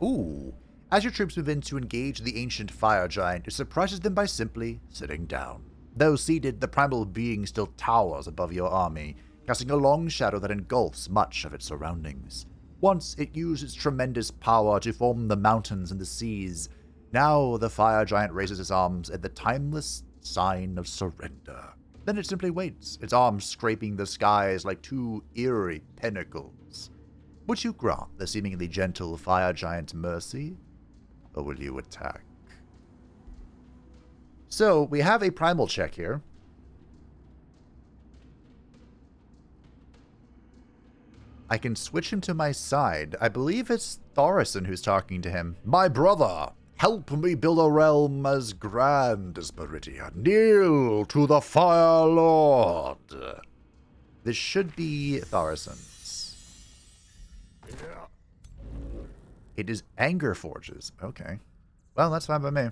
Ooh. As your troops move in to engage the ancient fire giant, it surprises them by simply sitting down. Though seated, the primal being still towers above your army, casting a long shadow that engulfs much of its surroundings. Once it used its tremendous power to form the mountains and the seas. Now the fire giant raises its arms in the timeless sign of surrender. Then it simply waits, its arms scraping the skies like two eerie pinnacles. Would you grant the seemingly gentle fire giant's mercy, or will you attack? So, we have a primal check here. I can switch him to my side. I believe it's Thorison who's talking to him. My brother, help me build a realm as grand as Meridia. Kneel to the Firelord. This should be Thorison's. Yeah. It is Anger Forges. Okay. Well, that's fine by me.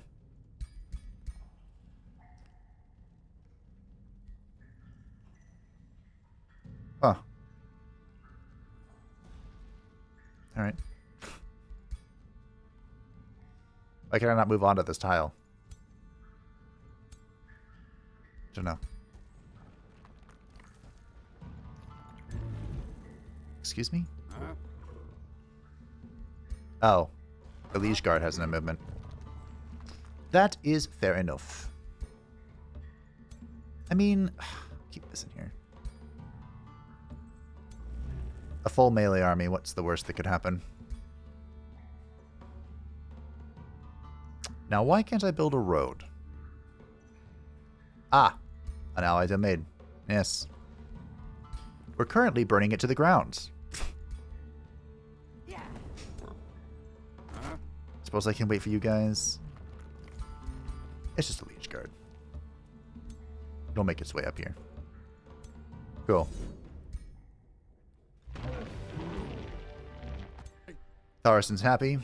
Huh. Alright. Why can I not move on to this tile? Don't know. Excuse me? Oh. The Liege Guard has no movement. That is fair enough. I mean, keep this in here. A full melee army, what's the worst that could happen? Now, why can't I build a road? Ah, an allied domain. Yes. We're currently burning it to the ground. Suppose I can wait for you guys. It's just a Liege Guard. It'll make its way up here. Cool. Thorison's happy.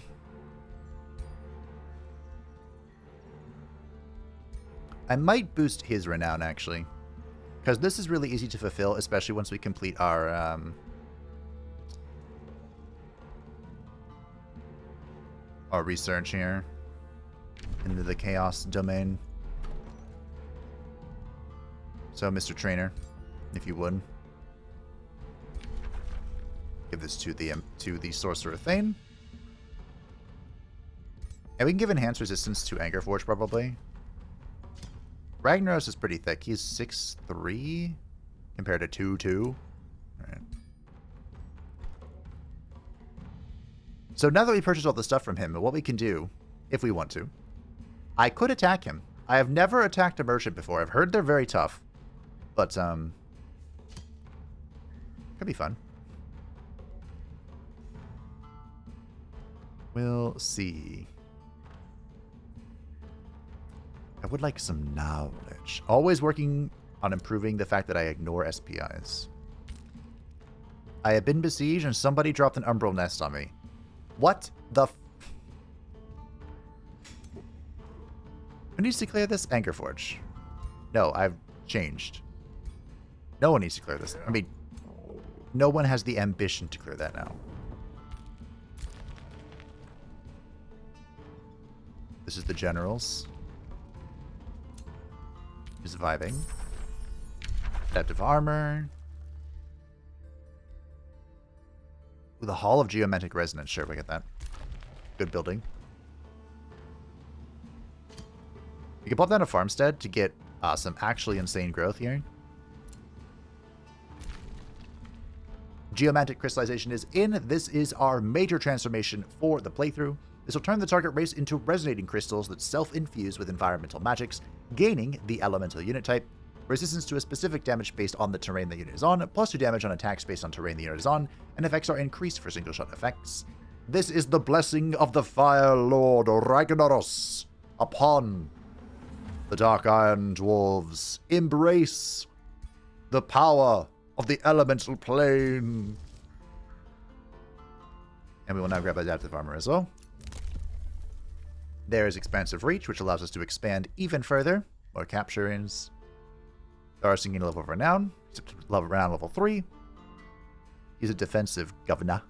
I might boost his renown, actually. Because this is really easy to fulfill, especially once we complete our research here into the Chaos domain. So, Mr. Trainer, if you would, give this to the Sorcerer Thane. And we can give enhanced resistance to Anger Forge, probably. Ragnaros is pretty thick. He's 6'3", compared to 2'2". Alright. So now that we purchased all the stuff from him, what we can do, if we want to, I could attack him. I have never attacked a merchant before. I've heard they're very tough. But, could be fun. We'll see. I would like some knowledge. Always working on improving the fact that I ignore SPIs. I have been besieged and somebody dropped an umbral nest on me. What the f... Who needs to clear this? Anchor Forge. No, I've changed. No one needs to clear this. I mean, no one has the ambition to clear that now. This is the generals. He's surviving. Adaptive armor. Ooh, the Hall of Geometric Resonance. Sure, we get that. Good building. You can pop down a farmstead to get some actually insane growth here. Geomantic Crystallization is in. This is our major transformation for the playthrough. This will turn the target race into resonating crystals that self-infuse with environmental magics, gaining the elemental unit type, resistance to a specific damage based on the terrain the unit is on, +2 damage on attacks based on terrain the unit is on, and effects are increased for single-shot effects. This is the blessing of the Firelord Ragnaros upon the Dark Iron Dwarves. Embrace the power of the elemental plane. And we will now grab adaptive armor as well. There is Expansive Reach, which allows us to expand even further. More capturings. There are singing level of Renown. Renown level 3. He's a defensive governor.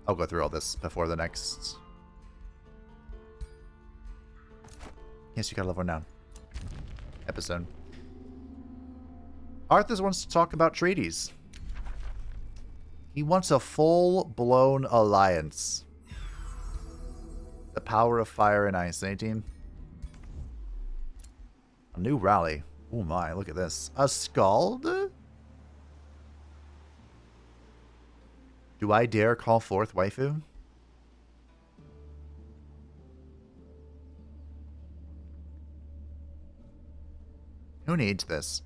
I'll go through all this before the next. Yes, you got a level Renown episode. Arthas wants to talk about treaties. He wants a full-blown alliance. The power of fire and ice, eh, team? A new rally. Oh my, look at this. A Scald? Do I dare call forth waifu? Who needs this?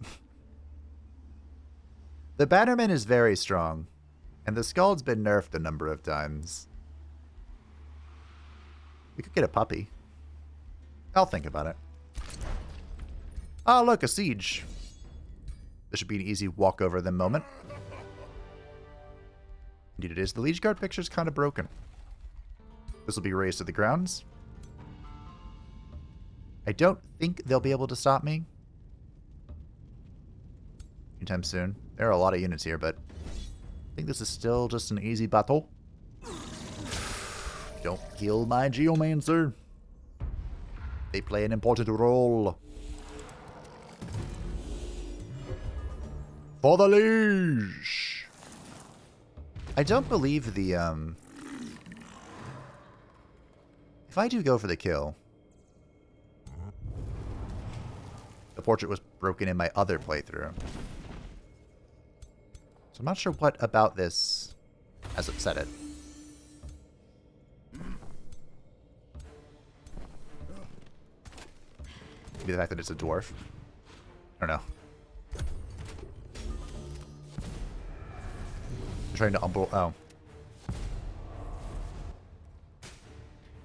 The Bannerman is very strong, and the Scald's been nerfed a number of times. We could get a puppy. I'll think about it. Oh, look, a siege. This should be an easy walk over the moment. Indeed it is. The Liege Guard picture's kind of broken. This will be raised to the grounds. I don't think they'll be able to stop me anytime soon. There are a lot of units here, but I think this is still just an easy battle. Don't kill my Geomancer. They play an important role. For the Liege! I don't believe the, if I do go for the kill, the portrait was broken in my other playthrough. So I'm not sure what about this has upset it. Maybe the fact that it's a dwarf. I don't know. I'm trying to umbral. Oh.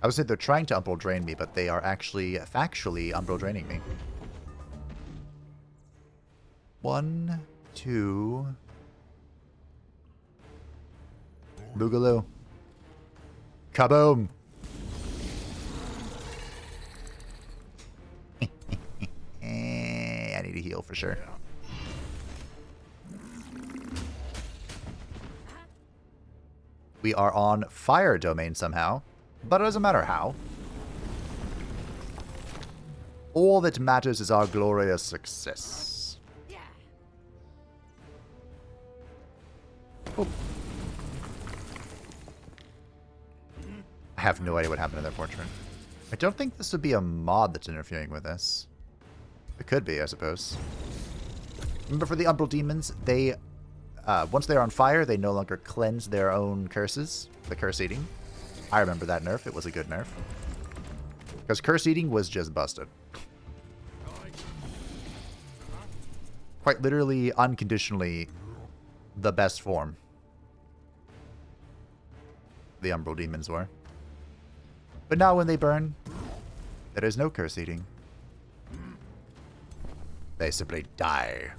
I would say they're trying to umbral drain me, but they are actually factually umbral draining me. 1, 2. Boogaloo. Kaboom! I need to heal for sure. We are on fire domain somehow, but it doesn't matter how. All that matters is our glorious success. Oh. I have no idea what happened to their portrait. I don't think this would be a mod that's interfering with this. It could be, I suppose. Remember, for the Umbral Demons, they, once they're on fire, they no longer cleanse their own curses. The Curse Eating. I remember that nerf. It was a good nerf. Because Curse Eating was just busted. Quite literally, unconditionally, the best form. The Umbral Demons were. But now when they burn, there is no Curse Eating. They simply die.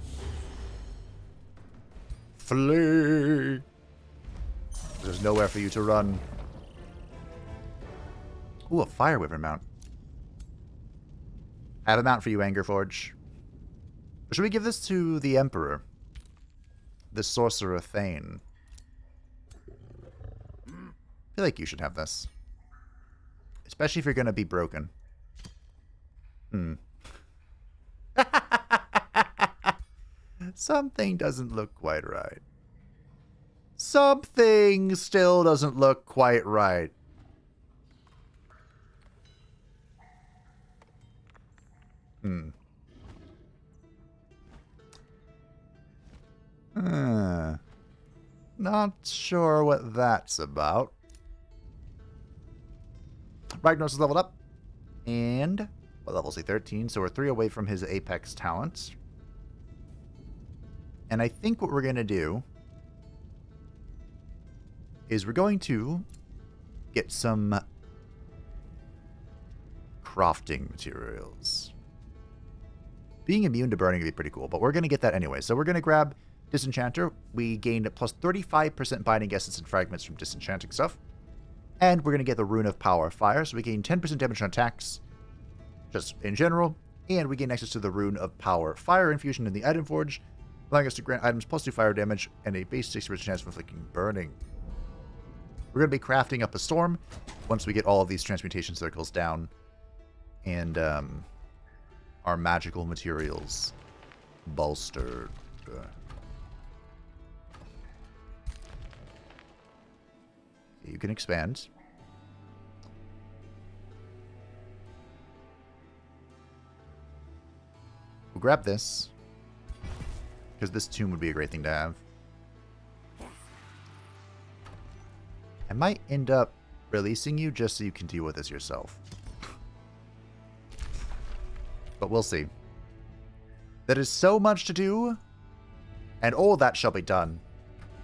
Flee! There's nowhere for you to run. Ooh, a Fire Wyvern mount. I have a mount for you, Angerforge. Should we give this to the Emperor? The Sorcerer Thane. I feel like you should have this. Especially if you're going to be broken. Something doesn't look quite right. Something still doesn't look quite right. Not sure what that's about. Ragnaros is leveled up. And what level is he? 13. So we're 3 away from his Apex talent. And I think what we're going to do is we're going to get some crafting materials. Being immune to burning would be pretty cool, but we're going to get that anyway. So we're going to grab Disenchanter. We gained plus 35% binding essence and fragments from disenchanting stuff. And we're going to get the Rune of Power Fire. So we gain 10% damage on attacks, just in general. And we gain access to the Rune of Power Fire infusion in the item forge, allowing us to grant items plus 2 fire damage and a base 60% chance of inflicting burning. We're going to be crafting up a storm once we get all of these transmutation circles down and our magical materials bolstered. You can expand. We'll grab this, because this tomb would be a great thing to have. I might end up releasing you just so you can deal with this yourself. But we'll see. There is so much to do, and all that shall be done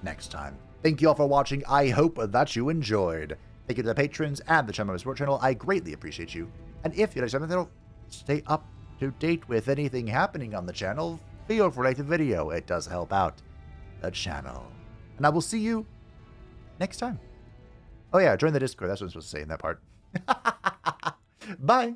next time. Thank you all for watching. I hope that you enjoyed. Thank you to the patrons and the Channel Support channel. I greatly appreciate you. And if you'd like something that'll stay up to date with anything happening on the channel, feel free to like the video. It does help out the channel. And I will see you next time. Oh yeah, join the Discord. That's what I'm supposed to say in that part. Bye.